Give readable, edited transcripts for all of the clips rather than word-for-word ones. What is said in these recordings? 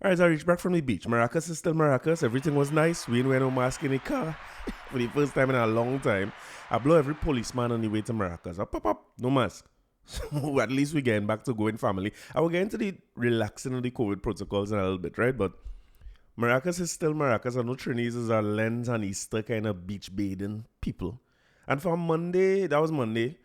All right, so I reached back from the beach. Maracas is still Maracas. Everything was nice. We ain't wear no mask in the car for the first time in a long time. I blow every policeman on the way to Maracas. I pop up, no mask. So at least we're getting back to going family. I will get into the relaxing of the COVID protocols in a little bit, right? But Maracas is still Maracas. I know Trinidad is a Lent and Easter kind of beach bathing people. And for Monday, that was Monday,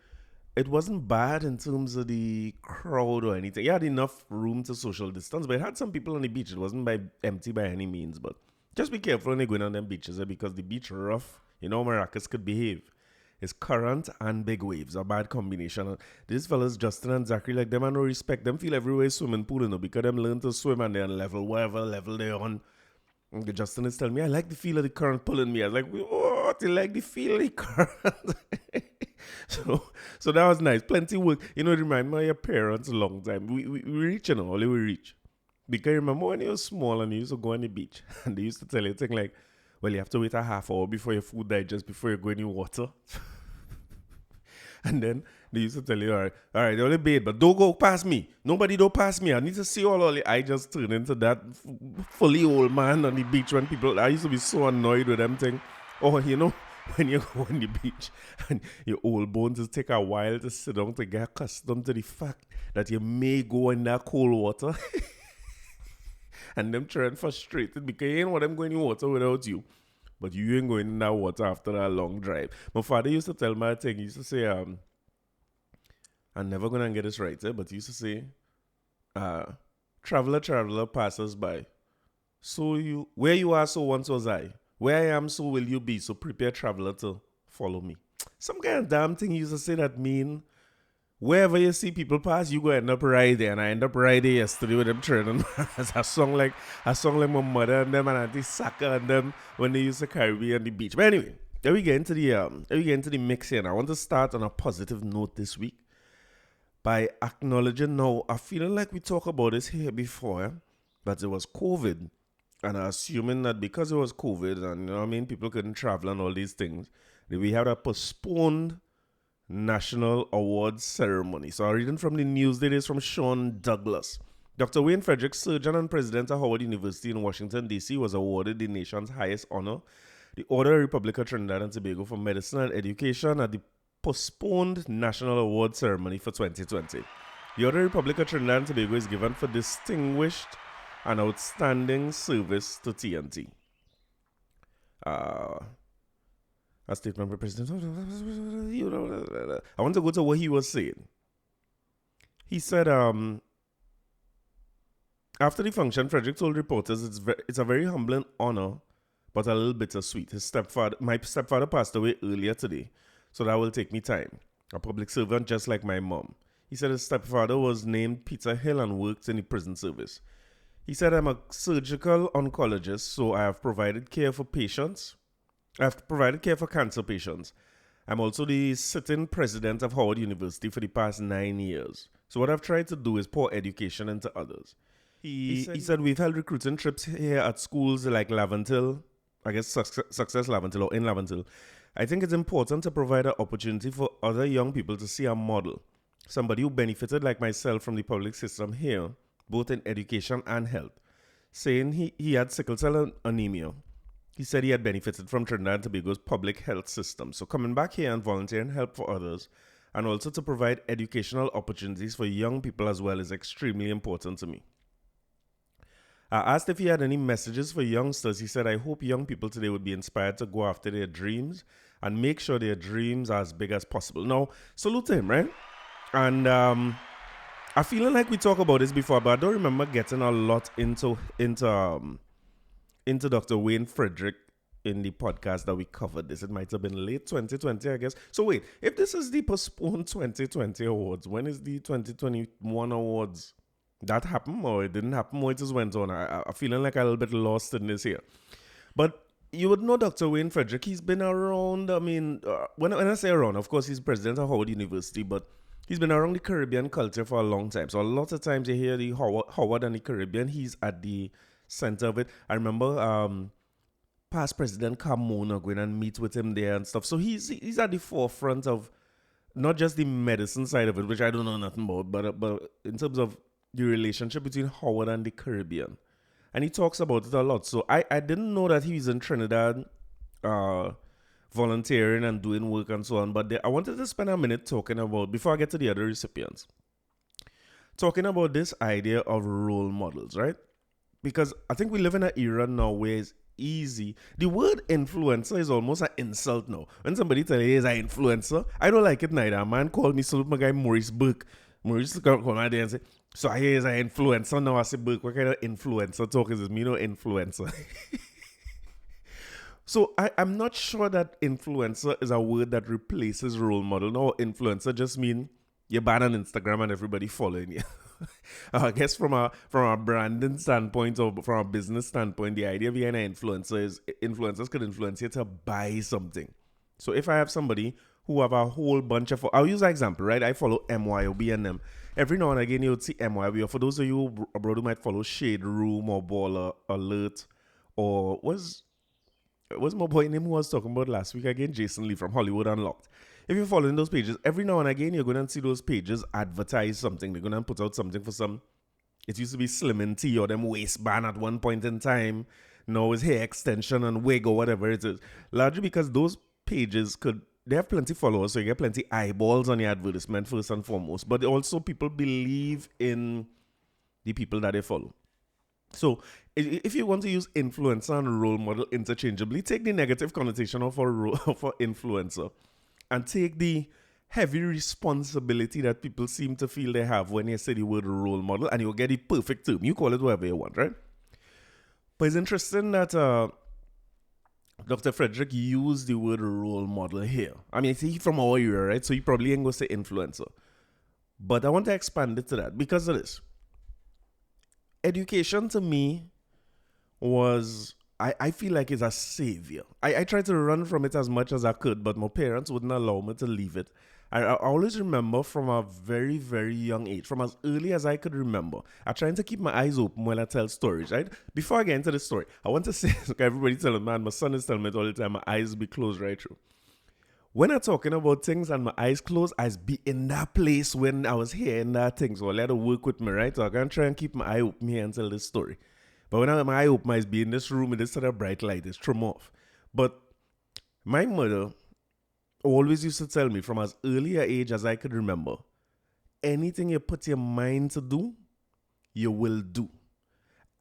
it wasn't bad in terms of the crowd or anything. You had enough room to social distance, but it had some people on the beach. It wasn't empty by any means, but just be careful when you're going on them beaches because the beach rough. You know, Maracas could behave. It's current and big waves, a bad combination. These fellas, Justin and Zachary, like them, I no respect them. Feel everywhere swimming pool, because them learn to swim and they're on level, whatever level they're on. And Justin is telling me, I like the feel of the current pulling me. I was like, what? You like the feel of the current? So that was nice. Plenty of work. It reminded me of your parents a long time. We reach, all we reach. Because remember when you were small and you used to go on the beach and they used to tell you thing like, well, you have to wait a half hour before your food digests before you go in the water. And then they used to tell you, all right, they only bathe, but don't go past me. Nobody don't pass me. I need to see all of it. I just turned into that fully old man on the beach when I used to be so annoyed with them thing. Oh, when you go on the beach and your old bones just take a while to sit down to get accustomed to the fact that you may go in that cold water. And them trying frustrated because you ain't want them going in water without you. But you ain't going in that water after a long drive. My father used to tell me a thing. He used to say, I'm never going to get this right, but he used to say, traveler, passes by. So where you are, so once was I. Where I am, so will you be. So prepare, traveler, to follow me. Some kind of damn thing he used to say that mean, wherever you see people pass, you go end up right there. And I end up right there yesterday with them training. a song like my mother and them and Auntie Saka and them when they used to carry me on the beach. But anyway, let me get into the mix here. And I want to start on a positive note this week by acknowledging now, I'm feeling like we talked about this here before, that it was COVID. And assuming that because it was COVID and people couldn't travel and all these things, that we had a postponed National Awards ceremony. So I'm reading from the news. It is from Sean Douglas. Dr. Wayne Frederick, surgeon and president of Howard University in Washington, D.C., was awarded the nation's highest honor, the Order of the Republic of Trinidad and Tobago for Medicine and Education at the postponed National Awards ceremony for 2020. The Order of the Republic of Trinidad and Tobago is given for distinguished and outstanding service to TNT. A statement by President. I want to go to what he was saying. He said, after the function, Frederick told reporters it's a very humbling honor, but a little bittersweet. My stepfather passed away earlier today, so that will take me time. A public servant just like my mom. He said his stepfather was named Peter Hill and worked in the prison service. He said, I'm a surgical oncologist, so I have provided care for patients. I have provided care for cancer patients. I'm also the sitting president of Howard University for the past 9 years. So what I've tried to do is pour education into others. He said we've held recruiting trips here at schools like Laventille, I guess Success Laventille or in Laventille. I think it's important to provide an opportunity for other young people to see a model. Somebody who benefited like myself from the public system here, both in education and health. Saying he had sickle cell anemia. He said he had benefited from Trinidad and Tobago's public health system. So coming back here and volunteering help for others and also to provide educational opportunities for young people as well is extremely important to me. I asked if he had any messages for youngsters. He said, I hope young people today would be inspired to go after their dreams and make sure their dreams are as big as possible. Now, salute to him, right? And I feel like we talked about this before, but I don't remember getting a lot into Dr. Wayne Frederick in the podcast that we covered this. It might have been late 2020, I guess. So wait, if this is the postponed 2020 awards, when is the 2021 awards? That happened or it didn't happen or it just went on? I'm feeling like I'm a little bit lost in this here. But you would know Dr. Wayne Frederick. He's been around, when I say around, of course, he's president of Howard University, but he's been around the Caribbean culture for a long time. So a lot of times you hear the Howard and the Caribbean, he's at the center of it. I remember past President Carmona going and meet with him there and stuff. So he's at the forefront of not just the medicine side of it, which I don't know nothing about, but in terms of the relationship between Howard and the Caribbean. And he talks about it a lot. So I didn't know that he was in Trinidad volunteering and doing work and so on. But I wanted to spend a minute talking about, before I get to the other recipients, talking about this idea of role models, right? Because I think we live in an era now where it's easy. The word influencer is almost an insult now. When somebody tells you he's an influencer, I don't like it neither. A man called me, salute my guy Maurice Burke. Maurice called my day and say, so I hear he's an influencer now. I say, Burke, what kind of influencer talk is this? Me no influencer. So I'm not sure that influencer is a word that replaces role model. No, influencer just mean you're bad on Instagram and everybody following you. I guess from a branding standpoint or from a business standpoint, the idea behind an influencer is influencers could influence you to buy something. So if I have somebody who have a whole bunch of, I'll use an example, right? I follow MYOB and them. Every now and again, you would see MYOB. Or for those of you abroad who might follow Shade Room or Baller Alert, or what's my boy name who I was talking about last week again? Jason Lee from Hollywood Unlocked. If you're following those pages, every now and again, you're going to see those pages advertise something. They're going to put out something for some. It used to be Slim and Tea or them waistband at one point in time. Now it's hair extension and wig or whatever it is. Largely because those pages they have plenty of followers, so you get plenty eyeballs on the advertisement first and foremost. But also people believe in the people that they follow. So if you want to use influencer and role model interchangeably, take the negative connotation of for influencer and take the heavy responsibility that people seem to feel they have when you say the word role model, and you'll get the perfect term. You call it whatever you want, right? But it's interesting that Dr. Frederick used the word role model here. I mean, he's from our era, right? So he probably ain't going to say influencer. But I want to expand it to that because of this. Education to me was, I feel like it's a savior. I tried to run from it as much as I could, but my parents wouldn't allow me to leave it. I always remember from a very, very young age, from as early as I could remember, I tried to keep my eyes open when I tell stories, right? Before I get into the story, I want to say, like everybody telling, man, my son is telling me it all the time, my eyes be closed right through. When I'm talking about things and my eyes closed, I be in that place when I was hearing that thing. So I let it work with me, right? So I can try and keep my eye open here and tell this story. But when my eye open, I be in this room with this sort of bright light. It's trim off. But my mother always used to tell me from as early an age as I could remember, anything you put your mind to do, you will do.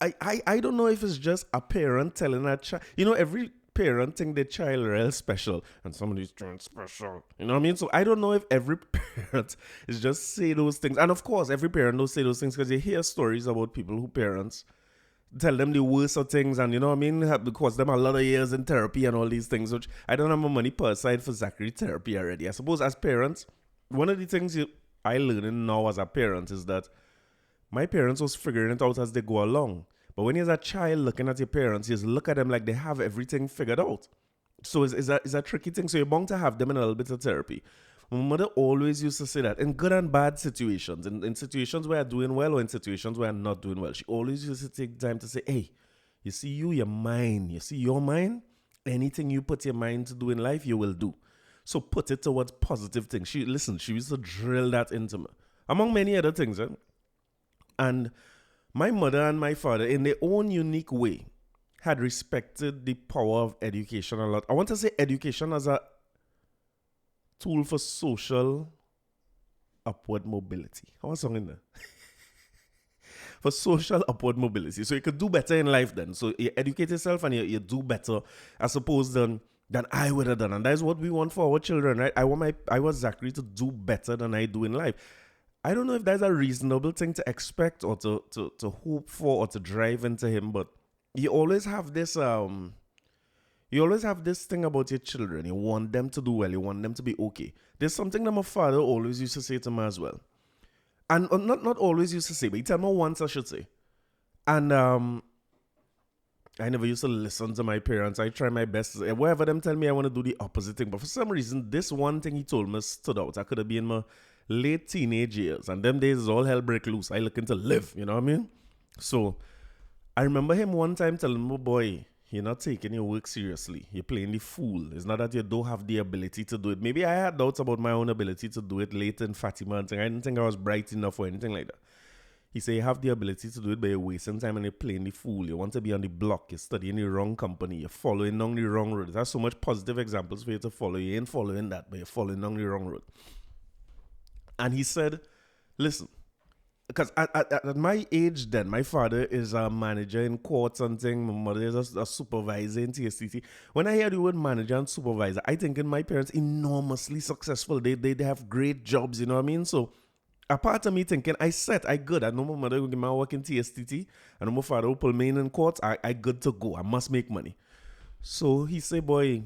I don't know if it's just a parent telling a child. You know, every parent think their child are real special and somebody's trying special. You know what I mean? So I don't know if every parent is just say those things. And of course, every parent don't say those things because you hear stories about people who parents tell them the worst of things, and you know what I mean, because them a lot of years in therapy and all these things, which I don't have my money per side for Zachary therapy already. I suppose as parents, one of the things I learning now as a parent is that my parents was figuring it out as they go along. But when you're a child looking at your parents, you just look at them like they have everything figured out. So it's a tricky thing. So you're bound to have them in a little bit of therapy. My mother always used to say that in good and bad situations, in situations where I'm doing well or in situations where I'm not doing well, she always used to take time to say, hey, you see your mind. You see your mind? Anything you put your mind to do in life, you will do. So put it towards positive things. She used to drill that into me, among many other things. And my mother and my father, in their own unique way, had respected the power of education a lot. I want to say education as a tool for social upward mobility. I want something there. For social upward mobility. So you could do better in life then. So you educate yourself and you do better as opposed than I would have done. And that is what we want for our children, right? I want Zachary to do better than I do in life. I don't know if that's a reasonable thing to expect or to hope for or to drive into him, but you always have this thing about your children. You want them to do well. You want them to be okay. There's something that my father always used to say to me as well. And not always used to say, but he tell me once, I should say. And I never used to listen to my parents. I try my best. Wherever them tell me I want to do the opposite thing. But for some reason, this one thing he told me stood out. I could have been in my late teenage years. And them days, all hell break loose. I looking to live, you know what I mean? So I remember him one time telling me, boy, you're not taking your work seriously. You're playing the fool. It's not that you don't have the ability to do it. Maybe I had doubts about my own ability to do it late in Fatima and thing. I didn't think I was bright enough or anything like that. He said you have the ability to do it, but you're wasting time and you're playing the fool. You want to be on the block. You're studying the wrong company. You're following down the wrong road. There's so much positive examples for you to follow. You ain't following that, but you're following down the wrong road. And he said, listen, because at my age then, my father is a manager in court something. My mother is a supervisor in TSTT. When I hear the word manager and supervisor, I think in my parents enormously successful. They have great jobs, you know what I mean? So a part of me thinking, I good. I know my mother will give me work in TSTT. I know my father will pull me in court. I good to go. I must make money. So he say, boy,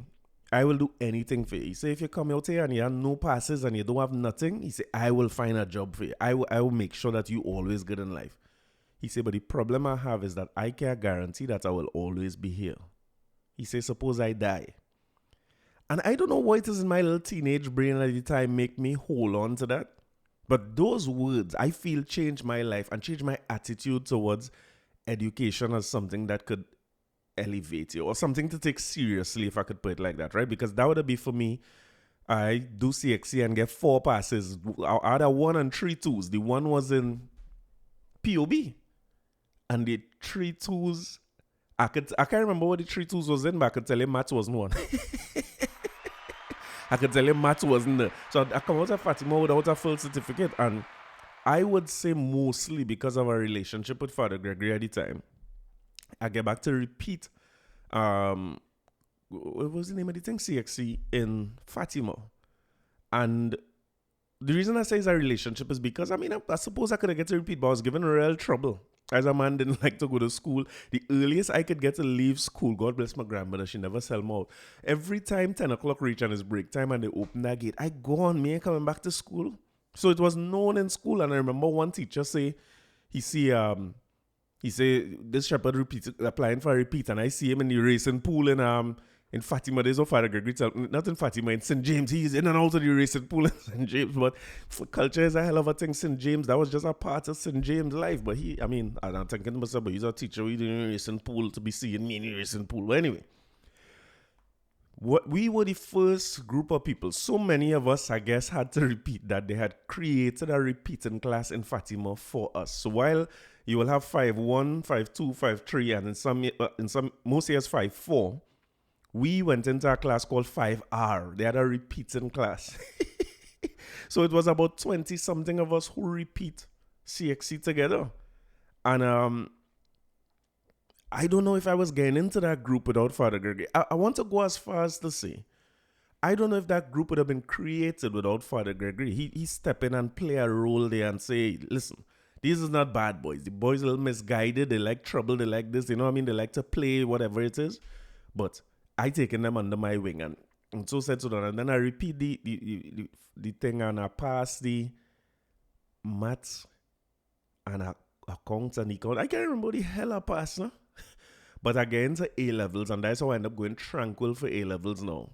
I will do anything for you. He say, if you come out here and you have no passes and you don't have nothing, he say, I will find a job for you. I will make sure that you always good in life. He say, but the problem I have is that I can't guarantee that I will always be here. He say, suppose I die. And I don't know what it is in my little teenage brain at the time make me hold on to that. But those words, I feel, changed my life and changed my attitude towards education as something that could elevate you or something to take seriously, if I could put it like that, right? Because that would be for me, I do CXC and get 4 passes. I had 1 and 3 twos. The one was in POB. And the 3 twos, I can't remember what the 3 twos was in, but I could tell you maths wasn't one. I could tell you maths wasn't there. So I come out of Fatima without a full certificate. And I would say mostly because of our relationship with Father Gregory at the time. I get back to repeat, what was the name of the thing? CXC in Fatima. And the reason I say it's a relationship is because, I mean, I suppose I could have get to repeat, but I was given real trouble. As a man, didn't like to go to school. The earliest I could get to leave school, God bless my grandmother, she never sell me out. Every time 10 o'clock reach and it's break time and they open that gate, I go on, me ain't coming back to school. So it was known in school. And I remember one teacher say, he say, this shepherd applying for a repeat, and I see him in the racing pool in Fatima. There's no Father Gregory, not in Fatima, in St. James. He's in and out of the racing pool in St. James. But culture is a hell of a thing. St. James, that was just a part of St. James' life. But I'm thinking to myself, but he's a teacher. He's in a racing pool to be seeing me in the racing pool. But anyway, we were the first group of people. So many of us, I guess, had to repeat that. They had created a repeating class in Fatima for us. So while you will have 5-1, 5-2, 5-3, and in some most years 5-4. We went into a class called 5R. They had a repeating class. So it was about 20-something of us who repeat CXC together. And I don't know if I was getting into that group without Father Gregory. I want to go as far as to say, I don't know if that group would have been created without Father Gregory. He step in and play a role there and say, listen, these is not bad boys. The boys are a little misguided. They like trouble. They like this. You know what I mean? They like to play whatever it is. But I taken them under my wing and so said to them. And then I repeat the thing and I pass the maths and accounts and econ. I can't remember the hell I passed now. But I get into A-levels and that's how I end up going tranquil for A-levels now.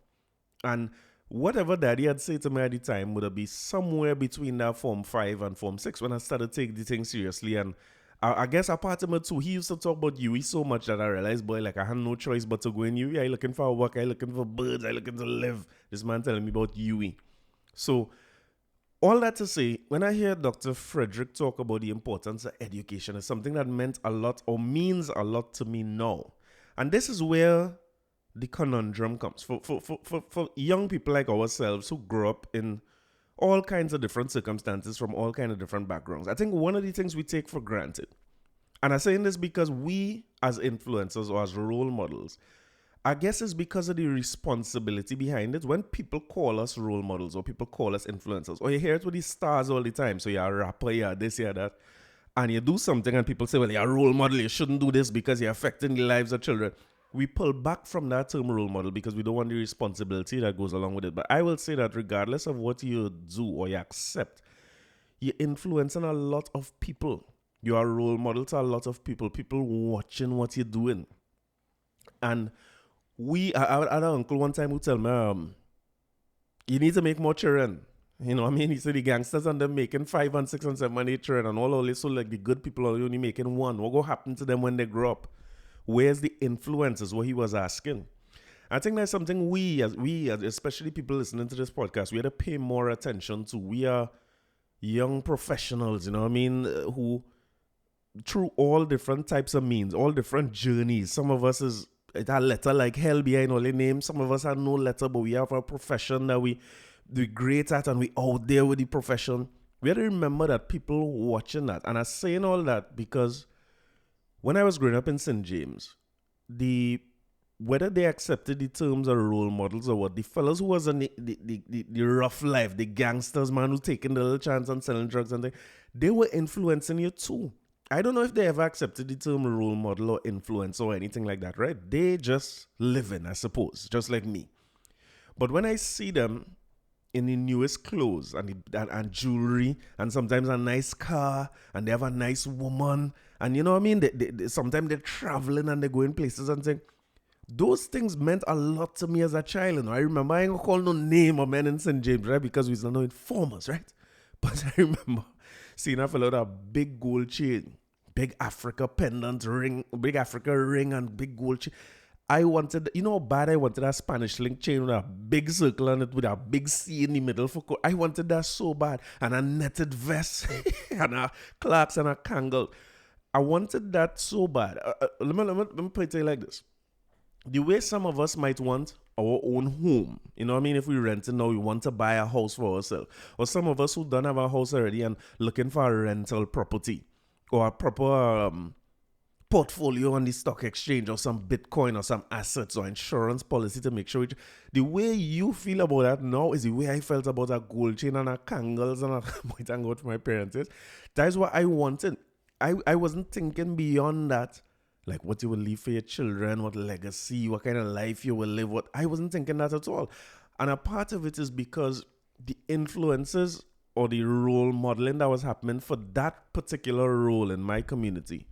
And whatever Daddy had said to me at the time would have been somewhere between that Form 5 and Form 6 when I started taking the thing seriously. And I guess apart from it too, he used to talk about UE so much that I realized, boy, like I had no choice but to go in UE. I looking for work, I looking for birds, I looking to live. This man telling me about UE. So all that to say, when I hear Dr. Frederick talk about the importance of education, it's something that meant a lot or means a lot to me now. And this is where the conundrum comes. For young people like ourselves who grow up in all kinds of different circumstances from all kinds of different backgrounds, I think one of the things we take for granted, and I'm saying this because we as influencers or as role models, I guess it's because of the responsibility behind it. When people call us role models or people call us influencers, or you hear it with these stars all the time, so you're a rapper, you're this, you're that, and you do something and people say, well, you're a role model, you shouldn't do this because you're affecting the lives of children. We pull back from that term role model because we don't want the responsibility that goes along with it. But I will say that regardless of what you do or you accept, you're influencing a lot of people. You are a role model to a lot of people watching what you're doing. And I had an uncle one time who told me, you need to make more children. You know what I mean? He said the gangsters and them making 5 and 6 and 7 and 8 children and all this. So like the good people are only making 1. What will happen to them when they grow up? Where's the influence is what he was asking. I think that's something we as especially people listening to this podcast, we had to pay more attention to. We are young professionals, you know what I mean, who through all different types of means, all different journeys. Some of us is it a letter like hell behind all the names. Some of us have no letter, but we have a profession that we great at, and we out there with the profession. We have to remember that people watching that. And I'm saying all that because when I was growing up in St. James, the whether they accepted the terms or role models or what, the fellas who was on the rough life, the gangsters, man, who taking the little chance on selling drugs and things, they were influencing you too. I don't know if they ever accepted the term role model or influence or anything like that, right? They just living, I suppose, just like me. But when I see them in the newest clothes and jewelry and sometimes a nice car and they have a nice woman and you know what I mean, they sometimes they're traveling and they're going places and things, those things meant a lot to me as a child. You know? I remember, I ain't gonna call no name of men in St. James, right? Because we're no informers, right? But I remember seeing a fellow with a big gold chain, big Africa pendant ring, big Africa ring and big gold chain. I wanted, you know how bad I wanted a Spanish link chain with a big circle on it with a big C in the middle for I wanted that so bad. And a netted vest and a Clarks and a Kangol. I wanted that so bad. Let me put it like this. The way some of us might want our own home, you know what I mean? If we rent it now, we want to buy a house for ourselves. Or some of us who don't have a house already and looking for a rental property or a proper portfolio on the stock exchange or some Bitcoin or some assets or insurance policy to make sure the way you feel about that now is the way I felt about a gold chain and a Kangles and a point and go to my parents. That is what I wanted. I wasn't thinking beyond that. Like what you will leave for your children, what legacy, what kind of life you will live. What I wasn't thinking that at all. And a part of it is because the influences or the role modeling that was happening for that particular role in my community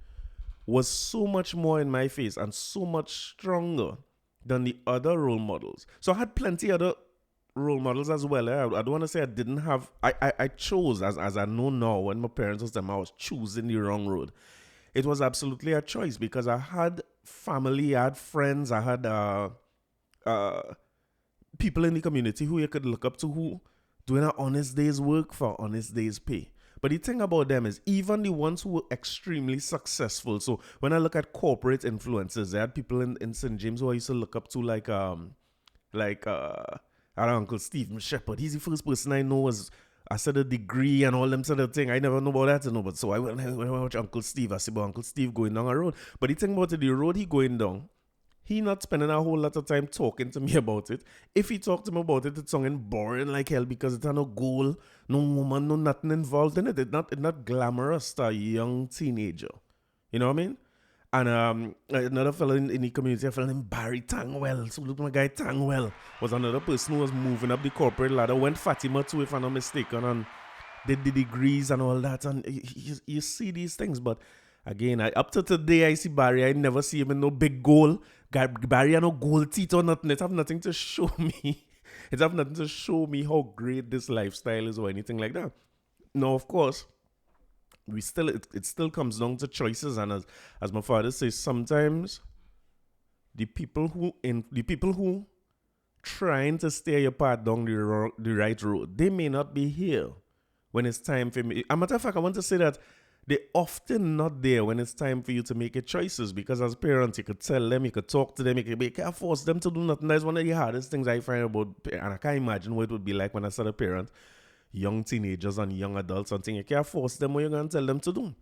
was so much more in my face and so much stronger than the other role models. So I had plenty other role models as well. I don't want to say I didn't have, I chose, as I know now, when my parents was them, I was choosing the wrong road. It was absolutely a choice because I had family, I had friends, I had people in the community who you could look up to who doing an honest day's work for honest day's pay. But the thing about them is even the ones who were extremely successful. So when I look at corporate influencers, I had people in St. James who I used to look up to like our Uncle Steve Shepherd. He's the first person I know I said a degree and all them sort of thing. I never know about that, you know. But so I went watch Uncle Steve. I see about Uncle Steve going down a road. But the thing about it, the road he going down, he not spending a whole lot of time talking to me about it. If he talked to me about it, it's sounding boring like hell because it's no goal, no woman, no nothing involved in it. It's not glamorous to a young teenager. You know what I mean? And another fellow in the community, a fellow named Barry Tangwell. So look, my guy Tangwell was another person who was moving up the corporate ladder. Went Fatima too, if I'm not mistaken, and did the degrees and all that. And you see these things, but again, up to today, I see Barry. I never see him in no big goal. Barry and no gold teeth or nothing. It have nothing to show me. It have nothing to show me how great this lifestyle is or anything like that. Now, of course, it still comes down to choices, and as my father says, sometimes the people who trying to steer your path down the right road, they may not be here when it's time for me. As a matter of fact, I want to say that they're often not there when it's time for you to make your choices, because as parents, you could tell them, you could talk to them, you can't force them to do nothing. That's one of the hardest things I find about, and I can't imagine what it would be like when I said a parent, young teenagers and young adults, something you can't force them what you're going to tell them to do.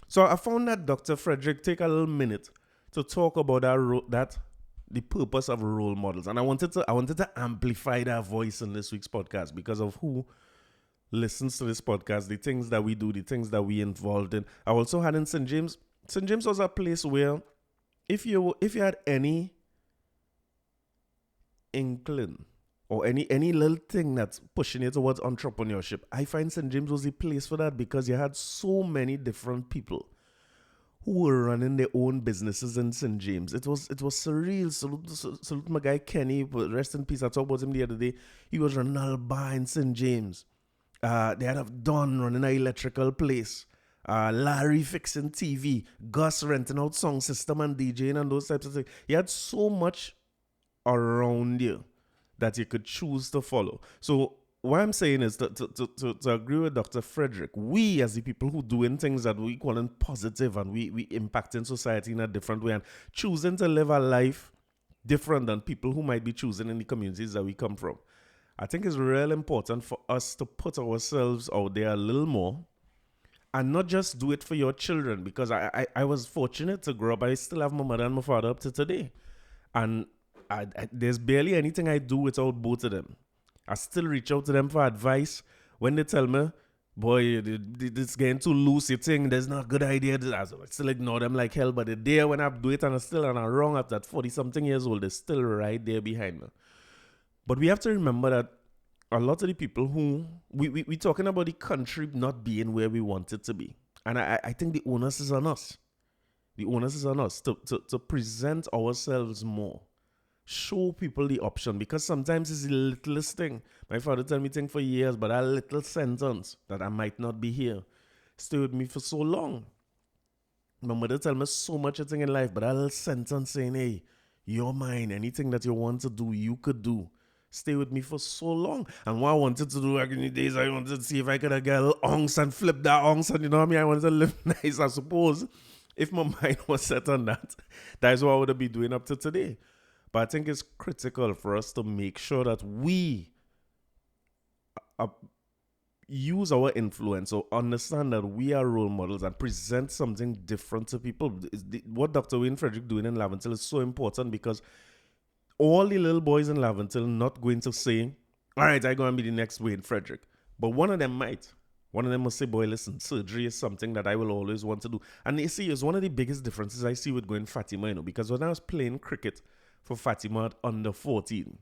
So I found that Dr. Frederick take a little minute to talk about the purpose of role models, and I wanted to amplify that voice in this week's podcast because of who listens to this podcast, the things that we do, the things that we involved in. I also had in St. James. St. James was a place where if you had any inkling or any little thing that's pushing you towards entrepreneurship, I find St. James was the place for that because you had so many different people who were running their own businesses in St. James. It was surreal. Salute my guy Kenny, but rest in peace. I talked about him the other day. He was running a bar in St. James. They had Don running an electrical place. Larry fixing TV. Gus renting out sound system and DJing and those types of things. You had so much around you that you could choose to follow. So what I'm saying is to agree with Dr. Frederick, we as the people who doing things that we call positive and we impacting society in a different way and choosing to live a life different than people who might be choosing in the communities that we come from. I think it's real important for us to put ourselves out there a little more and not just do it for your children, because I was fortunate to grow up. I still have my mother and my father up to today. And there's barely anything I do without both of them. I still reach out to them for advice when they tell me, boy, this getting too loose, you think there's not a good idea. I still ignore them like hell, but they're there when I do it and I'm wrong at that 40-something years old. They're still right there behind me. But we have to remember that a lot of the people who, we talking about the country not being where we want it to be. And I think the onus is on us. The onus is on us to present ourselves more. Show people the option, because sometimes it's the littlest thing. My father told me things for years, but that little sentence that I might not be here stay with me for so long. My mother told me so much thing in life, but that little sentence saying, hey, you're mine. Anything that you want to do, you could do. Stay with me for so long. And what I wanted to do back in the days, I wanted to see if I could get a little ounce and flip that ounce. And you know what I mean? I wanted to live nice, I suppose. If my mind was set on that, that's what I would be doing up to today. But I think it's critical for us to make sure that we use our influence or understand that we are role models and present something different to people. What Dr. Wayne Frederick doing in Laventille is so important, because all the little boys in Laventille not going to say, all right, I'm going to be the next Wayne Frederick. But one of them might. One of them must say, boy, listen, surgery is something that I will always want to do. And you see, it's one of the biggest differences I see with going Fatima, because when I was playing cricket for Fatima at under 14,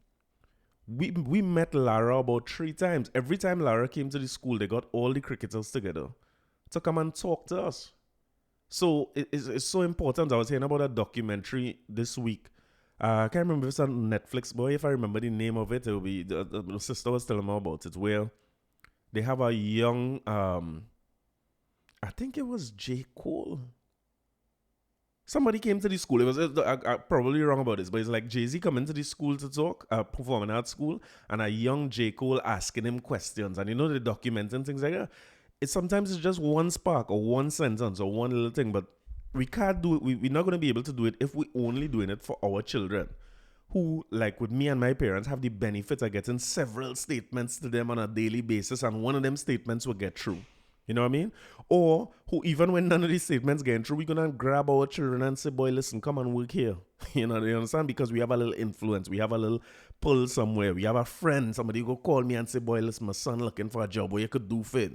we met Lara about 3 times. Every time Lara came to the school, they got all the cricketers together to come and talk to us. So it's so important. I was hearing about a documentary this week. I can't remember if it's on Netflix, but if I remember the name of it, it will be, the sister was telling me about it, where they have a young, I think it was J. Cole. Somebody came to the school. It was I'm probably wrong about this, but it's like Jay-Z coming to the school to talk, performing at school, and a young J. Cole asking him questions. And you know, they documenting things like that. Sometimes it's just one spark or one sentence or one little thing, but we can't do it. We're not going to be able to do it if we're only doing it for our children, who, like with me and my parents, have the benefit of getting several statements to them on a daily basis, and one of them statements will get through. You know what I mean? Or who, even when none of these statements get through, we're going to grab our children and say, boy, listen, come and work here. You know, you understand? Because we have a little influence. We have a little pull somewhere. We have a friend. Somebody go call me and say, boy, listen, my son looking for a job where you could do for it.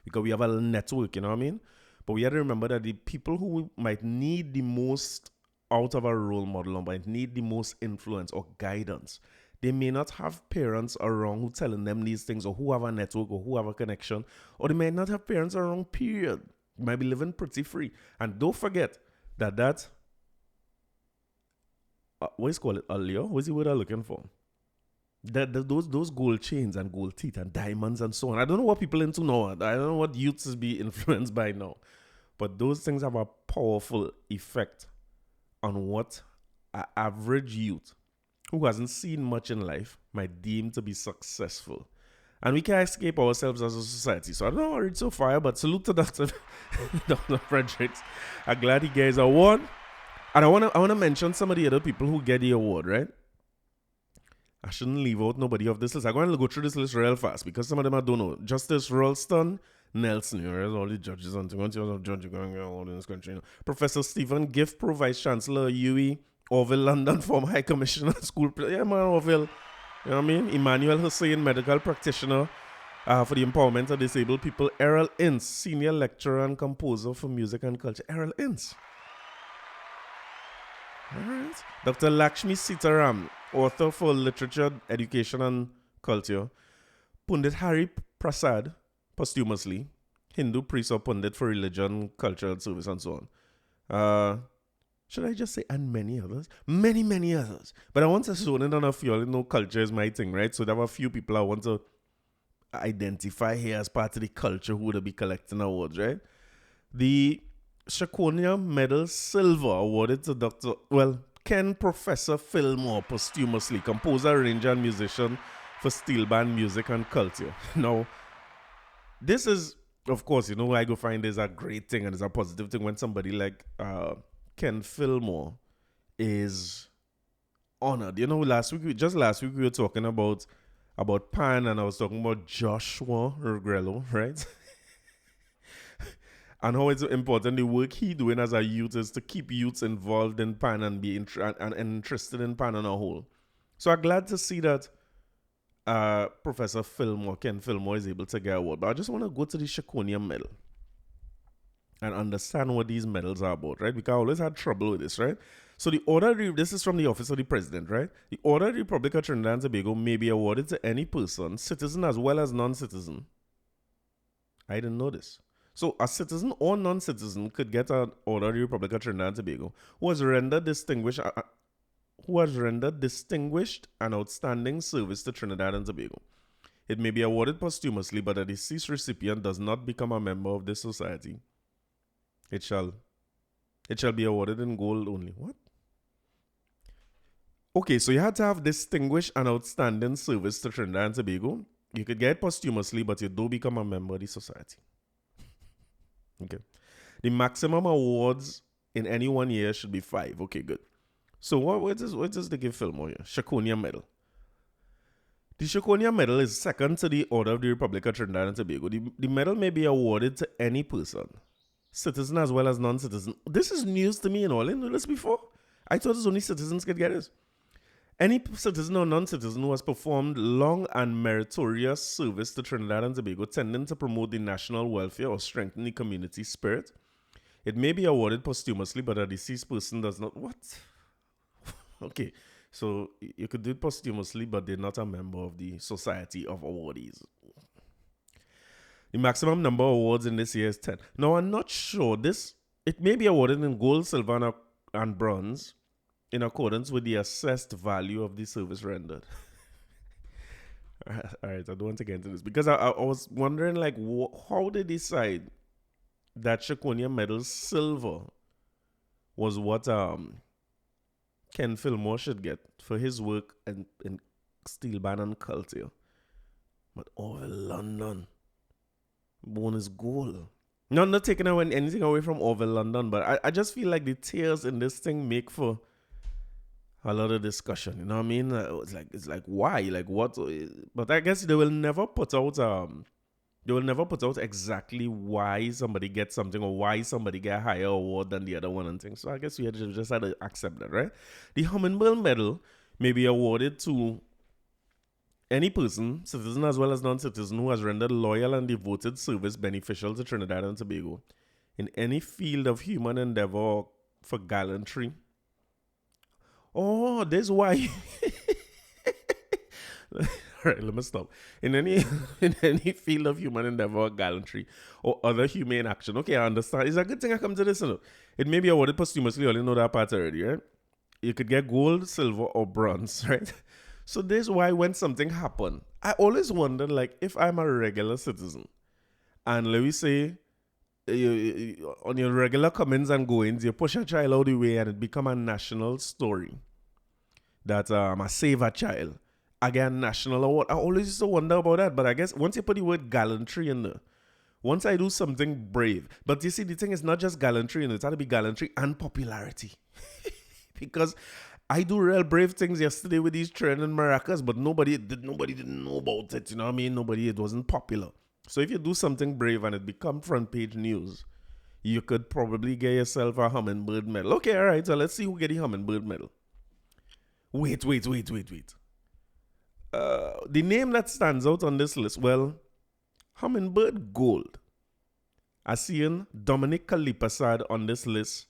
Because we have a little network, you know what I mean? But we have to remember that the people who might need the most out of a role model or might need the most influence or guidance, they may not have parents around who telling them these things, or who have a network, or who have a connection, or they may not have parents around, period. You might be living pretty free. And don't forget that what is called it, allure? What's the word I'm looking for? Those gold chains and gold teeth and diamonds and so on. I don't know what people into now. I don't know what youths is be influenced by now. But those things have a powerful effect on what an average youth who hasn't seen much in life might deem to be successful. And we can't escape ourselves as a society. So I don't know how it's so far, but salute to Dr. Frederick. I'm glad he gets an award. And I wanna mention some of the other people who get the award, right? I shouldn't leave out nobody of this list. I'm going to go through this list real fast because some of them I don't know. Justice Ralston Nelson, you know, all the judges and things. Judge going all in this country. You know. Professor Stephen Gift, Pro Vice Chancellor UWI, Orville London, former High Commissioner, School. Yeah, man, Orville. You know what I mean? Emmanuel Hussein, medical practitioner for the empowerment of disabled people. Errol Ince, senior lecturer and composer for music and culture. Errol Ince. All right. Dr. Lakshmi Sitaram, author for literature, education, and culture. Pundit Hari Prasad, posthumously, Hindu priest or pundit for religion, cultural service, and so on. Should I just say, and many others? Many, many others. But I want to zone in on a few. You know, culture is my thing, right? So there are a few people I want to identify here as part of the culture who would be collecting awards, right? The Shakonia Medal Silver awarded to Ken Professor Fillmore posthumously, composer, arranger, and musician for steel band music and culture. Now, this is, of course, I go find there's a great thing and it's a positive thing when somebody like Ken Fillmore is honored. Just last week we were talking about Pan, and I was talking about Joshua Regrello, right? And how it's important the work he doing as a youth is to keep youths involved in Pan and be and interested in Pan on a whole. So I'm glad to see that Professor Ken Fillmore is able to get an award. But I just want to go to the Shakonia medal and understand what these medals are about, right? Because I always had trouble with this, right? So this is from the office of the president, right? The Order of the Republic of Trinidad and Tobago may be awarded to any person, citizen as well as non-citizen. I didn't know this. So a citizen or non-citizen could get an Order of the Republic of Trinidad and Tobago who has rendered distinguished and outstanding service to Trinidad and Tobago. It may be awarded posthumously, but a deceased recipient does not become a member of this society. It shall be awarded in gold only. What? Okay, so you had to have distinguished and outstanding service to Trinidad and Tobago. You could get it posthumously, but you do become a member of the society. Okay. The maximum awards in any 1 year should be 5. Okay, good. So what is the give Fillmore here? Shakonia medal. The Shakonia medal is second to the Order of the Republic of Trinidad and Tobago. The medal may be awarded to any person, citizen as well as non-citizen. This is news to me, I didn't know this before. I thought it's only citizens could get this. Any citizen or non-citizen who has performed long and meritorious service to Trinidad and Tobago tending to promote the national welfare or strengthen the community spirit, it may be awarded posthumously, but a deceased person does not. What? Okay, so you could do it posthumously, but they're not a member of the Society of Awardees. The maximum number of awards in this year is 10. Now, I'm not sure. It may be awarded in gold, silver, and bronze, in accordance with the assessed value of the service rendered. All right, I don't want to get into this because I was wondering, like, how they decide that Shakonia medal silver was what Ken Fillmore should get for his work in steel band and culture. But over London, bonus gold. Not taking anything away from Orville London, but I just feel like the tears in this thing make for a lot of discussion. You know what I mean? It's like why? Like what? But I guess they will never put out exactly why somebody gets something or why somebody get a higher award than the other one and things. So I guess we just had to accept that, right? The Hummingbird Medal may be awarded to any person, citizen as well as non-citizen, who has rendered loyal and devoted service beneficial to Trinidad and Tobago in any field of human endeavor or for gallantry. Oh, that's why. All right, let me stop. In any field of human endeavor or gallantry or other humane action. Okay, I understand. It's a good thing I come to this. It may be awarded posthumously. You only know that part already, right? You could get gold, silver, or bronze, right? So this is why when something happened, I always wonder, like, if I'm a regular citizen and let me say, on your regular comings and goings, you push a child out the way and it become a national story that I save a child. Again, national award. I always used to wonder about that, but I guess once you put the word gallantry in there, once I do something brave, but you see, the thing is not just gallantry, it's got to be gallantry and popularity. Because I do real brave things yesterday with these training maracas, but nobody didn't know about it. You know what I mean? It wasn't popular. So if you do something brave and it become front page news, you could probably get yourself a Hummingbird medal. Okay, all right. So let's see who get the Hummingbird medal. Wait. The name that stands out on this list, well, Hummingbird Gold. I see Dominic Kalipersad on this list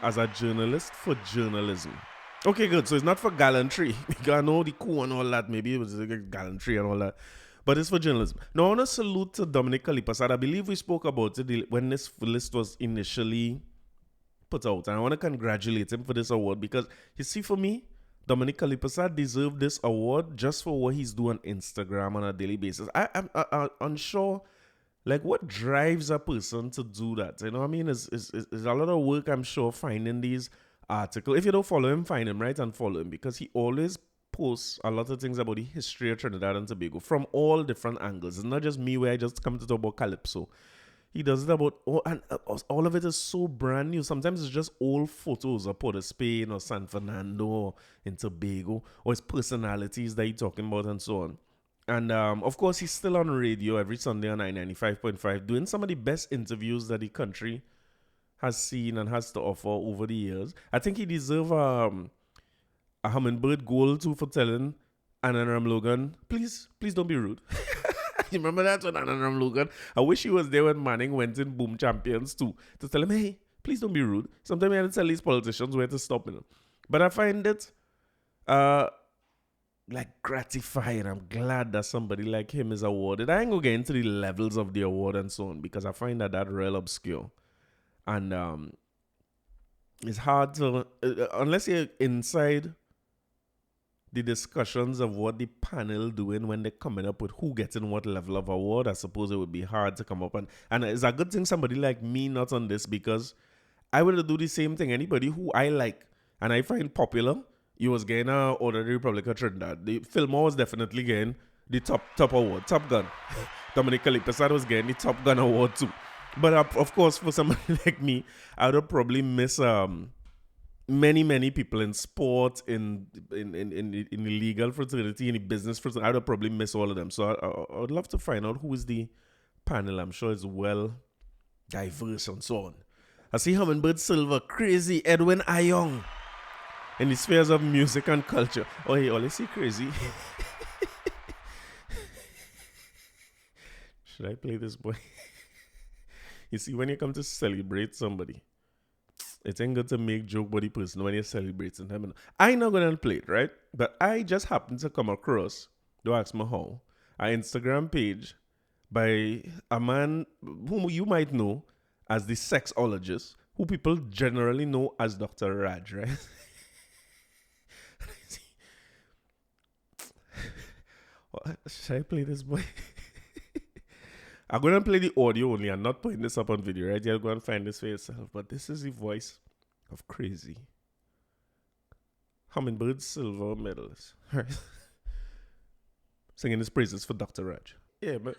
as a journalist for journalism. Okay, good. So it's not for gallantry. Because I know the coup and all that. Maybe it was gallantry and all that. But it's for journalism. Now, I want to salute to Dominic Kalipersad. I believe we spoke about it when this list was initially put out. And I want to congratulate him for this award because, you see, for me, Dominic Kalipersad deserved this award just for what he's doing on Instagram on a daily basis. I'm unsure, like, what drives a person to do that? You know what I mean? It's a lot of work, I'm sure, finding these articles. If you don't follow him, find him, right? And follow him because he always posts a lot of things about the history of Trinidad and Tobago from all different angles. It's not just me where I just come to talk about Calypso. He does it about, all of it is so brand new. Sometimes it's just old photos of Port of Spain or San Fernando or in Tobago, or his personalities that he's talking about and so on. And of course, he's still on radio every Sunday on 995.5, doing some of the best interviews that the country has seen and has to offer over the years. I think he deserves a Hummingbird Gold too for telling Anna Logan, please don't be rude. You remember that when Anna Logan? I wish he was there when Manning went in Boom Champions too, to tell him, hey, please don't be rude. Sometimes you have to tell these politicians where to stop. But I find it like gratifying. I'm glad that somebody like him is awarded. I ain't gonna get into the levels of the award and so on, because I find that real obscure. And it's hard to, unless you're inside the discussions of what the panel doing when they're coming up with who gets in what level of award, I suppose it would be hard to come up. And it's a good thing somebody like me not on this, because I would do the same thing. Anybody who I like and I find popular, you was getting an Order of the Republic of Trinidad. The Fillmore was definitely getting the top award, Top Gun. Dominic Kalipersad was getting the Top Gun award too. But of course, for somebody like me, I would probably miss many people in sport, in the legal fraternity, in the business fraternity. I would probably miss all of them. So I would love to find out who is the panel. I'm sure it's well diverse and so on. I see Hummingbird Silver, Crazy, Edwin Ayoung in the spheres of music and culture. Oh, hey, let's see Crazy. Should I play this boy? You see, when you come to celebrate somebody, it ain't good to make joke about the person when you're celebrating them. I'm not going to play it, right? But I just happened to come across, don't ask me how, an Instagram page by a man whom you might know as the sexologist, who people generally know as Dr. Raj, right? Should I play this boy? I'm going to play the audio only. I'm not putting this up on video, right? You'll go and find this for yourself. But this is the voice of Crazy. Hummingbird Silver medalist. Right? Singing his praises for Dr. Raj. Yeah, but...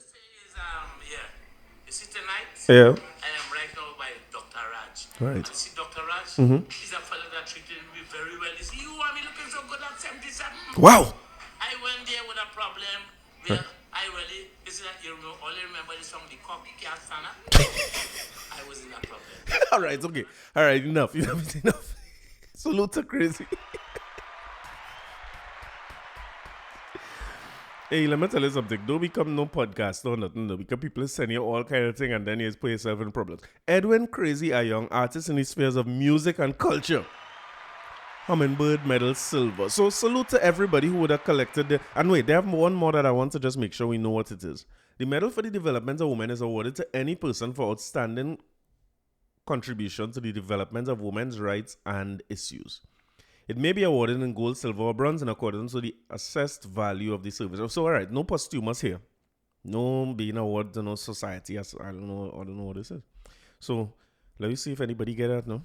You see tonight? Yeah. I am right now by Dr. Raj. Right. You see Dr. Raj? He's a fellow that treated me very well. You see, you want me looking so good at 77? Wow! I went there with a problem where I really, is that you know, only remember the song, The Cock Can't Stand Up? I was in that problem. All right, okay. All right, enough. Salute to Crazy. Hey, let me tell you something. Don't become no podcast or nothing, though, because people send you all kind of thing and then you just put yourself in problems. Edwin Crazy Ayoung, artist in the spheres of music and culture. Hummingbird Medal Silver. So salute to everybody who would have collected the... And wait, they have one more that I want to just make sure we know what it is. The Medal for the Development of Women is awarded to any person for outstanding contribution to the development of women's rights and issues. It may be awarded in gold, silver, or bronze in accordance with the assessed value of the service. So, all right, no posthumous here. No being awarded to no society. I don't know what this is. So, let me see if anybody get that now.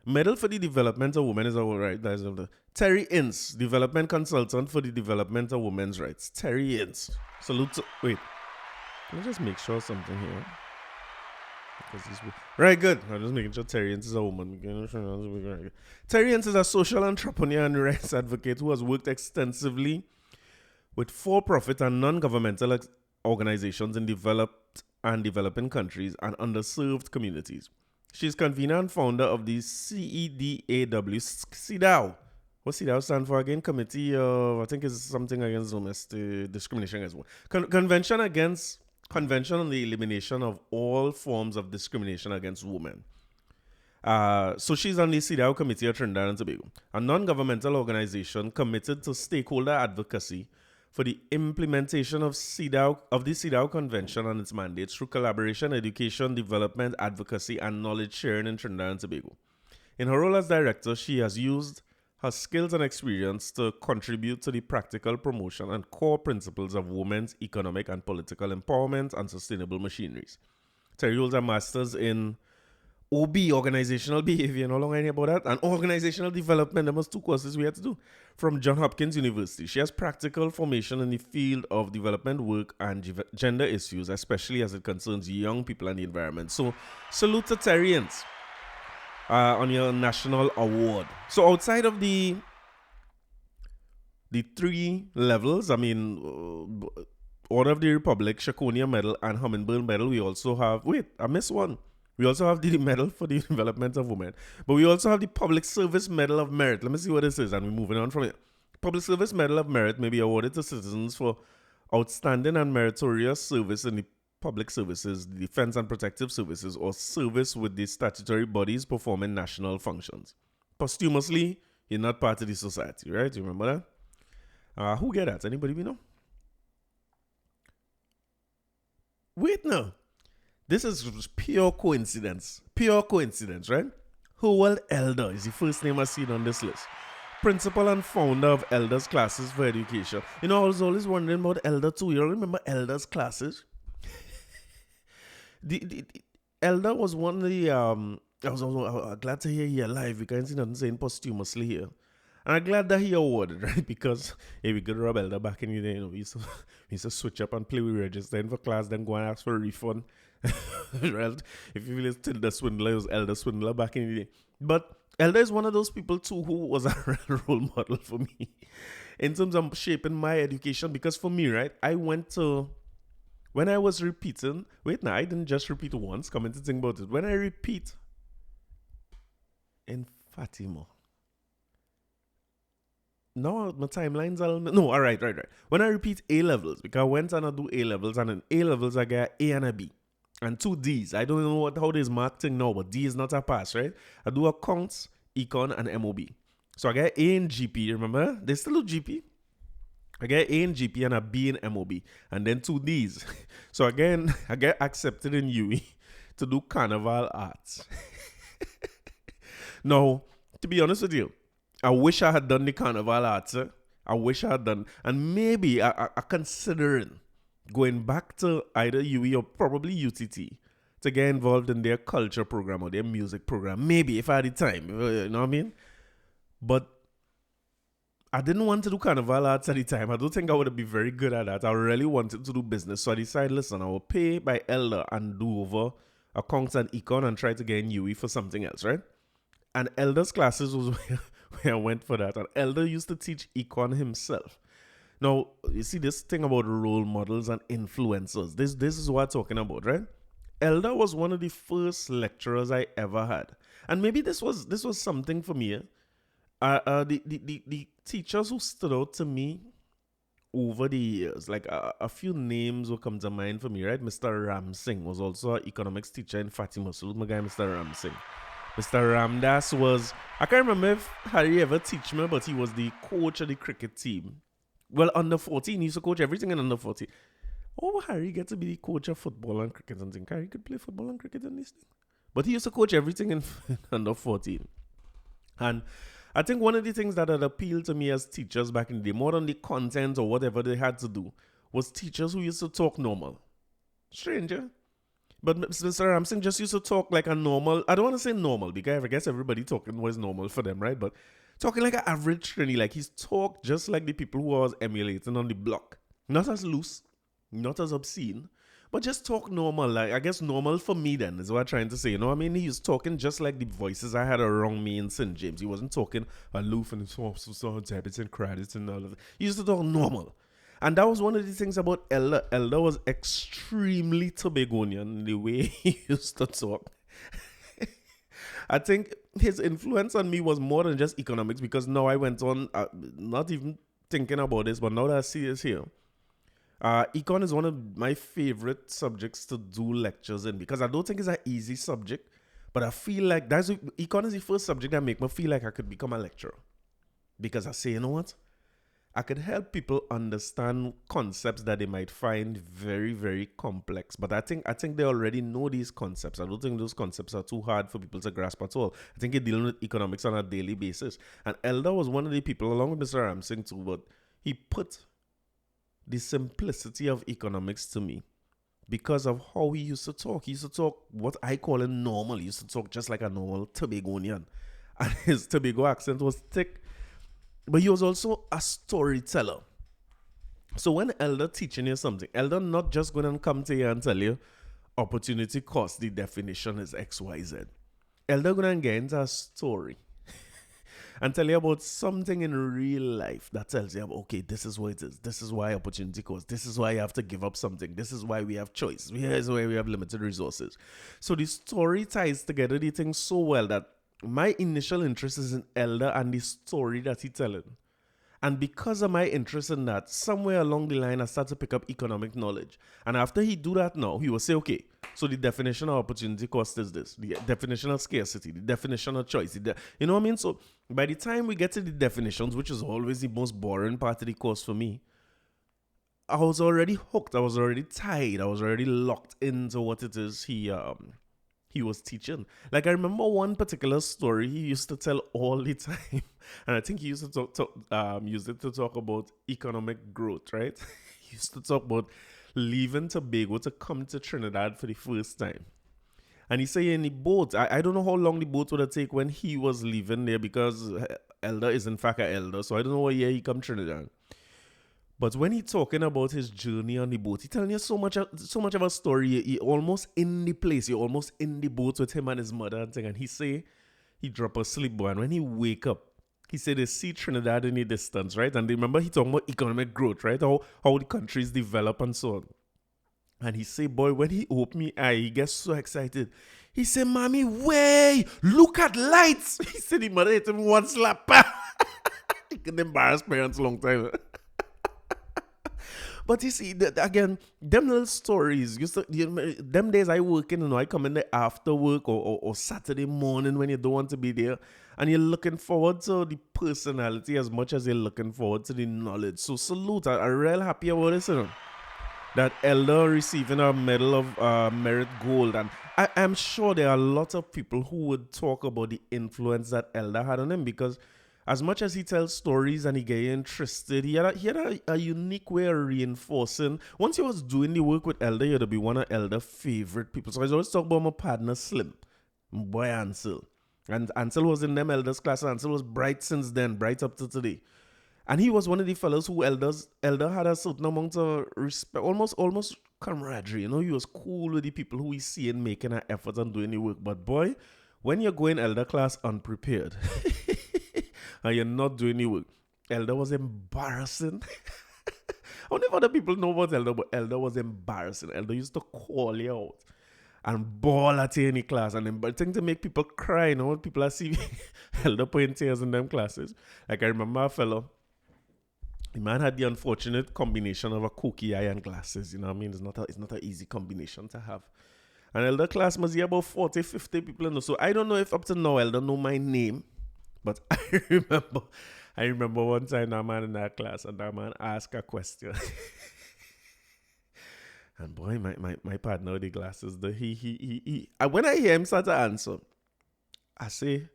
Medal for the Development of Women is all right. That is the Terry Ince, Development Consultant for the Development of Women's Rights. Terry Ince. Salute to... Wait. Let me just make sure something here. Right, good. I'm just making sure Terry Ince is a woman. Terry Ince is a social entrepreneur and rights advocate who has worked extensively with for-profit and non-governmental organizations in developed and developing countries and underserved communities. She is convener and founder of the CEDAW. What CEDAW stand for again? Committee of, I think it's something against domestic discrimination against women. Convention on the Elimination of All Forms of Discrimination Against Women. So she's on the CEDAW Committee of Trinidad and Tobago, a non-governmental organization committed to stakeholder advocacy for the implementation of the CEDAW Convention and its mandates through collaboration, education, development, advocacy, and knowledge sharing in Trinidad and Tobago. In her role as director, she has used her skills and experience to contribute to the practical promotion and core principles of women's economic and political empowerment and sustainable machineries. Terry holds a master's in OB, organizational behavior, no longer any about that. And organizational development, there was 2 courses we had to do from Johns Hopkins University. She has practical formation in the field of development work and gender issues, especially as it concerns young people and the environment. So, salute to Terrians on your national award. So, outside of the 3 levels, I mean, Order of the Republic, Shakonia Medal, and Hummingbird Medal, we also have, wait, I missed one. We also have the Medal for the Development of Women. But we also have the Public Service Medal of Merit. Let me see what this is, and we're moving on from it. Public Service Medal of Merit may be awarded to citizens for outstanding and meritorious service in the public services, the defense and protective services, or service with the statutory bodies performing national functions. Posthumously, you're not part of the society, right? You remember that? Who get that? Anybody we know? Wait, no. This is pure coincidence. Pure coincidence, right? Herweld Elder is the first name I see on this list. Principal and founder of Elders Classes for Education. You know, I was always wondering about Elder too. You don't remember Elders Classes? the Elder was one of the I was glad to hear you alive because he doesn't say posthumously here. And I'm glad that he awarded, right? Because if we could rub Elder back in the day, you know, we used to switch up and play with registering for class, then go and ask for a refund. Right? If you feel it's Tilda Swindler, it was Elder Swindler back in the day. But Elder is one of those people too who was a role model for me in terms of shaping my education. Because for me, right, when I was repeating, I didn't just repeat once, come to think about it. When I repeat in Fatima, no, my timelines are no, all right. When I repeat A levels, because I went and I do A levels, and in A levels I get A and a B and 2 D's. I don't know how this marketing now, but D is not a pass, right? I do accounts, econ, and MOB. So I get A in GP. Remember, they still do GP. I get A in GP and a B in MOB, and then 2 D's. So again, I get accepted in UE to do carnival arts. Now, to be honest with you, I wish I had done the carnival arts. I wish I had done. And maybe I considering going back to either UE or probably UTT to get involved in their culture program or their music program. Maybe if I had the time. You know what I mean? But I didn't want to do carnival arts at the time. I don't think I would be very good at that. I really wanted to do business. So I decided, listen, I will pay by Elder and do over accounts and econ and try to get in UE for something else, right? And Elder's classes was where I went for that. And Elder used to teach econ himself. Now, you see this thing about role models and influencers. This is what I'm talking about, right? Elder was one of the first lecturers I ever had. And maybe this was something for me. The teachers who stood out to me over the years, like a few names will come to mind for me, right? Mr. Ram Singh was also an economics teacher in Fatima. Salute my guy, Mr. Ram Singh. Mr. Ramdas was, I can't remember if Harry ever teach me, but he was the coach of the cricket team. Well, under 14, he used to coach everything in under 14. Oh, Harry get to be the coach of football and cricket and things. Harry could play football and cricket and these things. But he used to coach everything in under 14. And I think one of the things that had appealed to me as teachers back in the day, more than the content or whatever they had to do, was teachers who used to talk normal. Stranger. But Mr. Ramsing just used to talk like a normal, I don't want to say normal because I guess everybody talking was normal for them, right? But talking like an average Trini, like he's talked just like the people who I was emulating on the block. Not as loose, not as obscene, but just talk normal. Like I guess normal for me then is what I'm trying to say. You know what I mean? He was talking just like the voices I had around me in St. James. He wasn't talking aloof and so debits and credits and all of that. He used to talk normal. And that was one of the things about Elder. Elder was extremely Tobagonian in the way he used to talk. I think his influence on me was more than just economics because now I went on, not even thinking about this, but now that I see this here, econ is one of my favorite subjects to do lectures in because I don't think it's an easy subject, but I feel like econ is the first subject that make me feel like I could become a lecturer. Because I say, you know what? I could help people understand concepts that they might find very, very complex. But I think they already know these concepts. I don't think those concepts are too hard for people to grasp at all. I think you're dealing with economics on a daily basis. And Elder was one of the people, along with Mr. Ramsing too, but he put the simplicity of economics to me because of how he used to talk. He used to talk what I call him normal. He used to talk just like a normal Tobagonian. And his Tobago accent was thick. But he was also a storyteller. So when Elder teaching you something, Elder not just going to come to you and tell you opportunity cost, the definition is XYZ. Elder going to get into a story and tell you about something in real life that tells you, okay, this is what it is. This is why opportunity cost. This is why you have to give up something. This is why we have choice. Here's why we have limited resources. So the story ties together the thing so well that my initial interest is in Elder and the story that he's telling. And because of my interest in that, somewhere along the line, I start to pick up economic knowledge. And after he do that now, he will say, okay, so the definition of opportunity cost is this. The definition of scarcity, the definition of choice. You know what I mean? So by the time we get to the definitions, which is always the most boring part of the course for me, I was already hooked. I was already tied. I was already locked into what it is he was teaching. Like, I remember one particular story he used to tell all the time. And I think he used to use it to talk about economic growth, right? He used to talk about leaving Tobago to come to Trinidad for the first time. And he said in the boat, I don't know how long the boat would have taken when he was leaving there, because Elder is in fact an elder. So I don't know what year he come to Trinidad. But when he talking about his journey on the boat, he telling you so much of a story. He almost in the place. He almost in the boat with him and his mother and thing. And he say he drop asleep, boy. And when he wake up, he said they see Trinidad in the distance, right? And remember he talking about economic growth, right? How the countries develop and so on. And he say, boy, when he open me eye, he gets so excited. He said, Mommy, way, look at lights. He said the mother hit him one slap. He can embarrass parents a long time. But you see, again, them little stories, them days I working, I come in there after work or Saturday morning when you don't want to be there, and you're looking forward to the personality as much as you're looking forward to the knowledge. So salute, I'm real happy about this, that Elder receiving a Medal of Merit Gold. And I'm sure there are a lot of people who would talk about the influence that Elder had on him, because as much as he tells stories and he get interested, he had a unique way of reinforcing. Once he was doing the work with Elder, he had to be one of Elder's favorite people. So I always talk about my partner Slim, my boy Ansel. And Ansel was in them Elder's class, and Ansel was bright since then, bright up to today. And he was one of the fellows who Elder had a certain amount of respect, almost camaraderie. He was cool with the people who he seeing making an effort and doing the work. But boy, when you're going Elder class unprepared, and you're not doing any work, Elder was embarrassing. I wonder if other people know about Elder, but Elder was embarrassing. Elder used to call you out and bawl at you in the class, and then thing to make people cry. When people are seeing Elder putting tears in them classes. Like I remember a fellow, the man had the unfortunate combination of a kooky eye and glasses. You know what I mean? It's not an easy combination to have. And Elder class must be about 40, 50 people in there. So I don't know if up to now Elder know my name. But I remember one time that man in that class, and that man asked a question. And boy, my partner with the glasses, when I hear him start to answer, I say,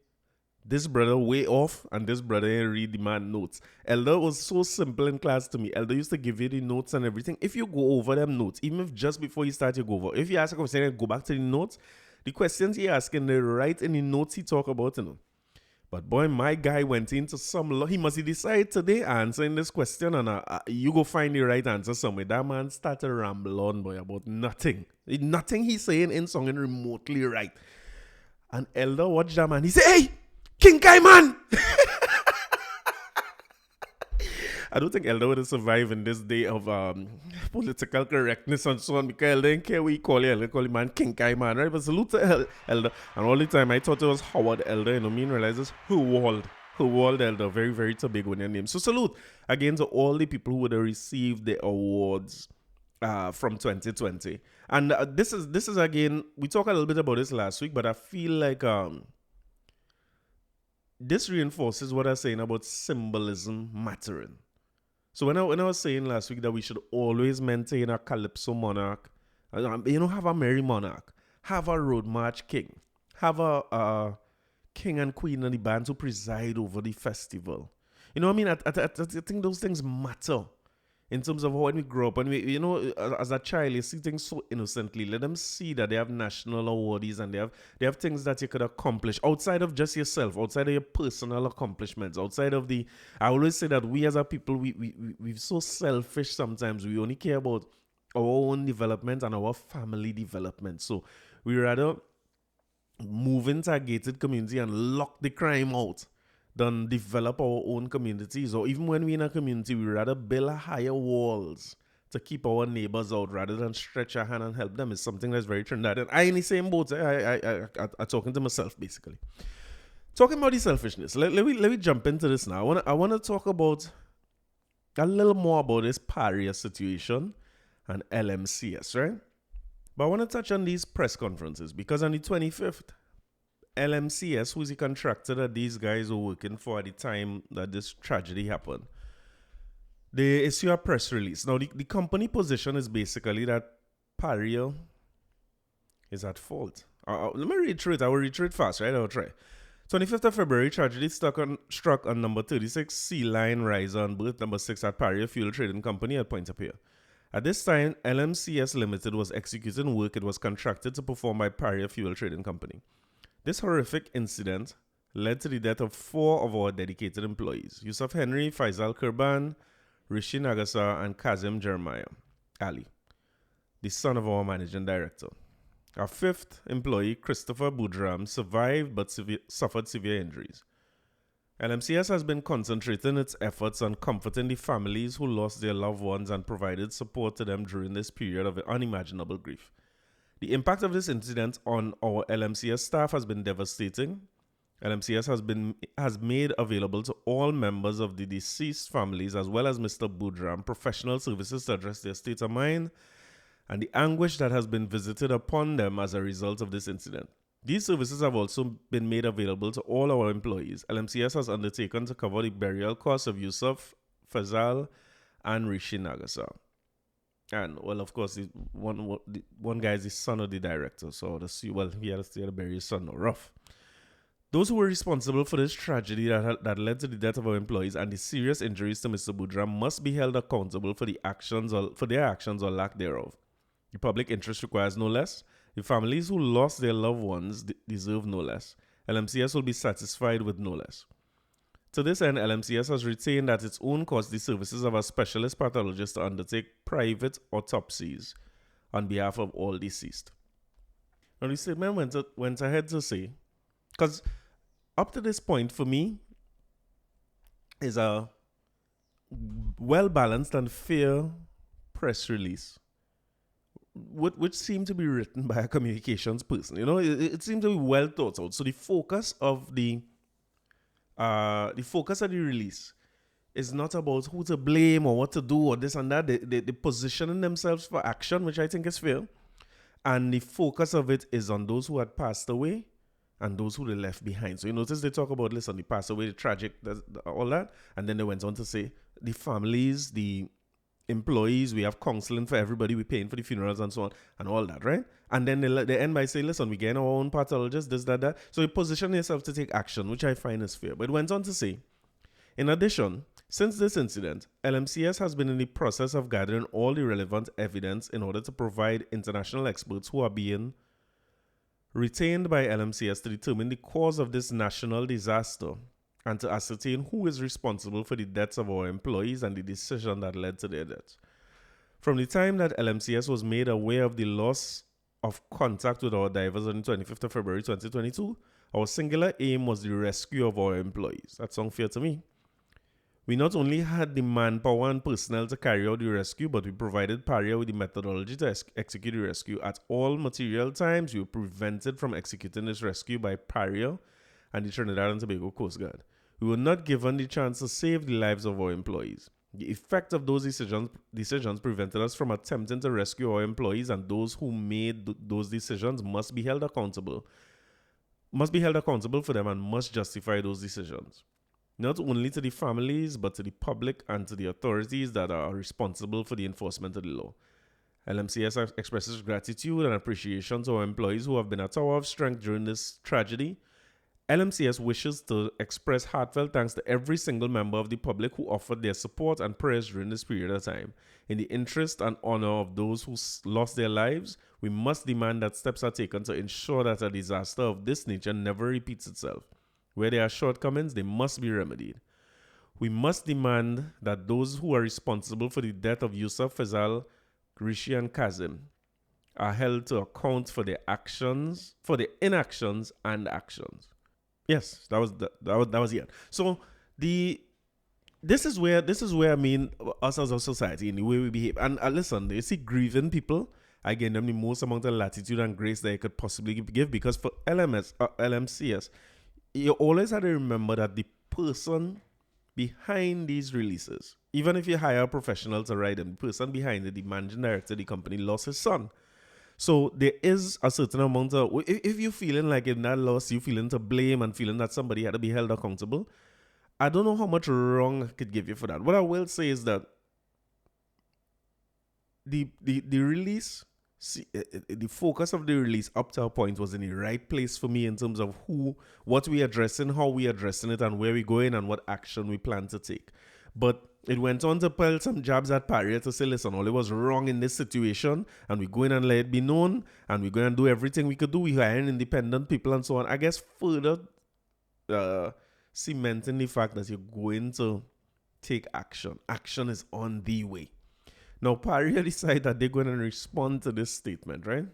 this brother way off, and this brother ain't read the man notes. Elder was so simple in class to me. Elder used to give you the notes and everything. If you go over them notes, even if just before you start, you go over. If you ask a question, go back to the notes. The questions he asking, they write in the notes he talk about, But boy, my guy went into he must decide today answering this question, and you go find the right answer somewhere. That man started ramble on, boy, about nothing. Nothing he's saying in song and remotely right. And Elder watched that man. He said, hey, King Kai man! I don't think Elder would have survived in this day of political correctness and so on, because Elder didn't care what he call you. Elder call him man King Kai man, right? But salute to Elder. And all the time I thought it was Howard Elder, realize it's Herweld Elder. Very, very big with your name. So salute again to all the people who would have received the awards from 2020. And this is again, we talked a little bit about this last week, but I feel like this reinforces what I was saying about symbolism mattering. So when I was saying last week that we should always maintain a calypso monarch, have a merry monarch, have a road march king, have a king and queen and the bands who preside over the festival. I think those things matter. in terms of when we grow up, when we, as a child, you see things so innocently. Let them see that they have national awardees and they have things that you could accomplish outside of just yourself, outside of your personal accomplishments, outside of the. I always say that we as a people, we're so selfish sometimes. We only care about our own development and our family development. So we rather move into a gated community and lock the crime out than develop our own communities. Or even when we're in a community, we rather build higher walls to keep our neighbors out rather than stretch our hand and help them. Is something that's very Trinidad. And I in the same boat. I'm talking to myself basically. Talking about the selfishness. Let me jump into this now. I wanna talk about a little more about this Paria situation and LMCS, right? But I want to touch on these press conferences because on the 25th, LMCS, who's the contractor that these guys were working for at the time that this tragedy happened, they issue a press release. Now, the company position is basically that Paria is at fault. Let me reiterate. I will reiterate fast, right? I'll try. 25th of February, tragedy struck on number 36 Sea Line Riser on berth number 6 at Paria Fuel Trading Company at Point-A-Pier. At this time, LMCS Limited was executing work it was contracted to perform by Paria Fuel Trading Company. This horrific incident led to the death of 4 of our dedicated employees, Yusuf Henry, Faisal Kurban, Rishi Nagasa, and Kazim Jeremiah Ali, the son of our managing director. Our 5th employee, Christopher Budram, survived but suffered severe injuries. LMCS has been concentrating its efforts on comforting the families who lost their loved ones and provided support to them during this period of unimaginable grief. The impact of this incident on our LMCS staff has been devastating. LMCS has made available to all members of the deceased families as well as Mr. Budram professional services to address their state of mind and the anguish that has been visited upon them as a result of this incident. These services have also been made available to all our employees. LMCS has undertaken to cover the burial costs of Yusuf, Fazal, and Rishi Nagasa. And, well, of course, one guy is the son of the director, so he had to bury his son. No, rough. Those who were responsible for this tragedy that led to the death of our employees and the serious injuries to Mr. Budram must be held accountable for their actions or lack thereof. The public interest requires no less. The families who lost their loved ones deserve no less. LMCS will be satisfied with no less. To this end, LMCS has retained at its own cost the services of a specialist pathologist to undertake private autopsies on behalf of all deceased. Now, the statement went ahead to say, because up to this point, for me, is a well-balanced and fair press release, which seemed to be written by a communications person. It seemed to be well thought out. So the focus of the release is not about who to blame or what to do or this and that. They positioning themselves for action, which I think is fair. And the focus of it is on those who had passed away and those who they left behind. So you notice they talk about, listen, they passed away, the tragic, all that. And then they went on to say the families, the employees, we have counseling for everybody, we're paying for the funerals and so on and all that, right? And then they end by saying, listen, we're getting our own pathologist, this, that. So you position yourself to take action, which I find is fair. But it went on to say, in addition, since this incident, LMCS has been in the process of gathering all the relevant evidence in order to provide international experts who are being retained by LMCS to determine the cause of this national disaster and to ascertain who is responsible for the deaths of our employees and the decision that led to their deaths. From the time that LMCS was made aware of the loss of contact with our divers on the 25th of February 2022, our singular aim was the rescue of our employees. That sounds fair to me. We not only had the manpower and personnel to carry out the rescue, but we provided Paria with the methodology to execute the rescue. At all material times, we were prevented from executing this rescue by Paria and the Trinidad and Tobago Coast Guard. We were not given the chance to save the lives of our employees. The effect of those decisions prevented us from attempting to rescue our employees, and those who made those decisions must be held accountable for them and must justify those decisions, not only to the families, but to the public and to the authorities that are responsible for the enforcement of the law. LMCS expresses gratitude and appreciation to our employees who have been a tower of strength during this tragedy LMCS wishes to express heartfelt thanks to every single member of the public who offered their support and prayers during this period of time. In the interest and honor of those who lost their lives, we must demand that steps are taken to ensure that a disaster of this nature never repeats itself. Where there are shortcomings, they must be remedied. We must demand that those who are responsible for the death of Yusuf, Faisal, Rishi, and Kazim are held to account for their actions, for their inactions and actions. Yes, that was the end. So this is where I mean us as a society in the way we behave. And listen, you see, grieving people, I give them the most amount of latitude and grace that I could possibly give, because for LMCS, you always have to remember that the person behind these releases, even if you hire a professional to write them, the person behind it, the managing director of the company, lost his son. So there is a certain amount of, if you're feeling like in that loss, you feeling to blame and feeling that somebody had to be held accountable, I don't know how much wrong I could give you for that. What I will say is that the release, the focus of the release up to a point was in the right place for me in terms of what we addressing, how we addressing it, and where we going and what action we plan to take. But it went on to pile some jabs at Paria to say, listen, all it was wrong in this situation, and we're going and let it be known, and we're going to do everything we could do. We hiring independent people and so on. I guess further cementing the fact that you're going to take action. Action is on the way. Now, Paria decided that they're going to respond to this statement, right?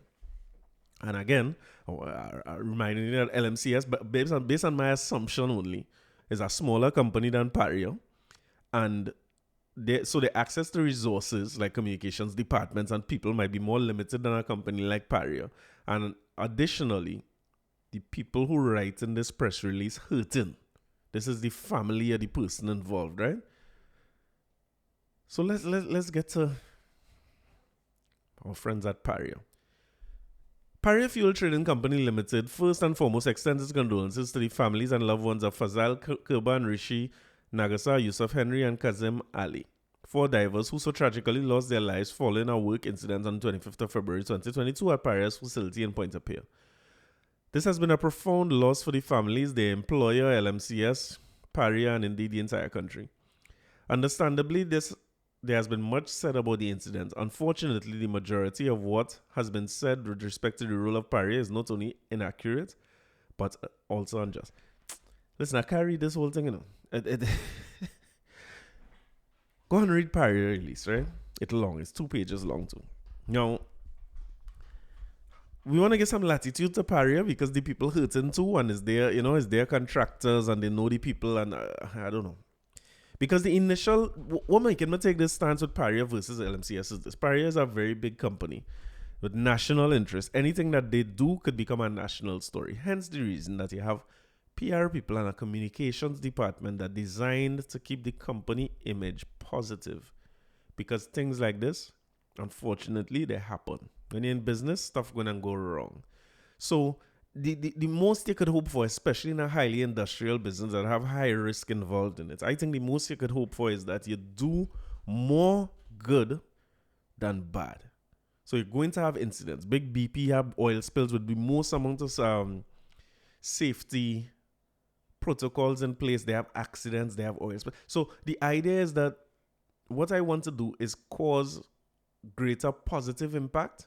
And again, reminding you that LMCS, but based on my assumption only, is a smaller company than Paria. And the access to resources like communications departments and people might be more limited than a company like Paria. And additionally, the people who write in this press release hurting. This is the family of the person involved, right? So let's get to our friends at Paria. Paria Fuel Trading Company Limited first and foremost extends its condolences to the families and loved ones of Fazal Kirban Rishi Nagasa, Yusuf Henry, and Kazim Ali, 4 divers who so tragically lost their lives following a work incident on 25th of February 2022 at Paria's facility in Pointe-à-Pierre. This has been a profound loss for the families, their employer, LMCS, Paria, and indeed the entire country. Understandably, there has been much said about the incident. Unfortunately, the majority of what has been said with respect to the role of Paria is not only inaccurate, but also unjust. Listen, I can't read this whole thing, you know. Go and read Paria release, right? It's long. It's 2 pages long too. Now, we want to give some latitude to Paria because the people hurting too, and it's their contractors, and they know the people, and I don't know. Because the initial, what making me take this stance with Paria versus LMCS is this. Paria is a very big company with national interest. Anything that they do could become a national story. Hence the reason that you have PR people and a communications department that designed to keep the company image positive. Because things like this, unfortunately, they happen. When you're in business, stuff going to go wrong. So the most you could hope for, especially in a highly industrial business that have high risk involved in it, I think the most you could hope for is that you do more good than bad. So you're going to have incidents. Big BP have oil spills with the most amount of safety protocols in place. They have accidents, they have oil spills. So the idea is that what I want to do is cause greater positive impact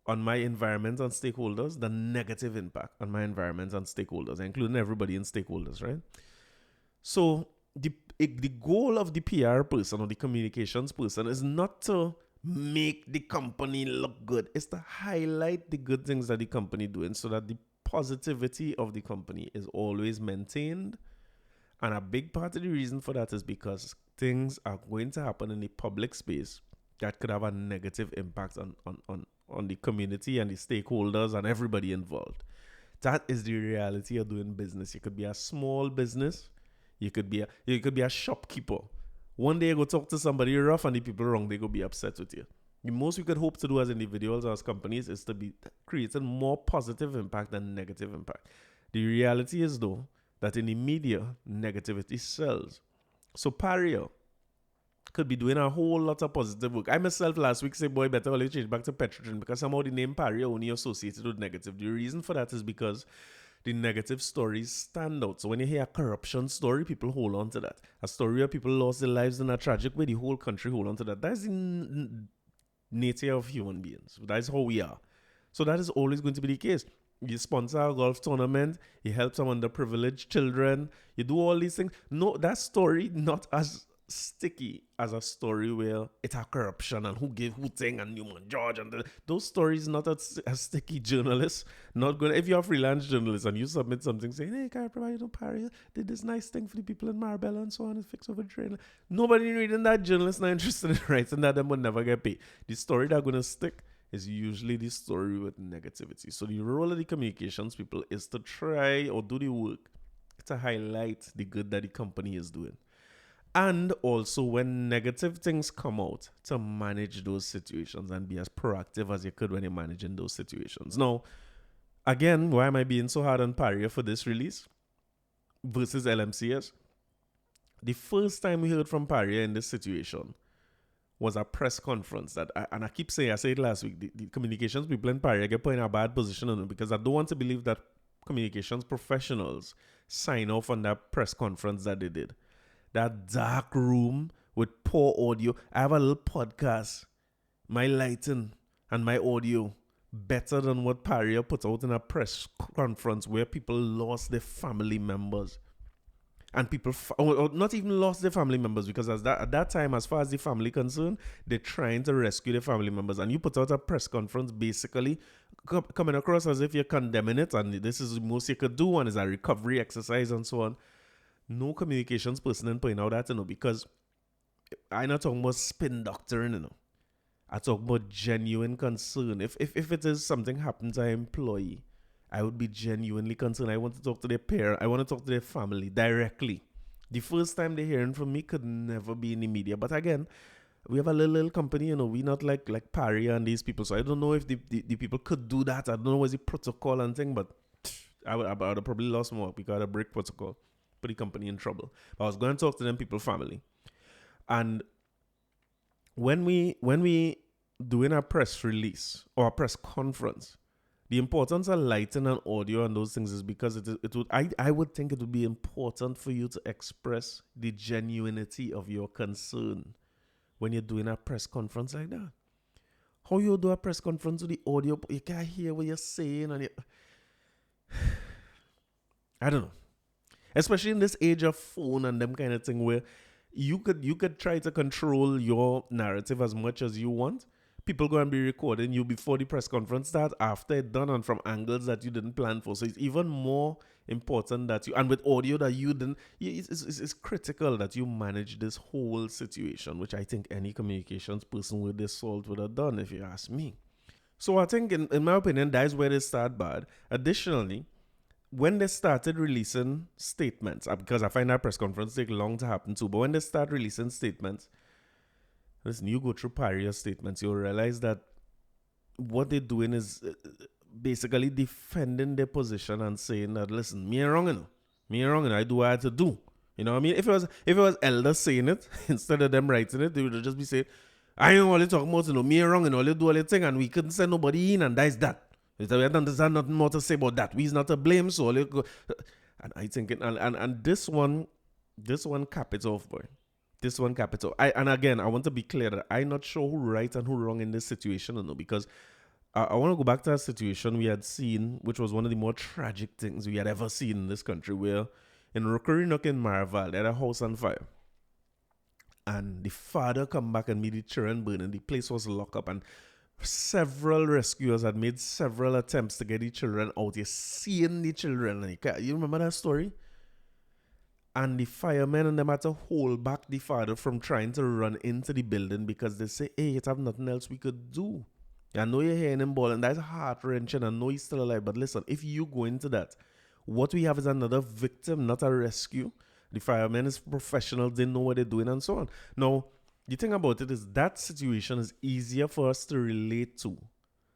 on my environment and stakeholders than negative impact on my environment and stakeholders, including everybody in stakeholders, right? So the goal of the PR person or the communications person is not to make the company look good. It's to highlight the good things that the company doing so that the positivity of the company is always maintained. And a big part of the reason for that is because things are going to happen in the public space that could have a negative impact on the community and the stakeholders and everybody involved. That is the reality of doing business. You could be a small business. You could be a shopkeeper. One day you go talk to somebody rough and the people wrong, they go be upset with you. The most we could hope to do as individuals or as companies is to be creating more positive impact than negative impact. The reality is though that in the media, negativity sells. So Paria could be doing a whole lot of positive work. I myself last week said, boy, better always change back to Petrogen because somehow the name Paria only associated with negative. The reason for that is because the negative stories stand out. So when you hear a corruption story, people hold on to that. A story where people lost their lives in a tragic way, the whole country hold on to that. That's the nature of human beings. That's how we are. So that is always going to be the case. You sponsor a golf tournament, you help some underprivileged children, you do all these things. No, that story not as sticky as a story where it's a corruption and who gave who thing and Newman George and those stories not as sticky. Journalists not good. If you're a freelance journalist and you submit something saying, hey, can I provide you Paria did this nice thing for the people in Marbella and so on and fix over drain. Nobody reading that, journalists not interested in writing that, them would never get paid. The story that's gonna stick is usually the story with negativity. So the role of the communications people is to try or do the work to highlight the good that the company is doing. And also when negative things come out, to manage those situations and be as proactive as you could when you're managing those situations. Now, again, why am I being so hard on Paria for this release versus LMCS? The first time we heard from Paria in this situation was a press conference that, I keep saying, I said it last week, the communications people in Paria get put in a bad position on it because I don't want to believe that communications professionals sign off on that press conference that they did. That dark room with poor audio. I have a little podcast. My lighting and my audio better than what Paria put out in a press conference where people lost their family members. And people, not even lost their family members, because at that time, as far as the family concerned, they're trying to rescue their family members. And you put out a press conference basically coming across as if you're condemning it, and this is the most you could do, and it's a recovery exercise and so on. No communications person in putting out that, because I'm not talking about spin doctoring, I talk about genuine concern. If it is something happened to an employee, I would be genuinely concerned. I want to talk to their parent. I want to talk to their family directly. The first time they're hearing from me could never be in the media. But again, we have a little company, we not like Paria and these people. So I don't know if the people could do that. I don't know what's the protocol and thing, but I would have probably lost more because of break protocol. Put the company in trouble. But I was going to talk to them people family. And when we doing a press release or a press conference, the importance of lighting and audio and those things is because I would think it would be important for you to express the genuinity of your concern when you're doing a press conference like that. How you do a press conference with the audio, you can't hear what you're saying, and I don't know. Especially in this age of phone and them kind of thing where you could try to control your narrative as much as you want. People go and be recording you before the press conference starts, after it's done, and from angles that you didn't plan for. So it's even more important that you, and with audio that you didn't, it's critical that you manage this whole situation, which I think any communications person with this salt would have done, if you ask me. So I think, in my opinion, that's where they start bad. Additionally, when they started releasing statements, because I find that press conference take long to happen too, but when they start releasing statements, listen, you go through Paria statements, you'll realize that what they're doing is basically defending their position and saying that, listen, me ain't wrong, I do what I had to do. You know what I mean? If it was Elder saying it, instead of them writing it, they would just be saying, I ain't only talking about, me ain't wrong, all you do all the thing, and we couldn't send nobody in, and that's that. There's nothing more to say about that. We's not to blame, so and I think and this one cap it off, boy. This one cap it off. And again, I want to be clear that I'm not sure who right and who wrong in this situation, because I want to go back to a situation we had seen, which was one of the more tragic things we had ever seen in this country, where in Rokerinuk in Marval, they had a house on fire. And the father come back and meet the children burning. The place was locked up, and several rescuers had made several attempts to get the children out. You're seeing the children. You remember that story? And the firemen and them had to hold back the father from trying to run into the building because they say, hey, it have nothing else we could do. I know you're hearing him bawling. That's heart-wrenching. I know he's still alive. But listen, if you go into that, what we have is another victim, not a rescue. The firemen is professionals. They know what they're doing and so on. Now, the thing about it is that situation is easier for us to relate to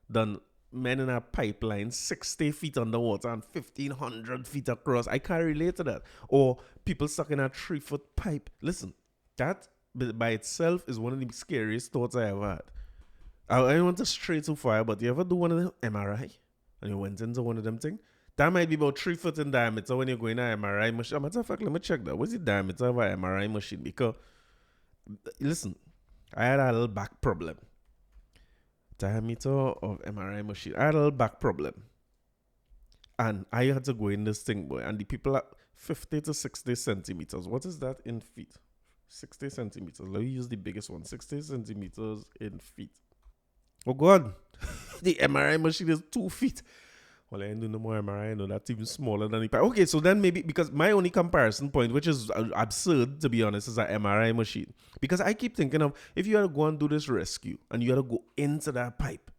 than men in a pipeline 60 feet underwater and 1,500 feet across. I can't relate to that. Or people stuck in a 3-foot pipe. Listen, that by itself is one of the scariest thoughts I ever had. I don't want to stray too far, but you ever do one of the MRI and you went into one of them things? That might be about 3 foot in diameter when you're going to an MRI machine. Matter of fact, let me check that. What's the diameter of an MRI machine? Because, listen, I had a little back problem. Diameter of MRI machine. I had a little back problem. And I had to go in this thing, boy. And the people are 50 to 60 centimeters. What is that in feet? 60 centimeters. Let me use the biggest one. 60 centimeters in feet. Oh, God. The MRI machine is 2 feet. Well, I ain't doing no more MRI. I know that's even smaller than the pipe. Okay, so then maybe, because my only comparison point, which is absurd, to be honest, is an MRI machine. Because I keep thinking of, if you had to go and do this rescue, and you had to go into that pipe,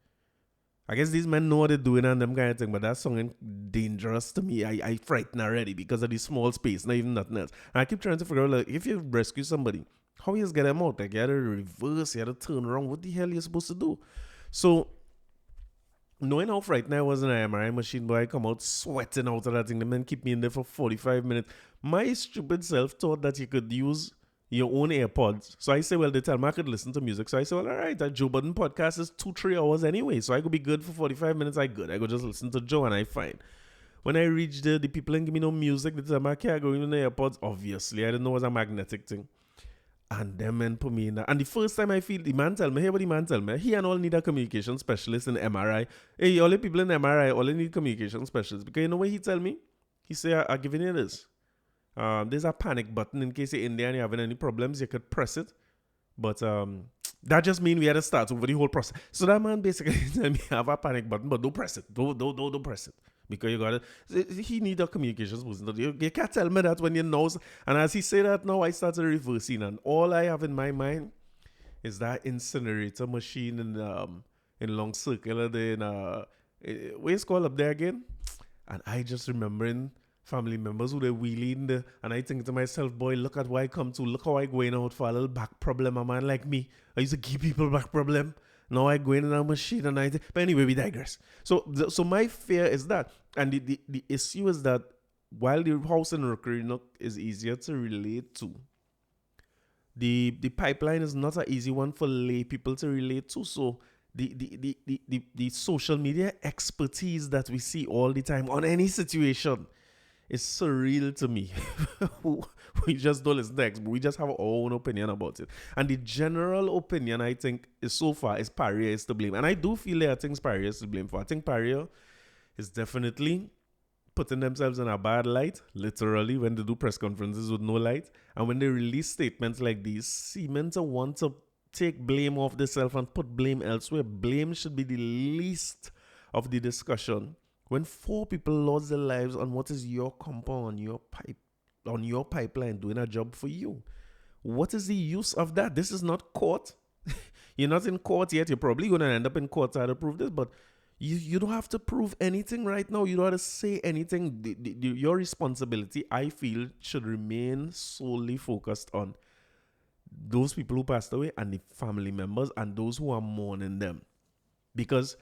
I guess these men know what they're doing and them kind of thing, but that's something dangerous to me. I frighten already because of the small space, not even nothing else. And I keep trying to figure out, like, if you rescue somebody, how you just get them out? Like, you had to reverse, you had to turn around. What the hell are you supposed to do? So, knowing how frightened I was in an MRI machine, but I come out sweating out of that thing. The men keep me in there for 45 minutes. My stupid self thought that you could use your own AirPods. So I say, well, they tell me I could listen to music. So I say, well, all right, that Joe Budden podcast is 2-3 hours anyway. So I could be good for 45 minutes. I could just listen to Joe and I fine. When I reached there, the people didn't give me no music. They tell me I can't go in the AirPods. Obviously, I didn't know it was a magnetic thing. And them men put me in that. And the first time I feel, the man tell me, hey, what the man tell me? He and all need a communication specialist in MRI. Hey, all the people in MRI, all they need communication specialists. Because you know what he tell me? He say, I'm giving you this. There's a panic button in case you're in there and you're having any problems. You could press it. But that just means we had to start over the whole process. So that man basically tell me, have a panic button, but don't press it. Don't press it. Because you got it. He need a communications person. You can't tell me that when you know. And as he say that now, I started reversing. And all I have in my mind is that incinerator machine in Long Circle. Where it's called up there again? And I just remembering family members who they wheeling there. And I think to myself, boy, look at what I come to. Look how I going out for a little back problem. A man like me. I used to give people back problem. Now I go in a machine and but anyway, we digress. So my fear is that. And the issue is that while the house in Rockrinnok is easier to relate to, the pipeline is not an easy one for lay people to relate to. So the social media expertise that we see all the time on any situation is surreal to me. We just don't listen to experts. We just have our own opinion about it. And the general opinion, I think, is so far is Paria is to blame. And I do feel there are things Paria is to blame for. I think Paria is definitely putting themselves in a bad light, literally, when they do press conferences with no light. And when they release statements like these, seeming to want to take blame off themselves and put blame elsewhere. Blame should be the least of the discussion. When 4 people lost their lives on what is your compound, on your pipeline, doing a job for you, what is the use of that? This is not court. You're not in court yet. You're probably going to end up in court to prove this, but you don't have to prove anything right now. You don't have to say anything. Your responsibility, I feel, should remain solely focused on those people who passed away and the family members and those who are mourning them. Because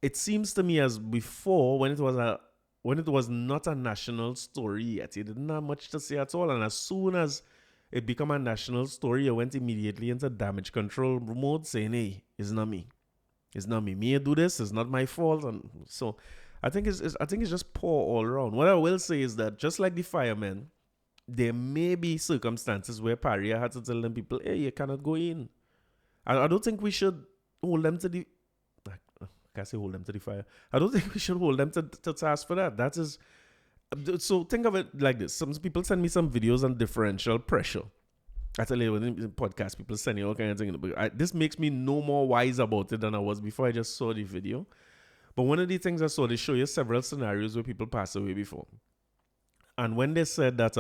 it seems to me as before, when it was not a national story yet, it didn't have much to say at all. And as soon as it became a national story, I went immediately into damage control mode, saying, "Hey, it's not me. It's not me. Me do this. It's not my fault." And so, I think it's just poor all around. What I will say is that just like the firemen, there may be circumstances where Paria had to tell them people, "Hey, you cannot go in." I don't think we should hold them to the. I say hold them to the fire. I don't think we should hold them to task for that. That is, so think of it like this. Some people send me some videos on differential pressure. I tell you, in the podcast, people send you all kinds of things. This makes me no more wise about it than I was before I just saw the video. But one of the things I saw, they show you several scenarios where people pass away before. And when they said that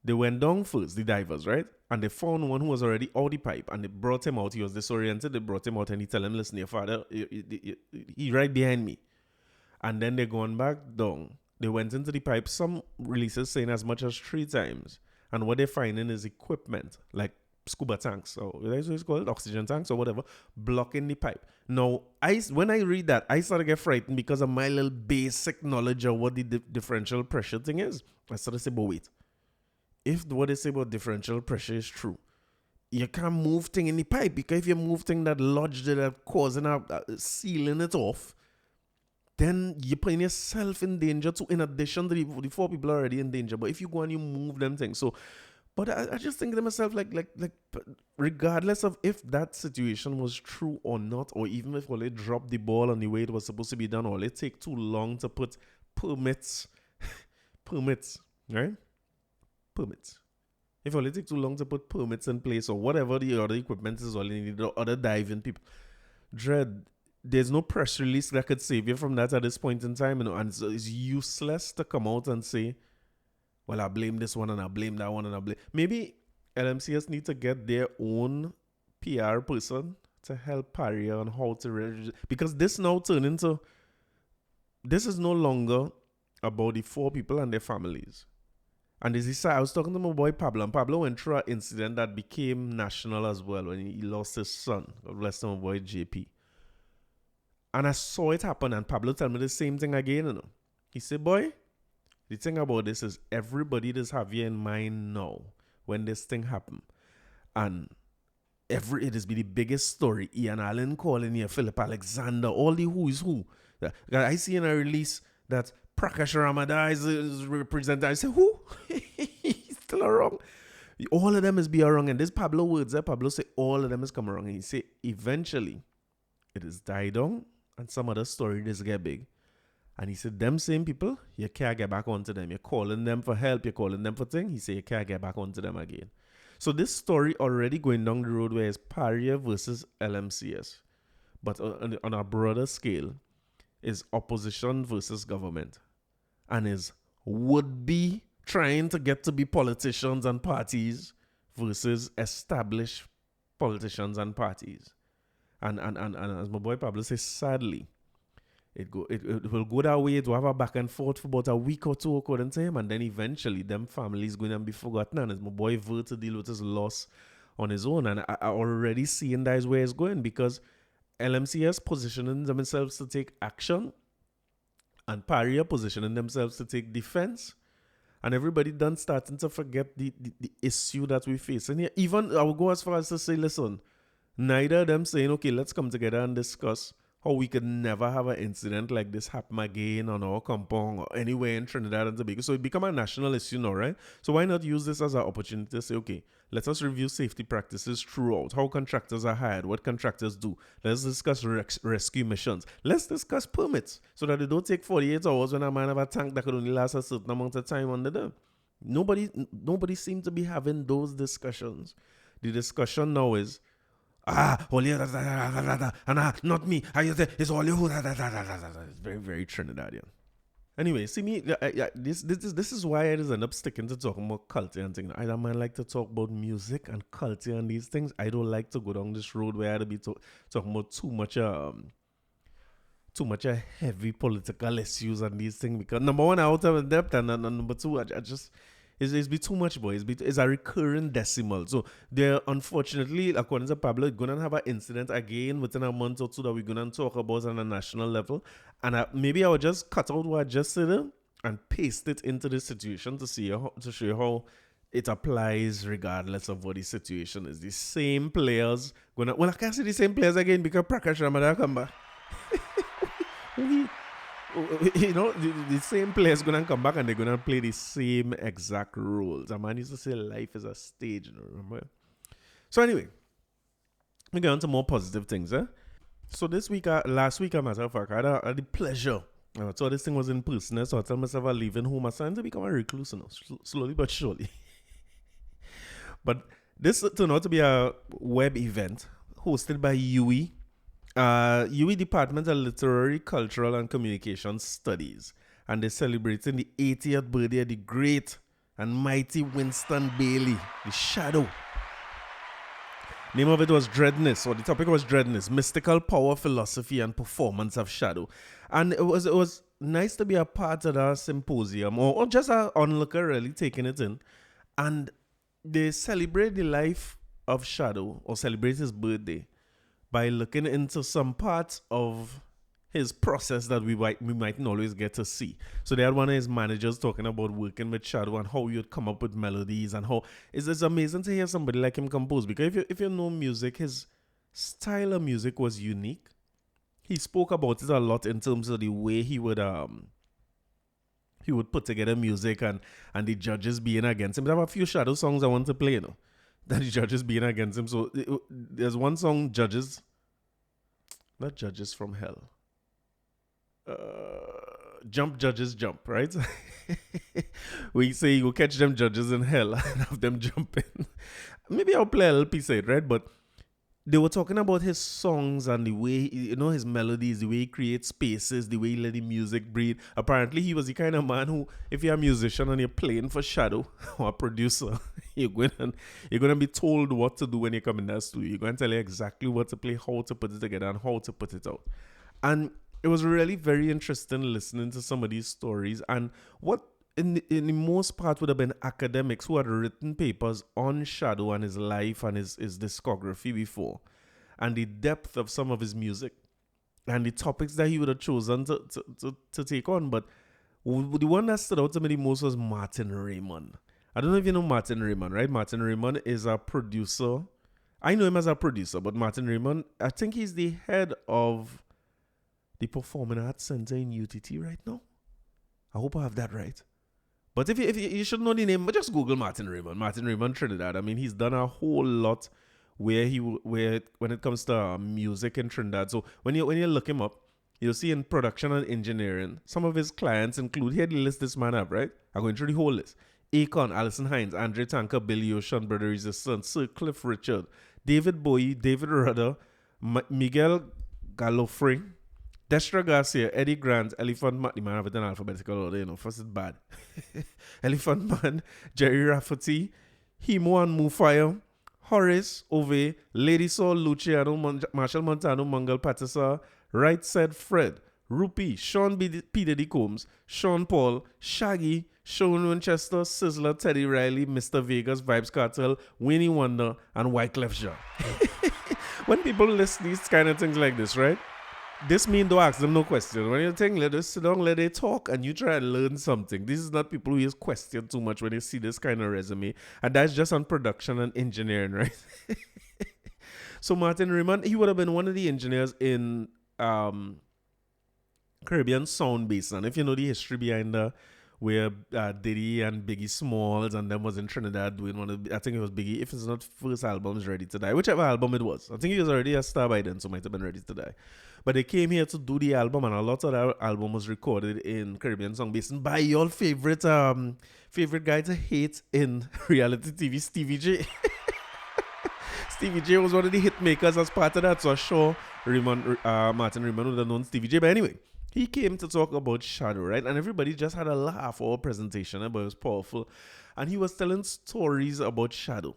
they went down first, the divers, right? And they found one who was already out the pipe, and they brought him out. He was disoriented. They brought him out, and he tell him, "Listen, your father, he right behind me." And then they gone back down. They went into the pipe. Some releases saying as much as 3 times. And what they're finding is equipment, like scuba tanks, or that's what it's called, oxygen tanks or whatever, blocking the pipe. Now, when I read that, I started to get frightened because of my little basic knowledge of what the differential pressure thing is. I started to say, but wait. If what they say about differential pressure is true, you can't move thing in the pipe, because if you move thing that lodged it, that causing sealing it off, then you're putting yourself in danger too, in addition to the 4 people already in danger. But if you go and you move them things, so, but I just think to myself, like, regardless of if that situation was true or not, or even if they dropped the ball on the way it was supposed to be done, or it take too long to put permits, right? Permits. If it take too long to put permits in place or whatever the other equipment is, all you need, or other diving people, there's no press release that could save you from that at this point in time, and so it's useless to come out and say, well, I blame this one and I blame that one and I blame. Maybe LMCS need to get their own PR person to help Paria on how to because this now turn into, this is no longer about the 4 people and their families. And as he said, I was talking to my boy Pablo, and Pablo went through an incident that became national as well when he lost his son. God bless my boy JP. And I saw it happen, and Pablo told me the same thing again. He said, boy, the thing about this is everybody just have you in mind now when this thing happen. And it has been the biggest story. Ian Allen calling here, Philip Alexander, all the who is who. I see in a release that Prakash Ramada is represented. I say, who? He's still wrong. All of them is be wrong. And this Pablo words there, Pablo say all of them is come wrong. And he say, eventually, it is died down and some other story just get big. And he said, them same people, you can't get back onto them. You're calling them for help. You're calling them for things. He said, you can't get back onto them again. So this story already going down the road where it's Paria versus LMCS. But on a broader scale, is opposition versus government. And is would-be trying to get to be politicians and parties versus established politicians and parties. And as my boy Pablo says, sadly, it will go that way. It will have a back and forth for about a week or two, according to him, and then eventually them families going to be forgotten. And as my boy Vert to deal with his loss on his own, and I already seeing that is where it's going, because LMCS positioning themselves to take action, and Paria positioning themselves to take defense, and everybody done starting to forget the issue that we face. And here, even I will go as far as to say, listen, neither of them saying, okay, let's come together and discuss how we could never have an incident like this happen again on our compound or anywhere in Trinidad and Tobago. So it become a national issue now, right? So why not use this as an opportunity to say, okay, let us review safety practices throughout, how contractors are hired, what contractors do. Let's discuss rescue missions. Let's discuss permits so that they don't take 48 hours when a man have a tank that could only last a certain amount of time under them. Nobody seems to be having those discussions. The discussion now is, only not me. It's all you. It's very, very Trinidadian. Anyway, see me. This is why I just end up sticking to talking about culture and things. I don't mind like to talk about music and culture and these things. I don't like to go down this road where I be talking about too much heavy political issues and these things, because number one, I out of depth, and number two, I just. It's be too much, boy. It's a recurring decimal. So there, unfortunately, according to Pablo, going to have an incident again within a month or two that we're going to talk about on a national level. And maybe I will just cut out what I just said and paste it into the situation to show you how it applies regardless of what the situation is. The same players I can't say the same players again because Prakash Ramada come back. The same players gonna come back and they're gonna play the same exact roles. A man used to say life is a stage, remember? So anyway, we get on to more positive things, eh? So last week, as a matter of fact, I had the pleasure. I thought this thing was in person, so I tell myself I'm leaving home. I'm starting to become a recluse now, slowly but surely. But this turned out to be a web event hosted by UE. UE Department of Literary, Cultural and Communication Studies, and they're celebrating the 80th birthday of the great and mighty Winston Bailey, the Shadow. Name of it was Dreadness, or the topic was Dreadness, Mystical Power, Philosophy and Performance of Shadow. And it was nice to be a part of that symposium, or just an onlooker really taking it in. And they celebrate the life of Shadow, or celebrate his birthday, by looking into some parts of his process that we mightn't always get to see. So they had one of his managers talking about working with Shadow and how you'd come up with melodies and how it's amazing to hear somebody like him compose, because if you know music, his style of music was unique. he spoke about it a lot in terms of the way he would put together music and the judges being against him. There are a few Shadow songs I want to play, that the judges being against him. So there's one song, Judges, not Judges from Hell. Jump Judges Jump, right? We say you go catch them judges in hell and have them jumping. Maybe I'll play a little piece of it, right? But they were talking about his songs and the way, his melodies, the way he creates spaces, the way he let the music breathe. Apparently, he was the kind of man who, if you're a musician and you're playing for Shadow or a producer, you're going to be told what to do when you come in that studio. You're going to tell you exactly what to play, how to put it together, and how to put it out. And it was really very interesting listening to some of these stories. And what in the most part would have been academics who had written papers on Shadow and his life and his discography before, and the depth of some of his music and the topics that he would have chosen to take on. But the one that stood out to me the most was Martin Raymond. I don't know if you know Martin Raymond, right? Martin Raymond is a producer. I know him as a producer, but Martin Raymond, I think he's the head of the Performing Arts Center in UTT right now. I hope I have that right. But if you should know the name, but just Google Martin Raymond. Martin Raymond Trinidad. I mean, he's done a whole lot where when it comes to music in Trinidad. So when you look him up, you'll see in production and engineering, some of his clients include, here the list this man up, right? I'm going through the whole list. Akon, Alison Hines, Andre Tanker, Billy Ocean, Brother Resistance, Sir Cliff Richard, David Bowie, David Rudder, Miguel Galofrey, Destra Garcia, Eddie Grant, Elephant Man, the man have it in alphabetical order, first it's bad. Elephant Man, Jerry Rafferty, Himo and Mufire, Horace Ove, Lady Saul, Luciano, Marshall Montano, Mangal Patissa, Right Said Fred, Rupi, Sean P. Diddy Combs, Sean Paul, Shaggy, Sean Winchester, Sizzler, Teddy Riley, Mr. Vegas, Vibes Cartel, Winnie Wonder, and Wyclef Jean. When people list these kind of things like this, right? This mean don't ask them no question. When you think, let us sit down, let they talk, and you try and learn something. This is not people who just question too much when they see this kind of resume. And that's just on production and engineering, right? So Martin Raymond, he would have been one of the engineers in Caribbean Sound Basin. If you know the history behind where Diddy and Biggie Smalls and them was in Trinidad doing I think it was Biggie, if it's not first album, is Ready to Die, whichever album it was. I think he was already a star by then, so might have been Ready to Die. But they came here to do the album, and a lot of that album was recorded in Caribbean Song Basin by your favorite guy to hate in reality TV, Stevie J. Stevie J was one of the hit makers as part of that, so I'm sure Martin Raymond would have known Stevie J. But anyway, he came to talk about Shadow, right? And everybody just had a laugh all presentation, but it was powerful. And he was telling stories about Shadow.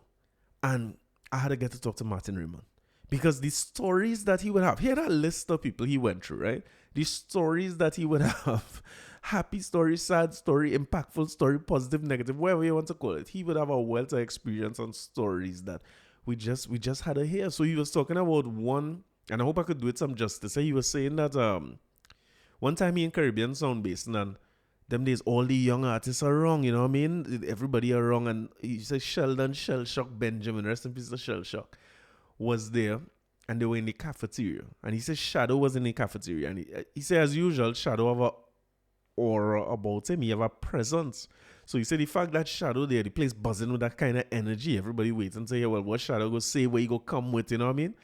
And I had to get to talk to Martin Raymond. Because the stories that he would have, he had a list of people he went through, right? The stories that he would have, happy story, sad story, impactful story, positive, negative, whatever you want to call it. He would have a wealth of experience and stories that we just had to hear. So he was talking about one, and I hope I could do it some justice. He was saying that one time he in Caribbean Sound Basin, and them days all the young artists are wrong, you know what I mean? Everybody are wrong. And he said Sheldon Shell Shock Benjamin, rest in peace to Shell Shock, was there, and they were in the cafeteria. And he said Shadow was in the cafeteria. And he said, as usual, Shadow have a aura about him. He have a presence. So he said the fact that Shadow there, the place buzzing with that kind of energy, everybody waiting to hear, well, what Shadow go say, where he go come with, you know what I mean?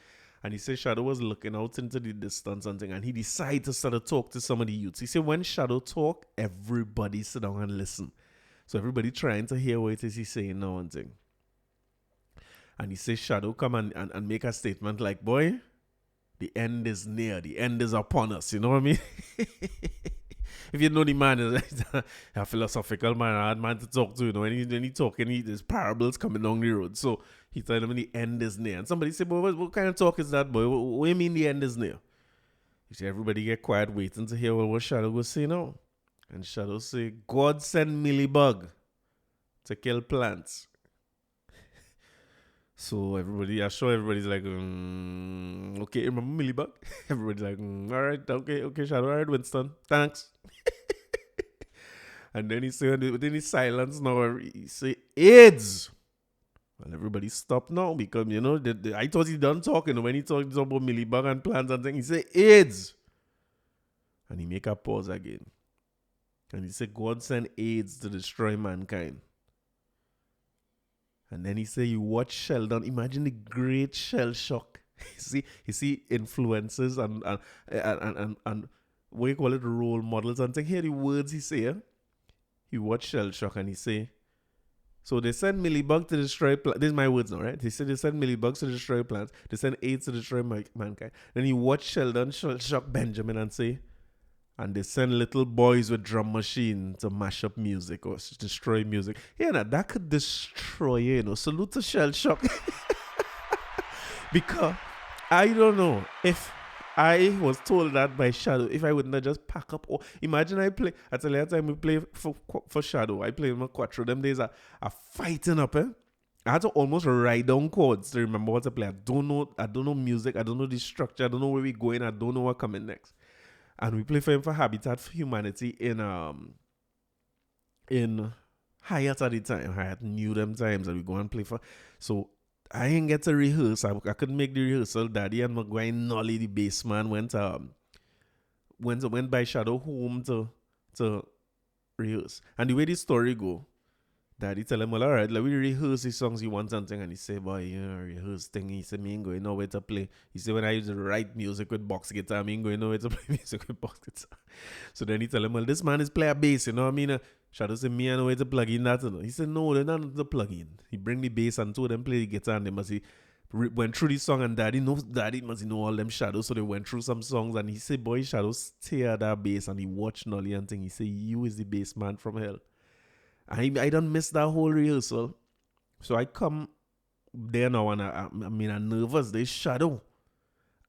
And he said Shadow was looking out into the distance and thing, and he decided to start to talk to some of the youths. He said when Shadow talk, everybody sit down and listen. So everybody trying to hear what it is he's saying now and thing. And he says Shadow come and make a statement like, boy, the end is near. The end is upon us. You know what I mean? If you know the man is a philosophical man, a hard man to talk to, you know, when he talking, there's parables coming down the road. So he told him the end is near. And somebody said, boy, what kind of talk is that, boy? What do you mean the end is near? He said, everybody get quiet waiting to hear what Shadow will say now. And Shadow say, God send millibug to kill plants. So I'm sure everybody's like, okay, remember millibug? Everybody's like, all right, okay, Shadow, all right, Winston, thanks. And then he said, within his silence now, he say, AIDS. And everybody stopped now because, you know, I thought he done talking. When he talked about millibug and plants and things, he said, AIDS. And he make a pause again. And he said, God sent AIDS to destroy mankind. And then he said, you watch Sheldon. Imagine the great shell shock. you see influences and what you call it, role models. And hear the words he say. He watched shell shock and he say, so they send millibug to destroy plants. These are my words now, right? He said they send millibugs to destroy plants. They send AIDS to destroy mankind. Then he watched Sheldon shock Benjamin and say, and they send little boys with drum machine to mash up music or destroy music. Yeah, now that could destroy you, you know. Salute to Shell Shock. Because I don't know if I was told that by Shadow, if I wouldn't have just pack up. Or imagine I tell you that time we play for Shadow. I play with Quattro. Them days are fighting up, I had to almost write down chords to remember what to play. I don't know music. I don't know the structure. I don't know where we're going. I don't know what's coming next. And we play for him for Habitat for Humanity in Hyatt at the time. Hyatt knew them times that we go and play for. So I didn't get to rehearse. I couldn't make the rehearsal. Daddy and McGuire Nolly, the bass man, went by Shadow home to rehearse. And the way the story go, Daddy tell him, well, all right, let me rehearse the songs you want something. And he say, boy, you know, rehearse thing. He said, me ain't going nowhere to play. He said, when I used to write music with box guitar, me ain't going nowhere to play music with box guitar. So then he tell him, well, this man is play a bass, you know what I mean? Shadow said, me I know where to plug in that. He said, no, they're not the plug in. He bring the bass and two of them play the guitar and they must went through the song and Daddy must know all them Shadows. So they went through some songs and he said, boy, Shadow tear that bass and he watched Nolly and thing. He said, you is the bass man from hell. I don't miss that whole rehearsal. So I come there now and I'm nervous. There's Shadow.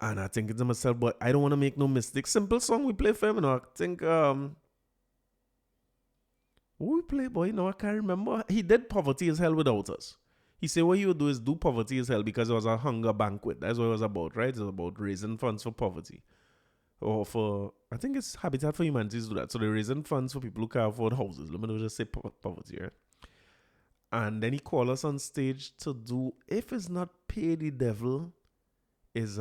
And I think to myself, but I don't want to make no mistake. Simple song we play for him. You know, I think, what we play, boy? No, I can't remember. He did Poverty is Hell without us. He said what he would do is do Poverty is Hell because it was a hunger banquet. That's what it was about, right? It was about raising funds for poverty. Or for, I think it's Habitat for Humanity do that. So they're raising funds for people who can't afford houses. Let me just say poverty, right? And then he called us on stage to do, if it's not Pay the Devil, is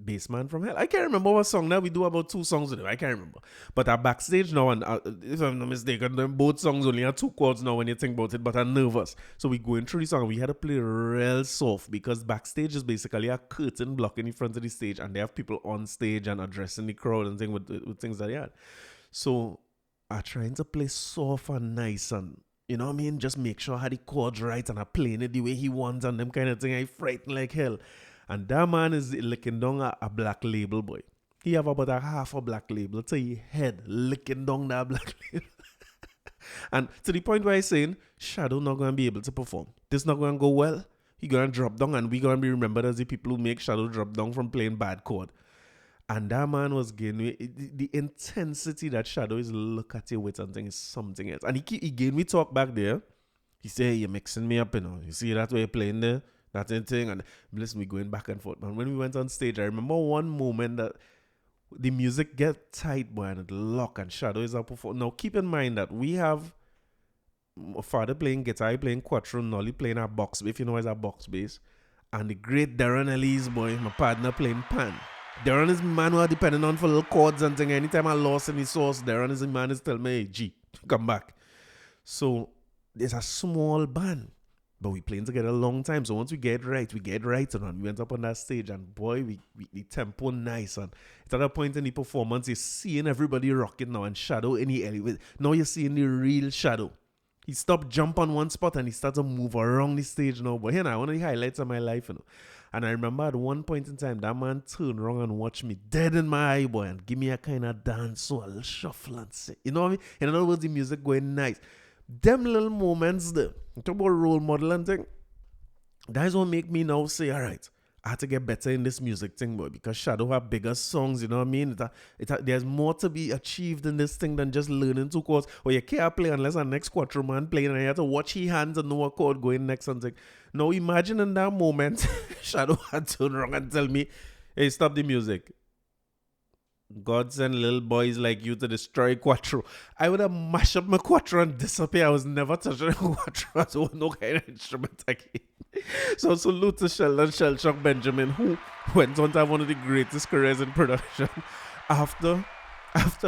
Bassman from Hell. I can't remember what song now. We do about 2 songs with him. I can't remember. But at backstage now, and if I'm not mistaken, both songs only have 2 chords now when you think about it, but I'm nervous. So we going through the song and we had to play real soft because backstage is basically a curtain blocking in front of the stage and they have people on stage and addressing the crowd and things with things like that. So I'm trying to play soft and nice and, you know what I mean? Just make sure I had the chords right and I'm playing it the way he wants and them kind of thing. I frighten like hell. And that man is licking down a black label, boy. He have about a half a black label to his head, licking down that black label. And to the point where he's saying, Shadow not going to be able to perform. This not going to go well. He going to drop down and we going to be remembered as the people who make Shadow drop down from playing bad chord. And that man was getting the intensity that Shadow is look at you with something is something else. And he gave me talk back there. He said, you're mixing me up, you know. You see that way you're playing there? That thing, and listen, we going back and forth. And when we went on stage, I remember one moment that the music get tight, boy, and it lock and Shadow is up before. Now, keep in mind that we have father playing guitar, playing quattro, Nolly playing a box, if you know, as a box bass, and the great Darren Ellis, boy, my partner playing pan. Darren is man who are depending on for little chords and thing. Anytime I lost any source, Darren is the man who's telling me, hey, G, come back. So there's a small band. But we playing together a long time. So once we get right. And we went up on that stage and boy, we the tempo nice. And it's at a point in the performance, you're seeing everybody rocking now and Shadow in the alley. Now you're seeing the real Shadow. He stopped jump on one spot and he started to move around the stage now. But here now, one of the highlights of my life, you know. And I remember at one point in time, that man turned around and watched me dead in my eye, boy, and give me a kind of dance, so a little shuffle and say, you know what I mean? In other words, the music going nice. Them little moments there, talk about role model and thing, that's what make me now say, all right, I have to get better in this music thing, boy, because Shadow have bigger songs, you know what I mean? There's more to be achieved in this thing than just learning 2 chords, or you can't play unless a next quattro man playing and you have to watch his hands and know what chord going next and thing. Now imagine in that moment, Shadow had turned around and tell me, hey, stop the music. God send little boys like you to destroy Quattro. I would have mashed up my Quattro and disappear. I was never touching a Quattro. So no kind of instrument again. So salute to Sheldon Shellshock Benjamin, who went on to have one of the greatest careers in production after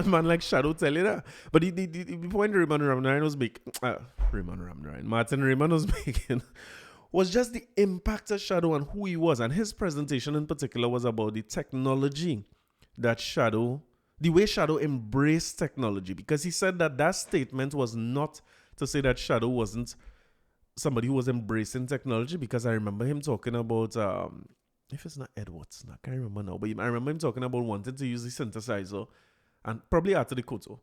man like Shadow tell you that. But the point Raymond Ramnarine was making, Martin Raymond was making, was just the impact of Shadow and who he was. And his presentation in particular was about the technology that Shadow, the way Shadow embraced technology. Because he said that statement was not to say that Shadow wasn't somebody who was embracing technology, because I remember him talking about, if it's not Edwards, I can't remember now, but I remember him talking about wanting to use the synthesizer, and probably Art of the Koto.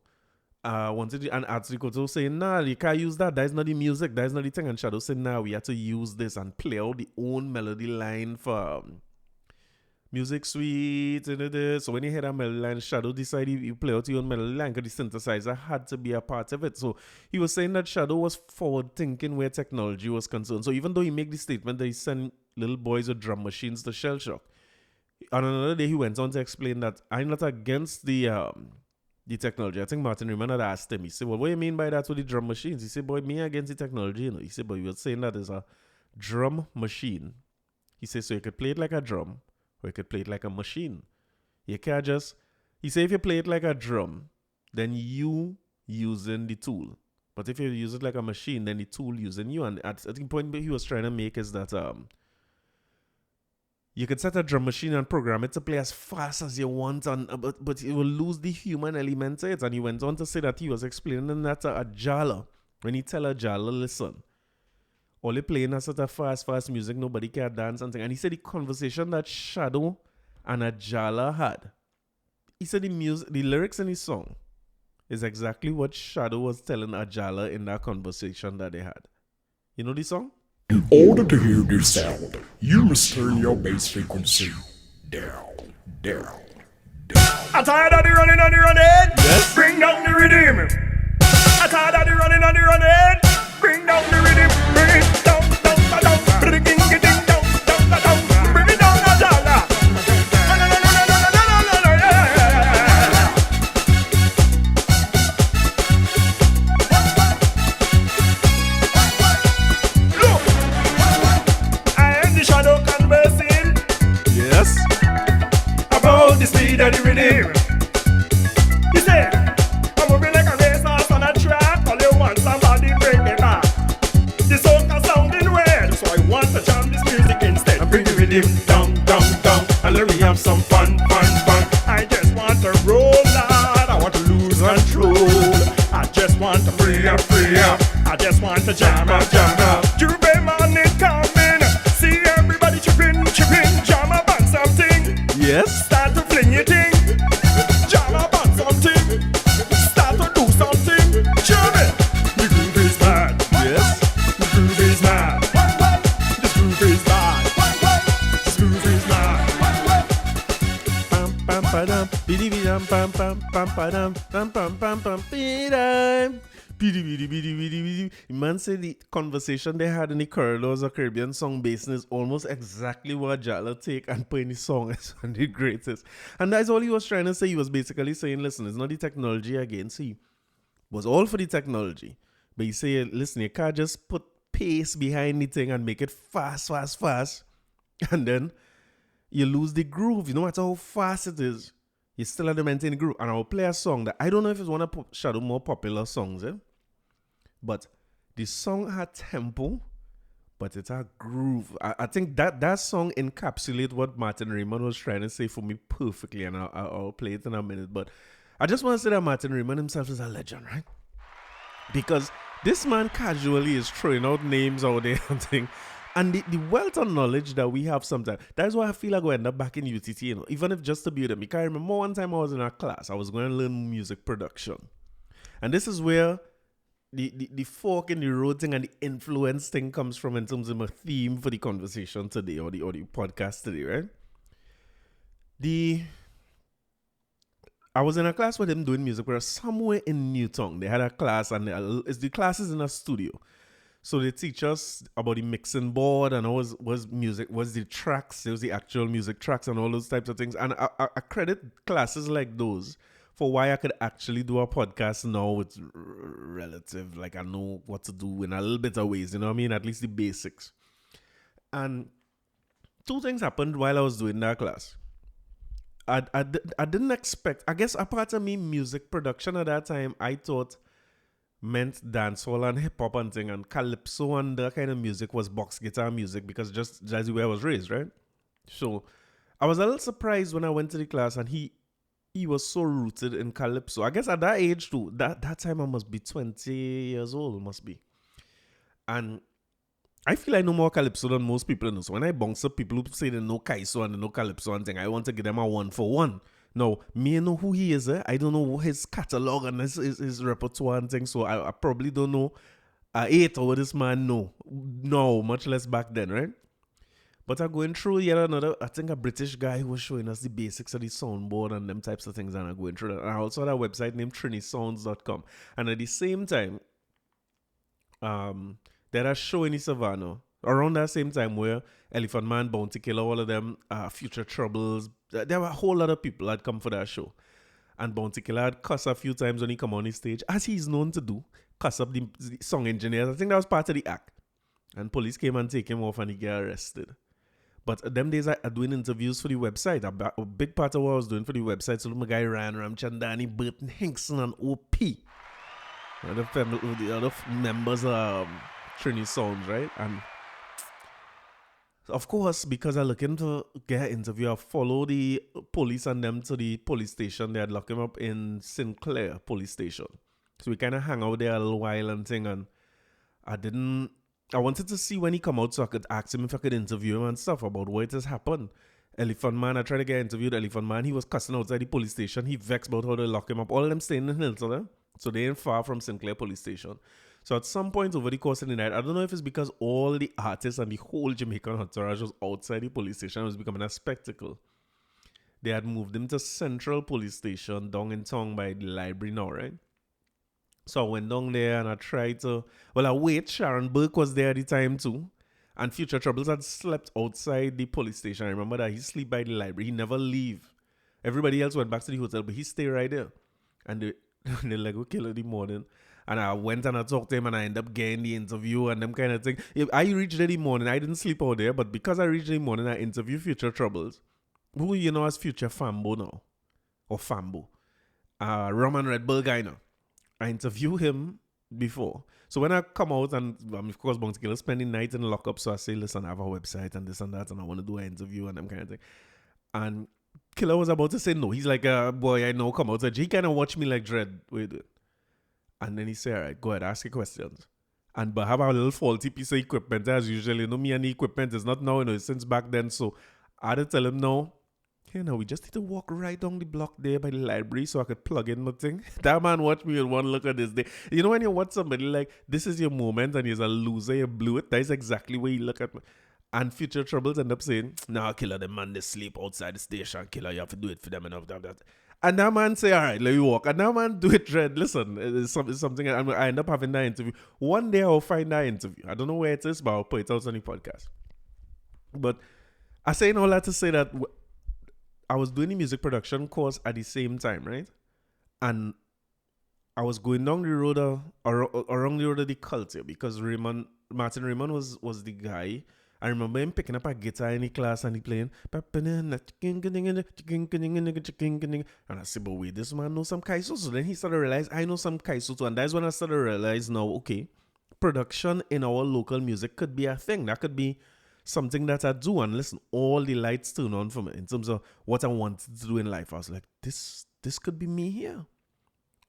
And Art of the Koto saying, nah, you can't use that. That is not the music. That is not the thing. And Shadow said, nah, we have to use this and play out the own melody line for music suite. So when you hear that melody line, Shadow decided you play out your own melody line because the synthesizer had to be a part of it. So he was saying that Shadow was forward thinking where technology was concerned. So even though he made the statement that he sent little boys with drum machines to shell shock, on another day he went on to explain that I'm not against the technology. I think Martin Raymond had asked him, he said, well, what do you mean by that with the drum machines? He said, boy, me against the technology, you know. He said, but you were saying that there's a drum machine. He said, so you could play it like a drum, or you could play it like a machine. You can't just, he said, if you play it like a drum, then you using the tool. But if you use it like a machine, then the tool using you. And I think the point he was trying to make is that you could set a drum machine and program it to play as fast as you want, but it will lose the human element to it. And he went on to say that he was explaining that to a jala. When he tell a jala, listen, all you playing a sort of fast music, nobody can dance and thing. And he said the conversation that Shadow and a jala had, he said the lyrics in his song is exactly what Shadow was telling a jala in that conversation that they had. You know the song? In order to hear this sound, you must turn your bass frequency down. I'm tired of the running. Yes. Bring down the rhythm. I'm tired of the running. Bring down the rhythm. Bring it down. Bring it down. Bring it down, Ajala. Shadow conversing, Yes. about the speed of the rhythm. He said, I'm moving like a racehorse on a track. All you want, somebody bring me back. The soca sounding weird, so I want to jam this music instead. And bring the rhythm down, and let me have some fun. I just want to roll out, I want to lose control. I just want to free up. I just want to jam up. Juve man is coming. See everybody chipping, jam up on something. Yes. Start to fling your thing, jam up on something. Start to do something, jam it. The groove is bad. Yes. The groove is mad. This groove is bad. This groove is mad. Pam pam padam, bidi bidam pam pam pam padam, pam pam bidam. Bidi. The man said the conversation they had in the corridors of Caribbean Song Basin is almost exactly what Jala take and put in the song as one of the greatest. And that's all he was trying to say. He was basically saying, listen, it's not the technology again. See, it was all for the technology. But he said, listen, you can't just put pace behind the thing and make it fast. And then you lose the groove. No matter how fast it is, you still have to maintain the groove. And I'll play a song that I don't know if it's one of Shadow more popular songs, but the song had tempo, but it had groove. I think that song encapsulates what Martin Raymond was trying to say for me perfectly, and I'll play it in a minute. But I just want to say that Martin Raymond himself is a legend, right? Because this man casually is throwing out names out there and thing. And the wealth of knowledge that we have sometimes, that's why I feel like I end up back in UTT, even if just to be with them. Because I remember one time I was in a class, I was going to learn music production. And this is where the fork in the road thing and the influence thing comes from in terms of my theme for the conversation today or the podcast today, right? I was in a class with him doing music. We were somewhere in Newtown. They had a class, and the class is in a studio. So they teach us about the mixing board and was music, was the tracks, there was the actual music tracks and all those types of things. And I credit classes like those for why I could actually do a podcast now. It's relative, like I know what to do in a little bit of ways, you know what I mean? At least the basics. And two things happened while I was doing that class. I didn't expect, I guess a part of me, music production at that time, I thought meant dancehall and hip hop and thing, and calypso and that kind of music was box guitar music because just that's the way I was raised, right? So I was a little surprised when I went to the class and he was so rooted in calypso. I guess at that age too, that time I must be 20 years old, must be. And I feel I know more calypso than most people know. So when I bounce up people who say they know Kaiso and they know calypso and thing, I want to give them a 1-for-1. Now, me I know who he is. I don't know his catalog and his repertoire and things. So I probably don't know 8 or what this man know. No, much less back then, right? But I'm going through yet another, I think a British guy who was showing us the basics of the soundboard and them types of things, and I'm going through that. And I also had a website named trinisounds.com. And at the same time, there are show in the Savannah around that same time where Elephant Man, Bounty Killer, all of them, Future Troubles, there were a whole lot of people that come for that show. And Bounty Killer had cuss a few times when he come on the stage, as he's known to do, cuss up the song engineers. I think that was part of the act. And police came and take him off and he got arrested. But them days I doing interviews for the website. A big part of what I was doing for the website, so my guy Ryan Ramchandani, Burton Hinkson, and OP. The other members of Trini Sounds, right? And of course, because I looking to get an interview, I follow the police and them to the police station. They had locked him up in Sinclair police station. So we kind of hang out there a little while and thing. And I wanted to see when he come out so I could ask him if I could interview him and stuff about what has happened. Elephant Man, I tried to get interviewed Elephant Man. He was cussing outside the police station. He vexed about how they lock him up. All of them staying in Hilton, so they ain't far from Sinclair police station. So at some point over the course of the night, I don't know if it's because all the artists and the whole Jamaican entourage was outside the police station. It was becoming a spectacle. They had moved him to Central police station down in town by the library now, right? So I went down there and I tried to, I wait, Sharon Burke was there at the time too. And Future Troubles had slept outside the police station. I remember that he slept by the library. He never leave. Everybody else went back to the hotel, but he stayed right there. And they like, okay, in the morning. And I went and I talked to him and I ended up getting the interview and them kind of thing. I reached there in the morning. I didn't sleep out there, but because I reached in the morning, I interviewed Future Troubles, who you know as Future Fambo now. Or Fambo. Roman Red Bull guy now. I interviewed him before. So when I come out and, of course, Bounty Killer spend the night in the lockup, so I say, listen, I have a website and this and that, and I want to do an interview and them kind of thing. And Killer was about to say no. He's like, boy, I know, come out. So he kind of watched me like dread. Wait. And then he said, all right, go ahead, ask your questions. And but have a little faulty piece of equipment as usual. You know, me and the equipment is not now, you know, since back then. So I had to tell him, no, hey, now we just need to walk right down the block there by the library so I could plug in my thing. That man watched me with one look at this day. You know when you watch somebody like, this is your moment and he's a loser, you blew it. That is exactly where you look at me. And Future Troubles end up saying, nah, Killer, the man, they sleep outside the station. Killer, you have to do it for them and that. And that man say, all right, let you walk. And that man do it, Red. Listen, it's something, I end up having that interview. One day I'll find that interview. I don't know where it is, but I'll put it out on the podcast. But I say all that to say that I was doing the music production course at the same time, right? And I was going down the road around the road of the culture because Martin Raymond was the guy. I remember him picking up a guitar in the class and he playing. And I said, but wait, this man knows some Kaiso. So then he started to realize I know some Kaiso too. And that's when I started to realize now, okay, production in our local music could be a thing. That could be something that I do. And listen, all the lights turn on for me in terms of what I wanted to do in life. I was like, this could be me here.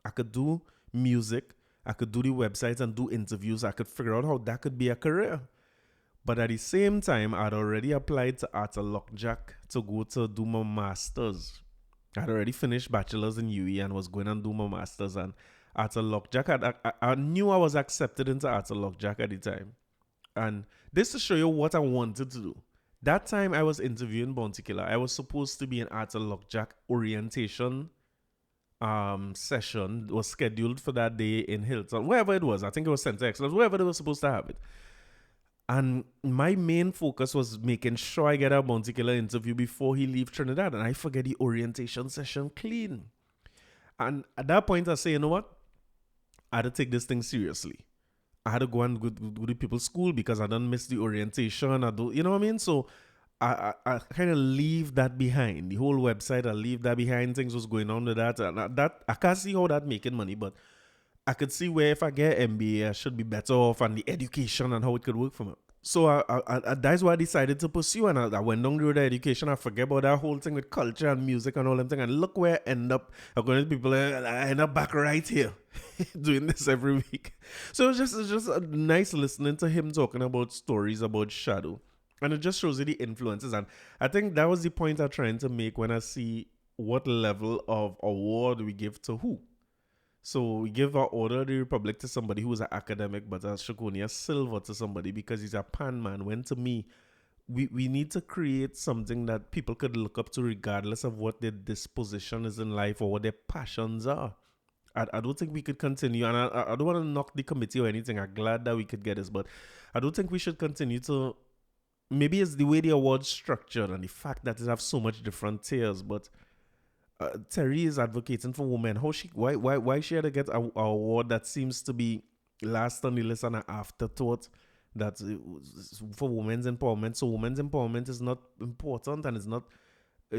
I could do music. I could do the websites and do interviews. I could figure out how that could be a career. But at the same time, I'd already applied to Arthur Lockjack to go to do my master's. I'd already finished bachelor's in UE and was going and do my master's. And Arthur Lockjack, I knew I was accepted into Arthur Lockjack at the time. And this to show you what I wanted to do. That time I was interviewing Bounty Killer. I was supposed to be an Arthur Lockjack orientation session was scheduled for that day in Hilton, wherever it was. I think it was Center Excellence, wherever they were supposed to have it. And my main focus was making sure I get a Bounty Killer interview before he leave Trinidad, and I forget the orientation session clean. And at that point, I say, you know what? I had to take this thing seriously. I had to go and go to people's school because I done miss the orientation. You know what I mean? So I kind of leave that behind. The whole website, I leave that behind. Things was going on with that. And that I can't see how that making money, but I could see where if I get MBA, I should be better off, and the education and how it could work for me. So that's why I decided to pursue, and I went down the road of education. I forget about that whole thing with culture and music and all them things. And look where I end up. According to people, I end up back right here doing this every week. So it's just nice listening to him talking about stories about Shadow. And it just shows you the influences. And I think that was the point I'm trying to make when I see what level of award we give to who. So we give our Order of the Republic to somebody who's an academic, but a Shokonia Silver to somebody because he's a pan man. When to me, we need to create something that people could look up to regardless of what their disposition is in life or what their passions are. I don't think we could continue, and I don't want to knock the committee or anything. I'm glad that we could get this, but I don't think we should continue to... Maybe it's the way the award's structured and the fact that it have so much different tiers, but... Terry is advocating for women. Why she had to get a award that seems to be last on the list and an afterthought that for women's empowerment. So women's empowerment is not important and it's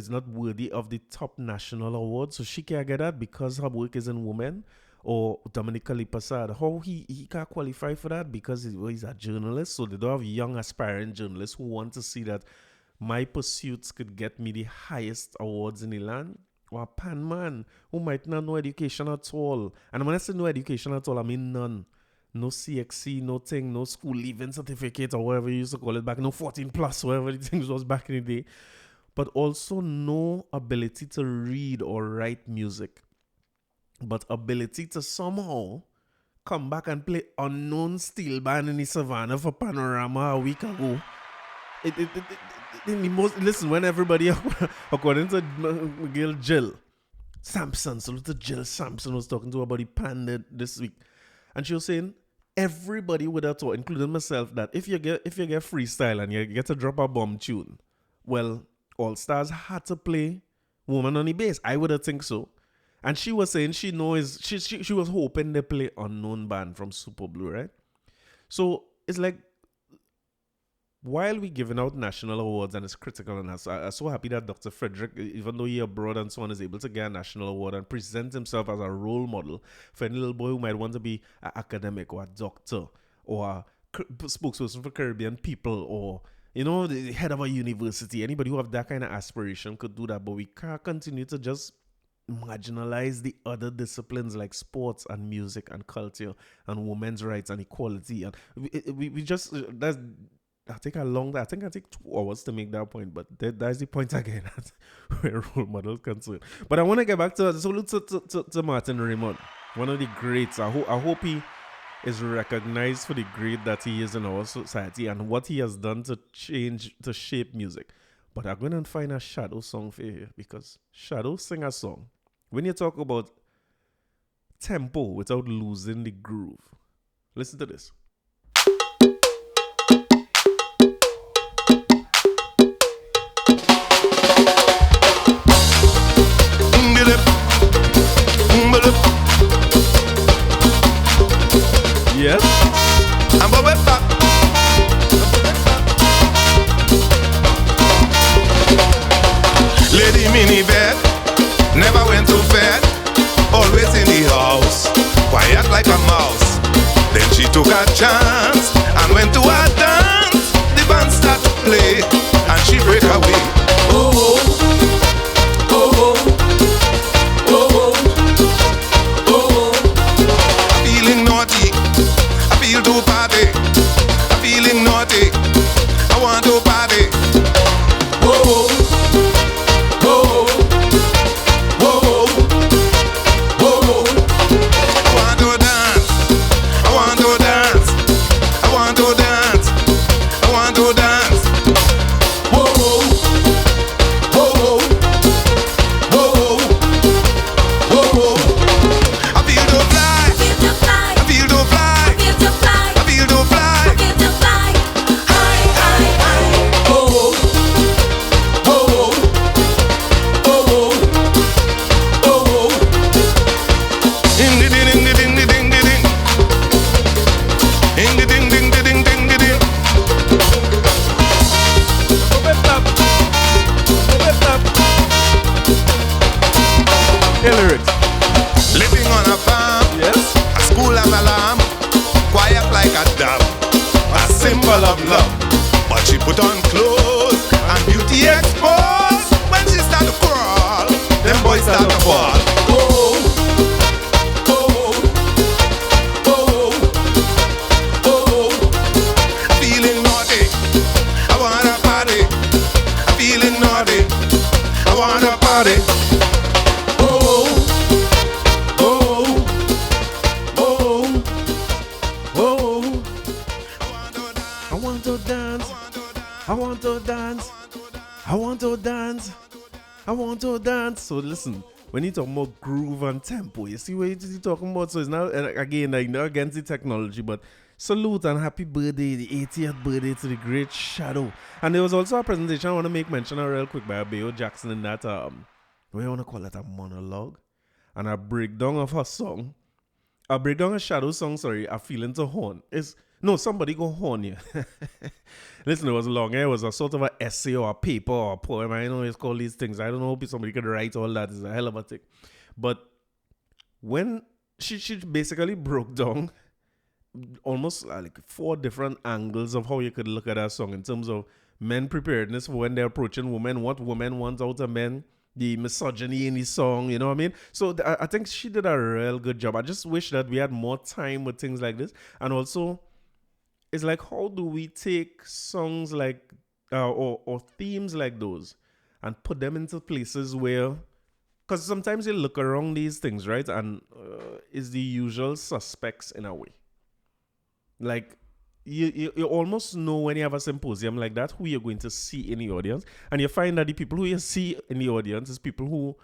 not worthy of the top national award. So she can't get that because her work is in women. Or Dominic Kalipersad, how he can't qualify for that because he's a journalist. So they don't have young aspiring journalists who want to see that my pursuits could get me the highest awards in the land. Or a pan man who might not know education at all. And when I say no education at all, I mean none. No CXC, no thing, no school leaving certificate or whatever you used to call it back, no 14 plus, whatever the things was back in the day. But also no ability to read or write music. But ability to somehow come back and play Unknown Steel Band in the Savannah for Panorama a week ago. Listen, when everybody, according to Miguel Jill Sampson, salute Jill Sampson was talking to her about the pan this week, and she was saying everybody would have thought, including myself, that if you get freestyle and you get to drop a bomb tune, well, All Stars had to play Woman on the Bass. I would have think so. And she was saying she was hoping they play Unknown Band from Super Blue, right? So it's like, while we giving out national awards and it's critical, and I'm so happy that Dr. Frederick, even though he's abroad and so on, is able to get a national award and present himself as a role model for any little boy who might want to be an academic or a doctor or a spokesperson for Caribbean people or, you know, the head of a university. Anybody who have that kind of aspiration could do that, but we can't continue to just marginalize the other disciplines like sports and music and culture and women's rights and equality. And we just... I think I take 2 hours to make that point, but that's the point again where role models concerned. But I want to get back to Martin Raymond, one of the greats. I hope he is recognized for the great that he is in our society and what he has done to shape music. But I'm going to find a Shadow song for you because Shadow sing a song. When you talk about tempo without losing the groove, listen to this. Yes. Lady minivan, never went to bed, always in the house, quiet like a mouse. Then she took a chance and went to a dance. The band start to play and she break away. Oh, oh, oh, oh, oh, oh, oh. I'm feeling naughty, I feel to party. I'm feeling naughty, I want to party. Oh, oh. symbol of love. But she put on clothes and beauty exposed. When she start to crawl, them boys start to fall. Oh, oh, oh, oh. Feeling naughty, I wanna party. Feeling naughty, I wanna party. Oh, oh, oh, oh. I want to dance. I want to dance. I want to dance. I want to dance. So listen, when you talk about groove and tempo, you see what you're talking about. So it's not, again, like, not against the technology, but salute and happy birthday, the 80th birthday to the great Shadow. And there was also a presentation I want to make mention of real quick by Abiyo Jackson in that, what do you want to call it, a monologue? And a breakdown of her song. A breakdown of Shadow's song, sorry, A Feeling to Horn. No, somebody go horn you. Listen, it was long. It was a sort of an essay or a paper or a poem. I know it's called these things. I don't know if somebody could write all that. It's a hell of a thing. But when she basically broke down almost like 4 different angles of how you could look at that song in terms of men preparedness for when they're approaching women, what women want out of men, the misogyny in the song, you know what I mean? So I think she did a real good job. I just wish that we had more time with things like this. And also, it's like, how do we take songs like, or themes like those and put them into places where, because sometimes you look around these things, right? And it's the usual suspects in a way. Like, you almost know when you have a symposium like that who you're going to see in the audience. And you find that the people who you see in the audience is people who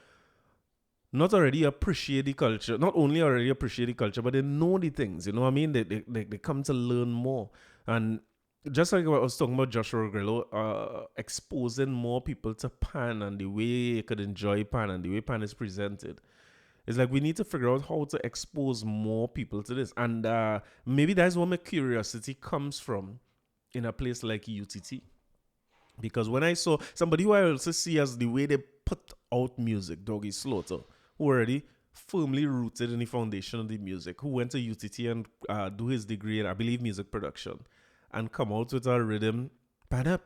not already appreciate the culture, not only already appreciate the culture, but they know the things, you know what I mean? They come to learn more. And just like I was talking about Joshua Grillo, exposing more people to Pan and the way you could enjoy Pan and the way Pan is presented. It's like we need to figure out how to expose more people to this. And maybe that's where my curiosity comes from in a place like UTT. Because when I saw somebody who I also see as the way they put out music, Doggy Slaughter, who already firmly rooted in the foundation of the music, who went to UTT and do his degree in, I believe, music production, and come out with a rhythm, pa-da,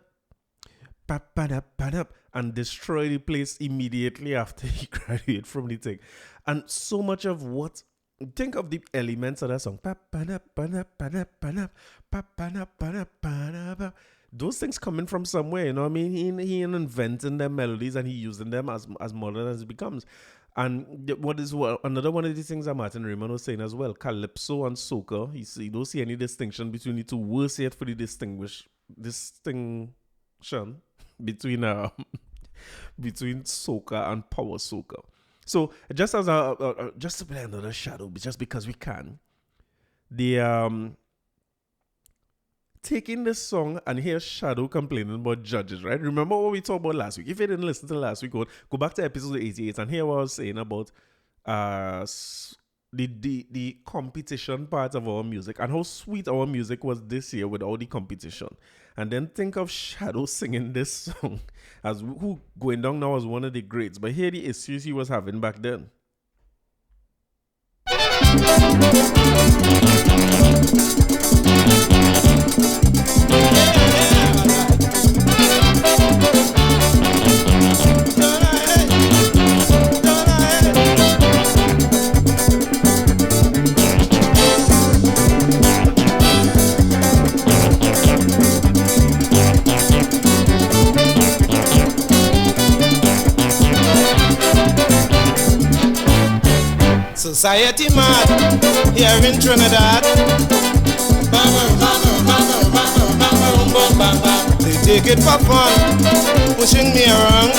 pa-da, pa-da, and destroy the place immediately after he graduated from the thing. And so much of what, think of the elements of that song, pa-pa-da, pa-da, pa-da, pa-da, pa-pa-da, pa-da, pa-da, those things coming from somewhere, you know what I mean? He inventing them melodies and he using them as modern as it becomes. And another one of these things that Martin Raymond was saying as well, calypso and soca, you don't see any distinction between the two. Worse yet for the distinction between soca and power soca. So just as just to play another Shadow, just because we can, the taking this song and hear Shadow complaining about judges, right? Remember what we talked about last week? If you didn't listen to last week, go back to episode 88 and hear what I was saying about the competition part of our music and how sweet our music was this year without the competition. And then think of Shadow singing this song as who going down now as one of the greats. But hear the issues he was having back then. Society mad here in Trinidad. They take it for fun, pushing me around.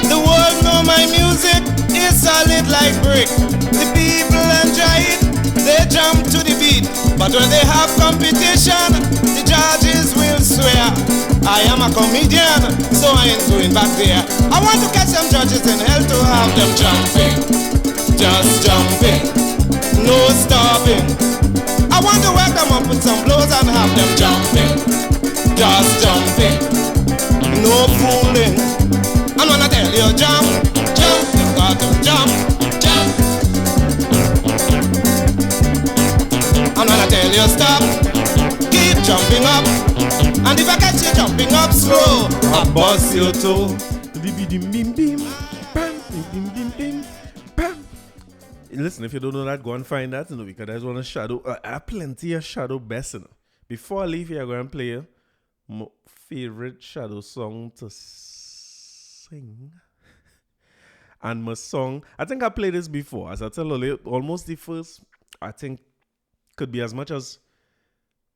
The world know my music is solid like brick. The people enjoy it, they jump to the beat. But when they have competition, the judges will swear I am a comedian, so I ain't going back there. I want to catch some judges in hell to have them jumping, just jumping, no stopping. I want to wake them up with some blows and have them jumping, just jumping, no fooling. And when I tell you jump, jump, you got to jump, jump. when you stop, keep jumping up. And if I catch you jumping up slow, I bust your toe. Listen, if you don't know that, go and find that, because there's one shadow. I have plenty of shadow best. Before I leave here, I'm going to play my favorite shadow song to sing. And my song, I think I played this before. As I tell you, almost the first, I think, could be as much as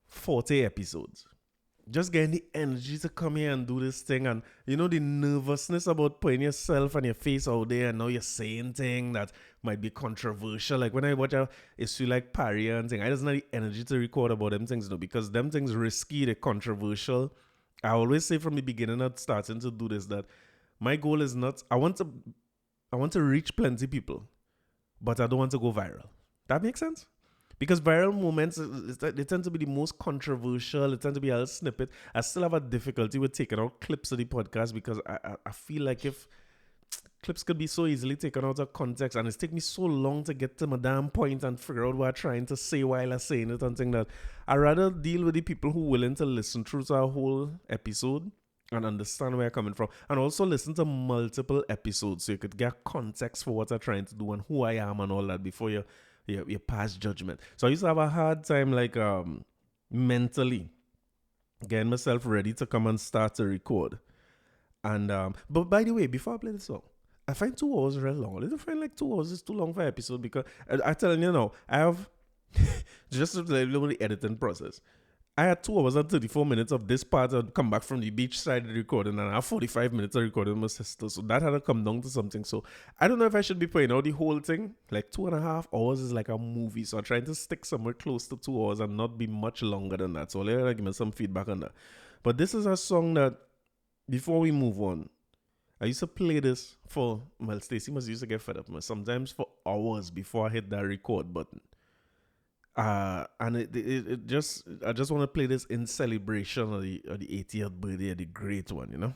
40 episodes. Just getting the energy to come here and do this thing, and the nervousness about putting yourself and your face out there, and now you're saying things that might be controversial. Like when I watch a issue like Paria and things, I just not the energy to record about them things, because them things risky, they're controversial. I always say from the beginning of starting to do this that my goal is not, I want to reach plenty people, but I don't want to go viral. That makes sense? Because viral moments, they tend to be the most controversial. They tend to be a snippet. I still have a difficulty with taking out clips of the podcast, because I feel like if clips could be so easily taken out of context, and it's taken me so long to get to my damn point and figure out what I'm trying to say while I'm saying it, and things that I'd rather deal with the people who are willing to listen through to our whole episode and understand where I'm coming from, and also listen to multiple episodes so you could get context for what I'm trying to do and who I am and all that before you pass judgment. So I used to have a hard time, like, mentally getting myself ready to come and start to record. And but by the way, before I play the song, I find 2 hours real long. I don't find like 2 hours is too long for an episode, because I tell you now, I have just to tell you about the editing process. I had 2 hours and 34 minutes of this part. I'd come back from the beach side recording, and I have 45 minutes of recording with my sister. So that had to come down to something. So I don't know if I should be putting out the whole thing. Like 2.5 hours is like a movie. So I'm trying to stick somewhere close to 2 hours and not be much longer than that. So I'll let give me some feedback on that. But this is a song that, before we move on, I used to play this for, well, Stacey must used to get fed up, sometimes for hours before I hit that record button. And I just want to play this in celebration of the 80th birthday of the great one,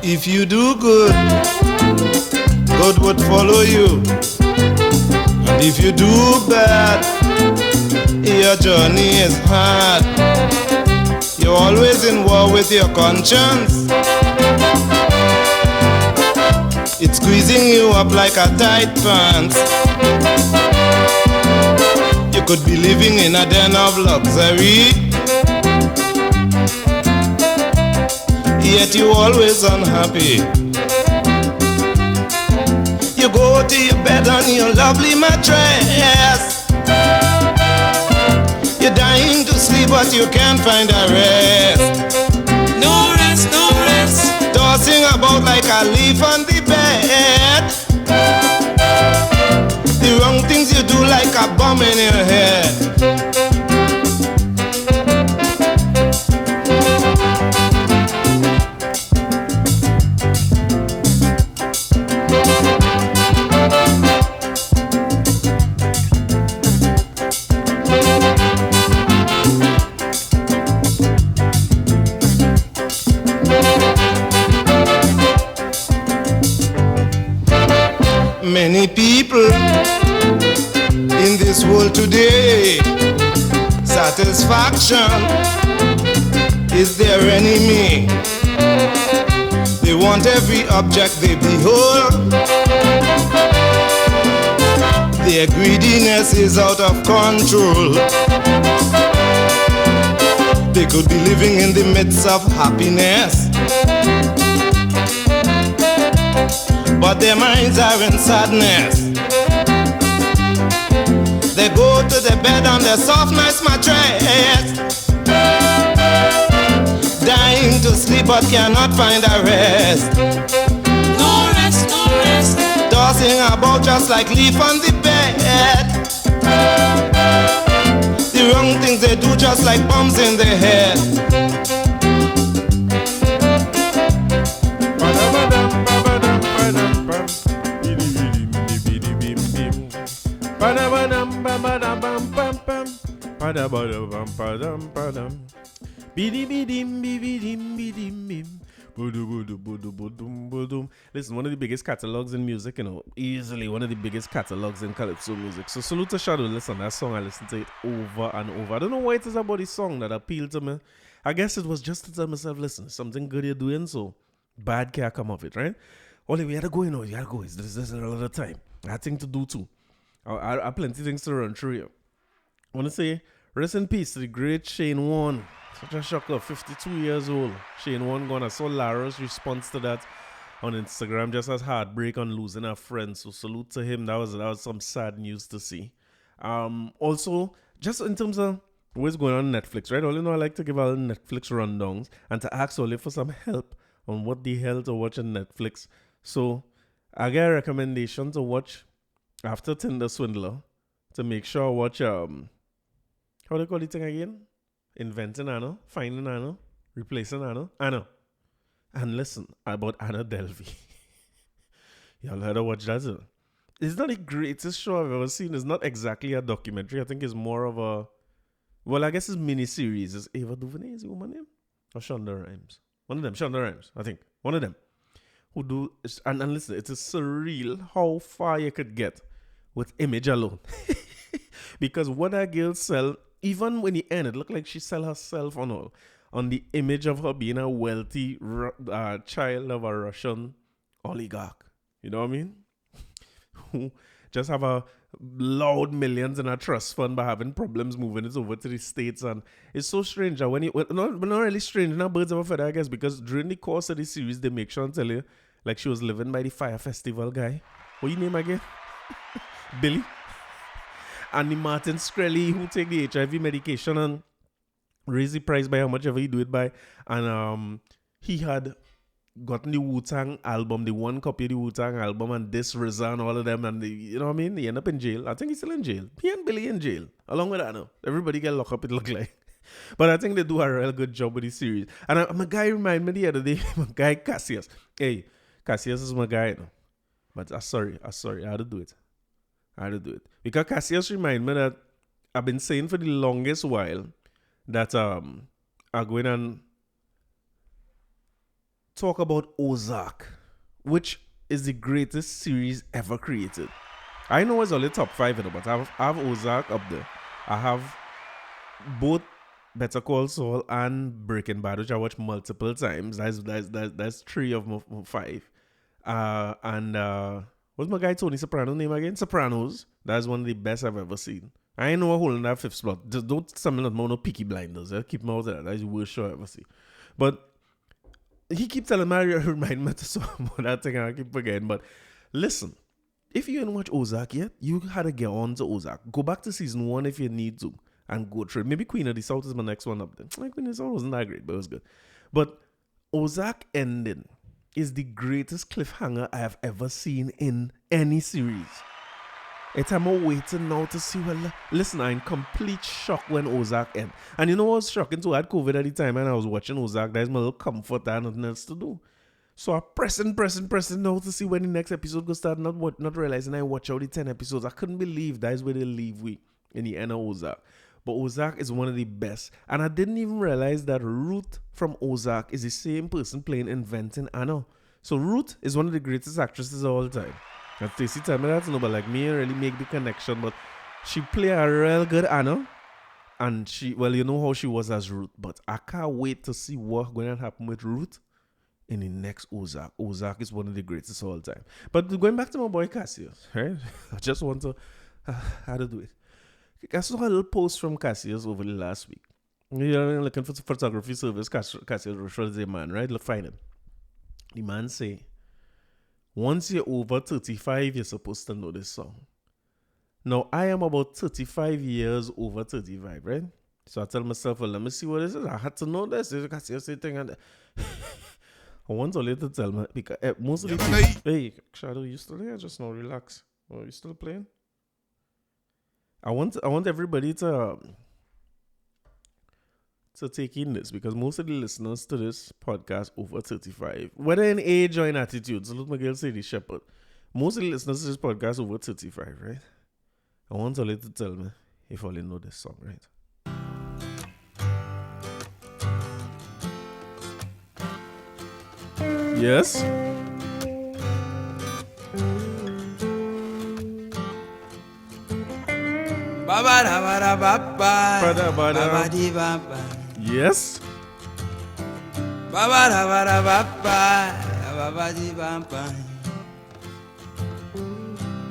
If you do good, good would follow you. And if you do bad, your journey is hard. You're always in war with your conscience. It's squeezing you up like a tight pants. You could be living in a den of luxury, yet you always unhappy. You go to your bed on your lovely mattress. You're dying to sleep, but you can't find a rest. No rest, no rest. Tossing about like a leaf on the bed. The wrong things you do like a bomb in your head. Many people in this world today, satisfaction is their enemy. They want every object they behold. Their greediness is out of control. They could be living in the midst of happiness, but their minds are in sadness. They go to the bed on their soft, nice mattress, dying to sleep but cannot find a rest. No rest, no rest. Tossing about just like leaf on the bed. The wrong things they do just like bombs in their head. Bada bada bum padam padam. Bidi bidim bidim bidim bim. Budu budu budu budum budum. Listen, one of the biggest catalogs in music, easily one of the biggest catalogs in calypso music. So salute to Shadow. Listen, that song, I listened to it over and over. I don't know why it is about this song that appealed to me. I guess it was just to tell myself, listen, something good you're doing, so bad can't come of it, right? Only we had to go, you gotta go. This is a lot of time. I had things to do too. I have plenty of things to run through here. I want to say, rest in peace to the great Shane Warne. Such a shocker, 52 years old. Shane Warne gone. I saw Lara's response to that on Instagram, just as heartbreak on losing a friend. So salute to him. That was some sad news to see. Also, just in terms of what's going on Netflix, right? All you know, I like to give all Netflix rundowns and to ask Oli for some help on what the hell to watch on Netflix. So I get a recommendation to watch after Tinder Swindler to make sure I watch how do you call the thing again? Inventing Anna, finding Anna, replacing Anna. And listen about Anna Delvey. Y'all had to watch that. It's not the greatest show I've ever seen. It's not exactly a documentary. I think it's more of a, well, I guess it's mini-series. Is Ava DuVernay, is the woman name? Or Shonda Rhimes? One of them, Shonda Rhimes, I think. One of them. Who do, and listen, it is surreal how far you could get with image alone. Because what that girl sell, even when the end, it looked like she sell herself on the image of her being a wealthy child of a Russian oligarch. You know what I mean? Who just have a loud millions in a trust fund by having problems moving it over to the States. And it's so strange that not really strange, not birds of a feather, I guess, because during the course of the series, they make sure and tell you, like she was living by the Fire Festival guy. What you name again? Billy. And the Martin Shkreli who take the HIV medication and raise the price by how much ever he do it by. And he had gotten the Wu-Tang album, the one copy of the Wu-Tang album, and this RZA and all of them, and you know what I mean? He end up in jail. I think he's still in jail. He and Billy in jail. Along with Anna. Everybody get locked up, it look like. But I think they do a real good job with the series. And my guy reminded me the other day, my guy Cassius. Hey, Cassius is my guy. No? But sorry, I had to do it. Because Cassius reminded me that I've been saying for the longest while that I'm going and talk about Ozark, which is the greatest series ever created. I know it's only top 5, but I have Ozark up there. I have both Better Call Saul and Breaking Bad, which I watched multiple times. That's 3 of my 5. And what's my guy Tony Soprano name again? Sopranos. That's one of the best I've ever seen. I ain't know a hole in that 5th slot. Just don't tell me no Peaky Blinders. Keep me out of that. That's the worst show I ever see. But he keep telling me, remind me to some of that thing, and I keep forgetting. But listen, if you didn't watch Ozark yet, you had to get on to Ozark. Go back to season 1 if you need to and go through it. Maybe Queen of the South is my next one up there. Queen of the South wasn't that great, but it was good. But Ozark ending is the greatest cliffhanger I have ever seen in any series. It's I'm waiting now to see, well, listen, I'm in complete shock when Ozark end. And you know what was shocking too? I had COVID at the time and I was watching Ozark. That's my little comfort. I had nothing else to do. So I'm pressing now to see when the next episode goes start. Not realizing I watch all the 10 episodes. I couldn't believe that is where they leave we in the end of Ozark. But Ozark is one of the best. And I didn't even realize that Ruth from Ozark is the same person playing Inventing Anna. So Ruth is one of the greatest actresses of all time. And Stacey tell me that, but like me, really make the connection. But she played a real good Anna. And she, well, you know how she was as Ruth. But I can't wait to see what's going to happen with Ruth in the next Ozark. Ozark is one of the greatest of all time. But going back to my boy Cassius, right? I just want to, how to do it. I saw a little post from Cassius over the last week. You're looking for photography service. Cassius Rochelle is a man, right? Look, find him. The man say, once you're over 35, you're supposed to know this song. Now, I am about 35 years over 35, right? So I tell myself, well, let me see what this is. I had to know this. Cassius say thing and I want to later tell me, because most of the people, hey, Shadow, you still here? Just now, relax. Oh, you still playing? I want everybody to take in this, because most of the listeners to this podcast over 35, whether in age or in attitude, so let my girl say the shepherd, most of the listeners to this podcast over 35, right? I want to let you tell me if only know this song, right? Yes. Yes.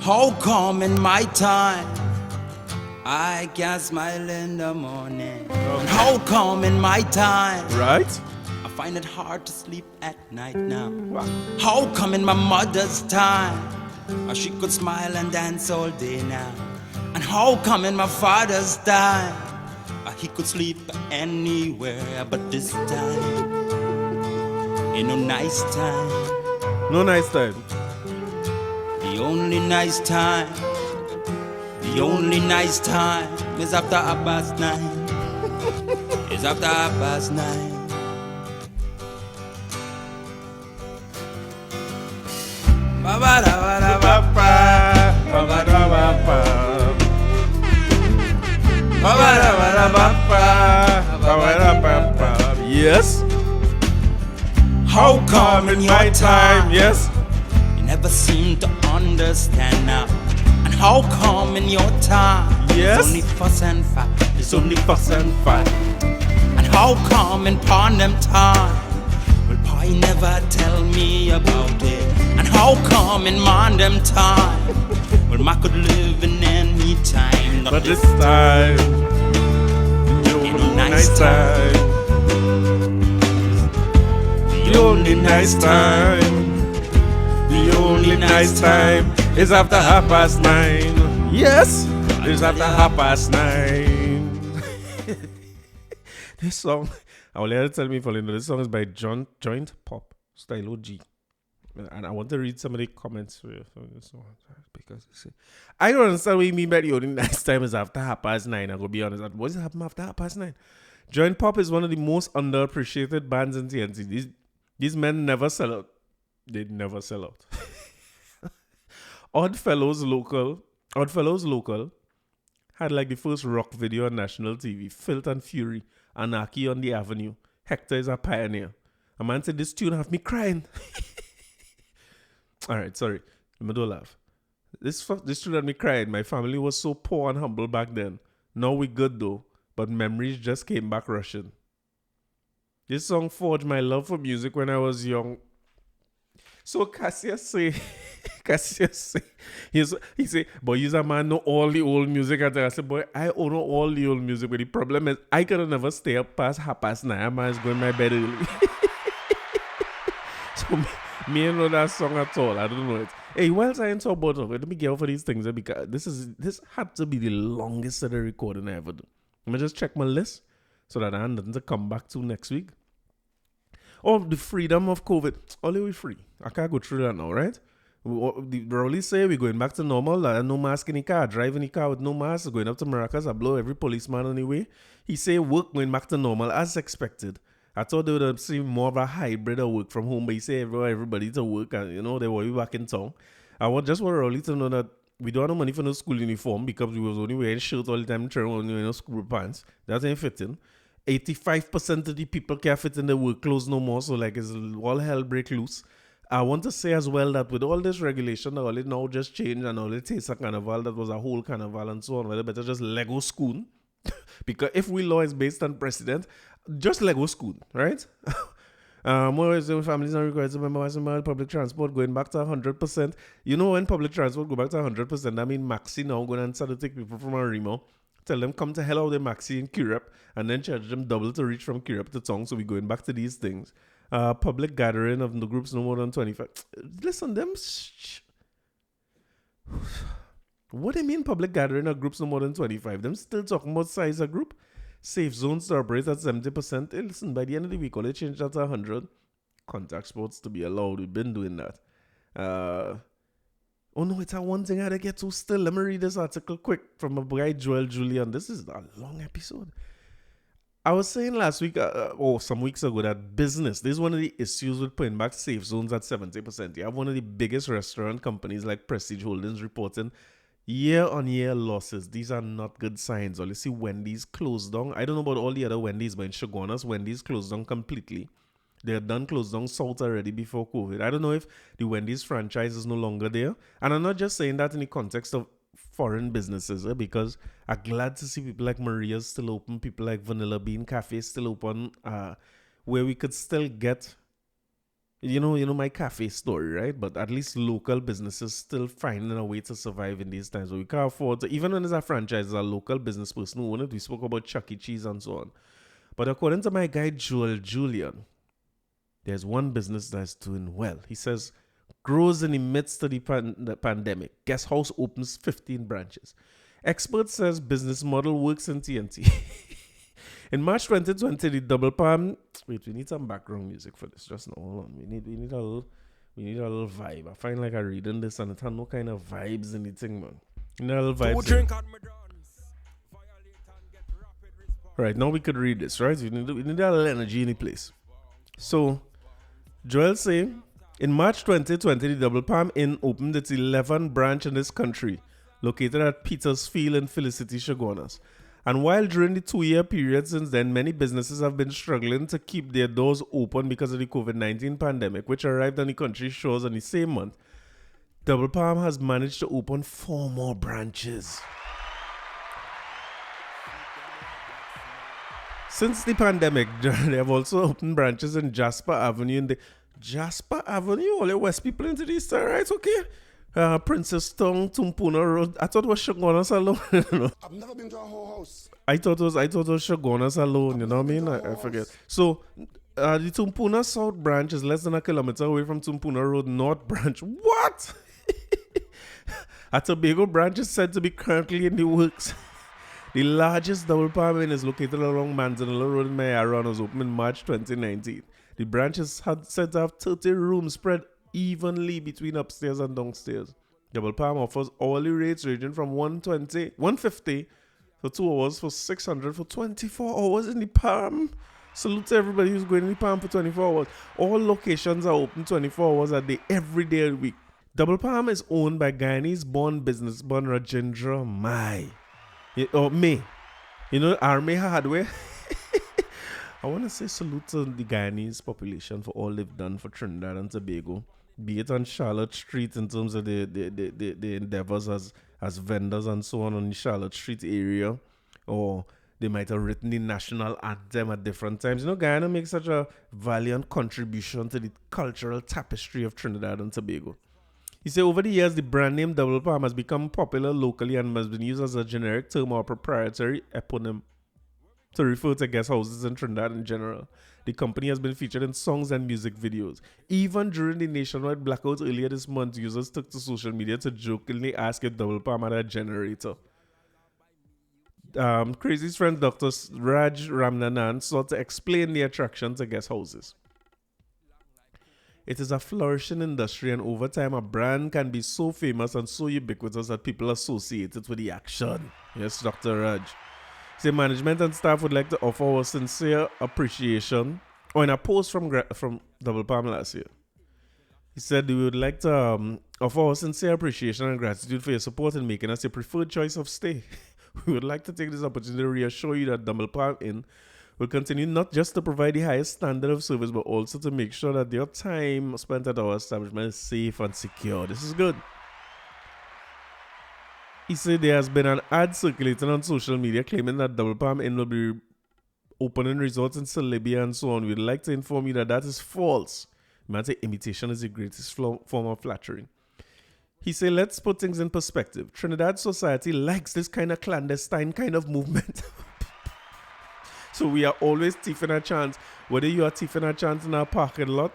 How come in my time I can't smile in the morning? And how come in my time Right. I find it hard to sleep at night now? How come in my mother's time she could smile and dance all day now? And how come in my father's time he could sleep anywhere? But this time ain't no nice time. No nice time. The only nice time, the only nice time is after 9:30. Is after 9:30. Yes. How come in your time Yes. you never seem to understand now? And how come in your time Yes. it's only fuss and fight? It's only fuss and fight. And how come in pawn them time well, Pa never tell me about it? And how come in man them time well, Ma could live in any time? Not But this time, ain't no nice time. The only nice time. The only nice time is after 9:30. Yes, it's after 9:30. This song, I will let you tell me if you know this song is by Joint Pop Style OG. And I want to read some of the comments for this song because I don't understand what you mean by the only nice time is after 9:30. I'm gonna be honest. What is happening after 9:30? Joint Pop is one of the most underappreciated bands in TNT. These men never sell out. They never sell out. Oddfellows Local had like the first rock video on national TV. Filth and Fury, Anarchy on the Avenue. Hector is a pioneer. A man said this tune have me crying. All right, sorry. I'm don't laugh. This tune had me crying. My family was so poor and humble back then. Now we good though, but memories just came back rushing. This song forged my love for music when I was young. So Cassius say, he say, boy, you's a man know all the old music. I said, boy, I don't know all the old music, but the problem is I could never stay up past 9:30. Man is going to my bed early. So me ain't know that song at all. I don't know it. Hey, whilst I ain't talk about it, let me get out for these things because this had to be the longest set of recording I ever do. Let me just check my list so that I have nothing to come back to next week. Oh, the freedom of COVID. Only we free. I can't go through that now, right? The Rowley say we're going back to normal. No mask in the car. Driving the car with no mask. Going up to Maracas. I blow every policeman on the way. He say work going back to normal as expected. I thought they would have seen more of a hybrid of work from home. But he say everybody to work and, they will be back in town. I just want Rowley to know that we don't have no money for no school uniform because we was only wearing shirts all the time, only school pants. That ain't fitting. 85% of the people can't fit in their work clothes no more, so like it's all hell break loose. I want to say as well that with all this regulation, all it now just changed and all it takes a carnival that was a whole carnival and so on. Well, better just Lego school. Because if we law is based on precedent, just Lego school, right? More families are required to remember public transport going back to 100%. You know when public transport go back to 100%, that means Maxi now going and start to take people from Arimo. Tell them come to hell out of Maxi in Kirep and then charge them double to reach from Kirep to Tong. So we're going back to these things. Public gathering of the groups no more than 25. Listen, them. What do you mean public gathering of groups no more than 25? Them still talking about size of group. Safe zones to operate at 70%. Hey, listen, by the end of the week, all they change that to 100. Contact sports to be allowed. We've been doing that. Oh no, it's one thing I had to get to still. Let me read this article quick from my guy Joel Julian. This is a long episode. I was saying last week, or some weeks ago, that business, this is one of the issues with putting back safe zones at 70%. You have one of the biggest restaurant companies like Prestige Holdings reporting year-on-year losses. These are not good signs. Or you see Wendy's closed down. I don't know about all the other Wendy's, but in Shogunas, Wendy's closed down completely. They had done closed down South already before COVID. I don't know if the Wendy's franchise is no longer there. And I'm not just saying that in the context of foreign businesses, because I'm glad to see people like Maria's still open, people like Vanilla Bean Cafe still open, where we could still get, you know my cafe story, right? But at least local businesses still finding a way to survive in these times. So we can't afford to, even when it's a franchise, it's a local business person who own it. We spoke about Chuck E. Cheese and so on. But according to my guy Joel Julian, there's one business that's doing well. He says, grows in the midst of the pandemic. Guest house opens 15 branches. Expert says business model works in TNT. In March 2020, the Double Palm. Wait, we need some background music for this. Just now, hold on. We need a little vibe. I find like I'm reading this and it has no kind of vibes in the thing, man. You need a little vibes. Right now we could read this, right? We need a little energy in the place. So, Joel say, in March 2020, the Double Palm Inn opened its 11th branch in this country, located at Petersfield in Felicity, Chaguanas. And while during the 2-year period since then, many businesses have been struggling to keep their doors open because of the COVID-19 pandemic, which arrived on the country's shores in the same month, Double Palm has managed to open 4 more branches. Since the pandemic, they have also opened branches in Jasper Avenue. Jasper Avenue? All your West people into this side, right? Okay. Princess Town, Tumpuna Road. I thought it was Chaguanas alone. I've never been to a whole house. I thought it was Chaguanas alone, you know what I mean? I forget. So, the Tumpuna South branch is less than a kilometer away from Tumpuna Road North branch. What? A Tobago branch is said to be currently in the works. The largest Double Palm Inn is located along Manzanilla Road in Mayara and was opened in March 2019. The branch is said to have 30 rooms spread evenly between upstairs and downstairs. Double Palm offers hourly rates ranging from $150 for 2 hours for $600 for 24 hours in the Palm. Salute to everybody who's going in the Palm for 24 hours. All locations are open 24 hours a day, every day of the week. Double Palm is owned by Guyanese-born businessman Rajendra May. May. You know, Army Hardware. I want to say salute to the Guyanese population for all they've done for Trinidad and Tobago, be it on Charlotte Street in terms of the endeavors as vendors and so on the Charlotte Street area, or they might have written the national anthem at different times. You know, Guyana makes such a valiant contribution to the cultural tapestry of Trinidad and Tobago. He said over the years, the brand name Double Palm has become popular locally and has been used as a generic term or proprietary eponym to refer to guest houses in Trinidad in general. The company has been featured in songs and music videos. Even during the nationwide blackout earlier this month, users took to social media to jokingly ask if Double Palm had a generator. Crazy's friend Dr. Raj Ramnanan sought to explain the attraction to guest houses. It is a flourishing industry, and over time, a brand can be so famous and so ubiquitous that people associate it with the action. Yes, Dr. Raj. Say management and staff would like to offer our sincere appreciation. Or in a post from Double Palm last year, he said we would like to offer our sincere appreciation and gratitude for your support in making us your preferred choice of stay. We would like to take this opportunity to reassure you that Double Palm Inn will continue not just to provide the highest standard of service, but also to make sure that your time spent at our establishment is safe and secure. This is good. He said there has been an ad circulating on social media claiming that Double Palm Inn will be opening resorts in Celebia and so on. We'd like to inform you that is false. Man say imitation is the greatest form of flattery. He said, let's put things in perspective. Trinidad society likes this kind of clandestine kind of movement. So we are always thieving a chance. Whether you are thieving a chance in our parking lot,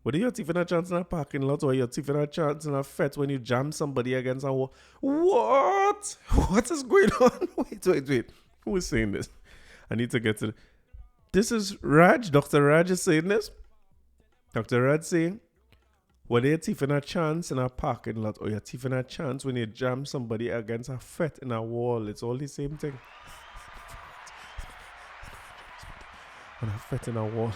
whether you're thieving a chance in a parking lot or you're thieving a chance in a fete when you jam somebody against a wall. What? What is going on? Wait. Who is saying this? I need to get to this. Is Raj. Dr. Raj is saying this. Dr. Raj saying, whether you're thieving a chance in a parking lot or you're thieving a chance when you jam somebody against a fete in a wall, it's all the same thing. On a fete in a wall.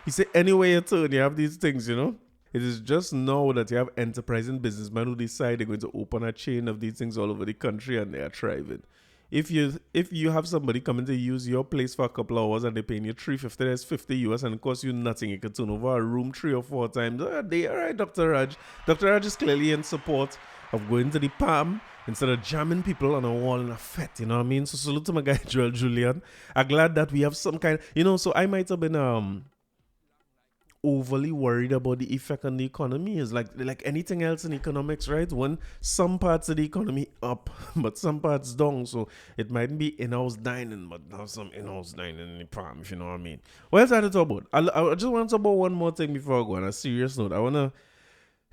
He said, anyway you turn, you have these things, you know. It is just now that you have enterprising businessmen who decide they're going to open a chain of these things all over the country and they are thriving. if you have somebody coming to use your place for a couple of hours and they're paying you $350, that's $50 US, and it costs you nothing, you could turn over a room 3 or 4 times a day. All right, Dr. Raj. Dr. Raj is clearly in support of going to the Palm instead of jamming people on a wall in a fete, you know what I mean? So salute to my guy Joel Julian. I'm glad that we have some kind, so I might have been overly worried about the effect on the economy. Is like anything else in economics, right? When some parts of the economy up, but some parts down. So it might be in-house dining, but not some in-house dining in the Palm, if you know what I mean. What else I had to talk about? I just want to talk about one more thing before I go on a serious note. I want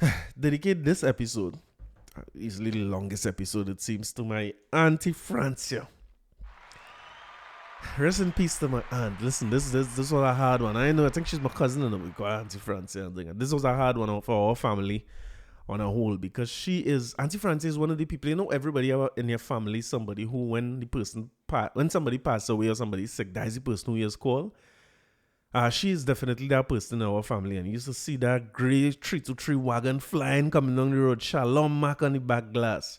to dedicate this episode, easily the longest episode it seems, to my Auntie Francia. Rest in peace to my aunt. Listen, this was a hard one. I think she's my cousin, and we call her Auntie Francia. And this was a hard one for our family on a whole, because Auntie Francia is one of the people, everybody in your family, somebody who, when somebody passes away or somebody's sick, that is the person who is called. She is definitely that person in our family, and you used to see that grey 323 wagon flying coming down the road, shalom mark on the back glass.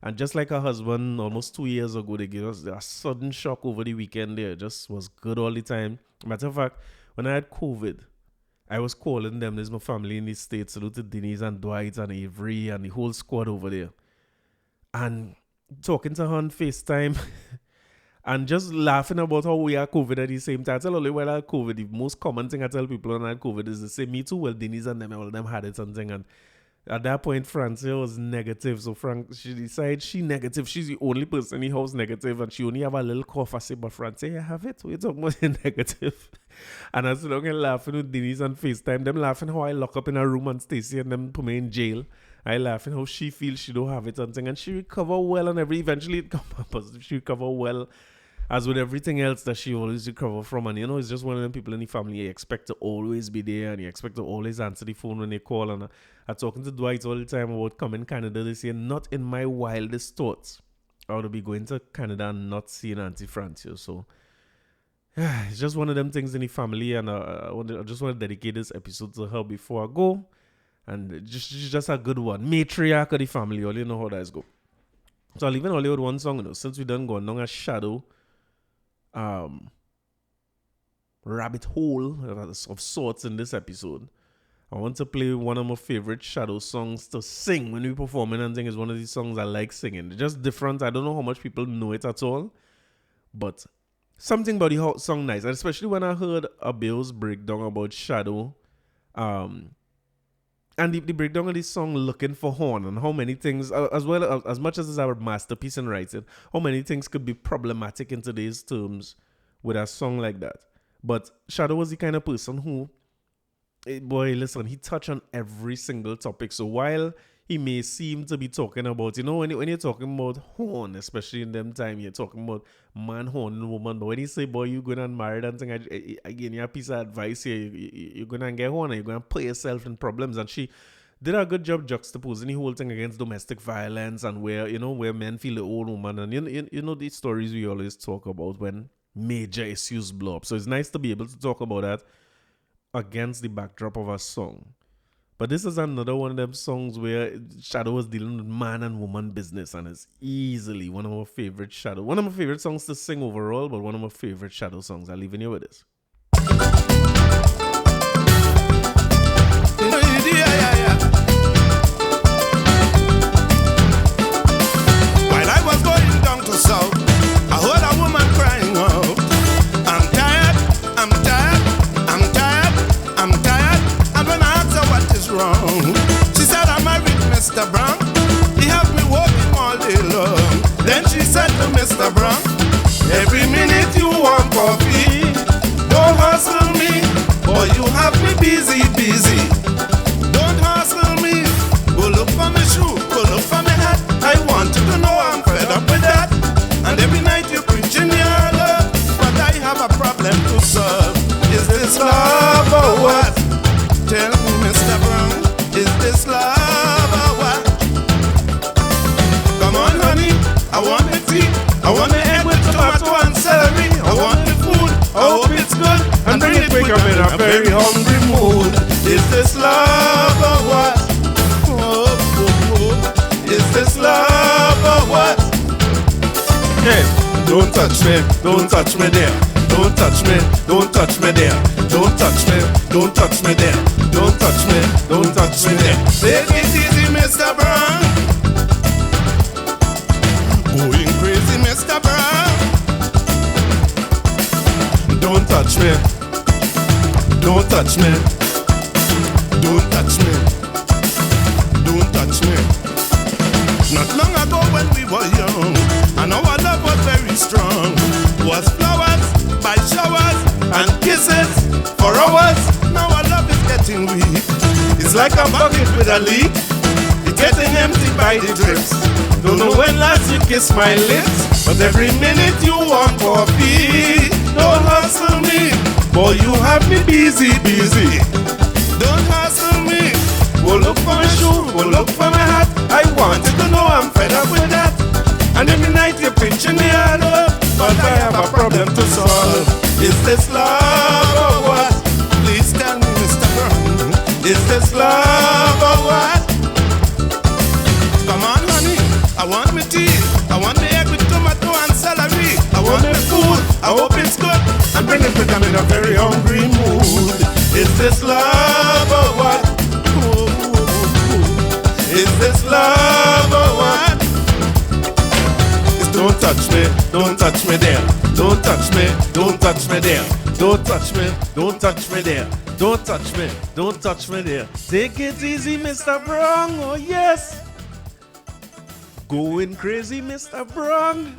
And just like her husband, almost 2 years ago, they gave us a sudden shock over the weekend there. It just was good all the time. Matter of fact, when I had COVID, I was calling them. There's my family in the States. Salute to Denise and Dwight and Avery and the whole squad over there. And talking to her on FaceTime and just laughing about how we are COVID at the same time. I tell you, when I had COVID, the most common thing I tell people when I had COVID is to say, me too, well, Denise and them, all of them had it, something. And at that point, Francia was negative. So she decided she negative. She's the only person in the house negative, and she only have a little cough. I say, but Francia, you have it. We're talking about negative. And I sit down and laughing with Denise on FaceTime. Them laughing how I lock up in a room and Stacy and them put me in jail. I laughing how she feels she don't have it and thing. And she recover well, and eventually it come up positive. She recover well, as with everything else that she always recover from. And it's just one of them people in the family you expect to always be there, and you expect to always answer the phone when they call. And I'm talking to Dwight all the time about coming to Canada this year. Not in my wildest thoughts I would be going to Canada and not seeing Auntie Francia. So it's just one of them things in the family, and I just want to dedicate this episode to her before I go. And just a good one. Matriarch of the family. All you know how that go. So I'll even only with one song, since we done gone down a shadow rabbit hole of sorts in this episode. I want to play one of my favorite shadow songs to sing when we performing, and think is one of these songs I like singing. It's just different. I don't know how much people know it at all, but something about the song nice, and especially when I heard Abel's breakdown about shadow, and the breakdown of this song, Looking for Horn, and how many things, as much as it's our masterpiece in writing, how many things could be problematic in today's terms with a song like that. But Shadow was the kind of person who, he touched on every single topic. So while he may seem to be talking about, when you're talking about horn, especially in them time, you're talking about man horn and woman. But when you say, boy, you're going to marry and thing, again, you have a piece of advice here. You're going to get horn and you're going to put yourself in problems. And she did a good job juxtaposing the whole thing against domestic violence and where men feel the old woman. And you know these stories we always talk about when major issues blow up. So it's nice to be able to talk about that against the backdrop of a song. But this is another one of them songs where Shadow was dealing with man and woman business, and it's easily one of my favorite songs to sing overall, but one of my favorite Shadow songs. I'll leave you with this. While I was going down to south, I heard a woman crying out, I'm tired, I'm tired, I'm tired, I'm tired. And when I asked her what is wrong, she said, I married Mr. Brown. He helped me walking all day long. Then she said to Mr. Brown, every minute you want coffee, don't hustle me, or you have me busy. Don't hustle me, go look for my shoe, go look for my hat. I want you to know I'm fed up with that. And every night you preaching your love, but I have a problem to solve. Is this love or what? Tell me, Mr. Brown, is this love or what? Come on, honey, I want the tea, I want the egg with tomato and celery. I want the food, I hope it's good, and bring it quick, I'm in a very hungry mood. Is this love or what? Oh. Is this love or what? Okay. Don't touch me, don't touch me there. Don't touch me, don't touch me there. Don't touch me, don't touch me there. Don't touch me, don't touch me there. Take it easy, Mr. Brown. Going crazy, Mr. Brown. Don't touch me, don't touch me. Don't touch me, don't touch me. Not long ago when we were young, and our love was very strong, was flowers by showers and kisses for hours. Now our love is getting weak. It's like a bucket with a leak. It's getting empty by the drips. Don't know when last you kissed my lips, but every minute you want coffee. Don't hustle me, boy, you have me busy. Don't hustle me. Go look for my shoe, go look for my hat. I want you to know I'm fed up with that. And every night you're pinching me hard up, but I have a problem to solve. Is this love or what? Please tell me, Mr. Brown. Is this love or what? Come on, honey, I want me tea. I want me egg with tomato and celery. I want me food, I hope it's good. And bring it quick, I'm in a very hungry mood. Is this love or what? Is this love or what? Don't touch me, don't touch me there. Don't touch me, don't touch me there. Don't touch me, don't touch me there. Don't touch me, don't touch me there. Take it easy, Mr. Brown, oh yes. Going crazy, Mr. Brown.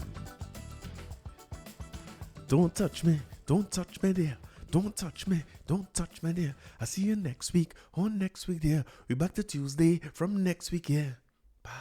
Don't touch me, don't touch me there. Don't touch me, don't touch me there. I see you next week, on next week there. We back to Tuesday from next week, yeah. Bye.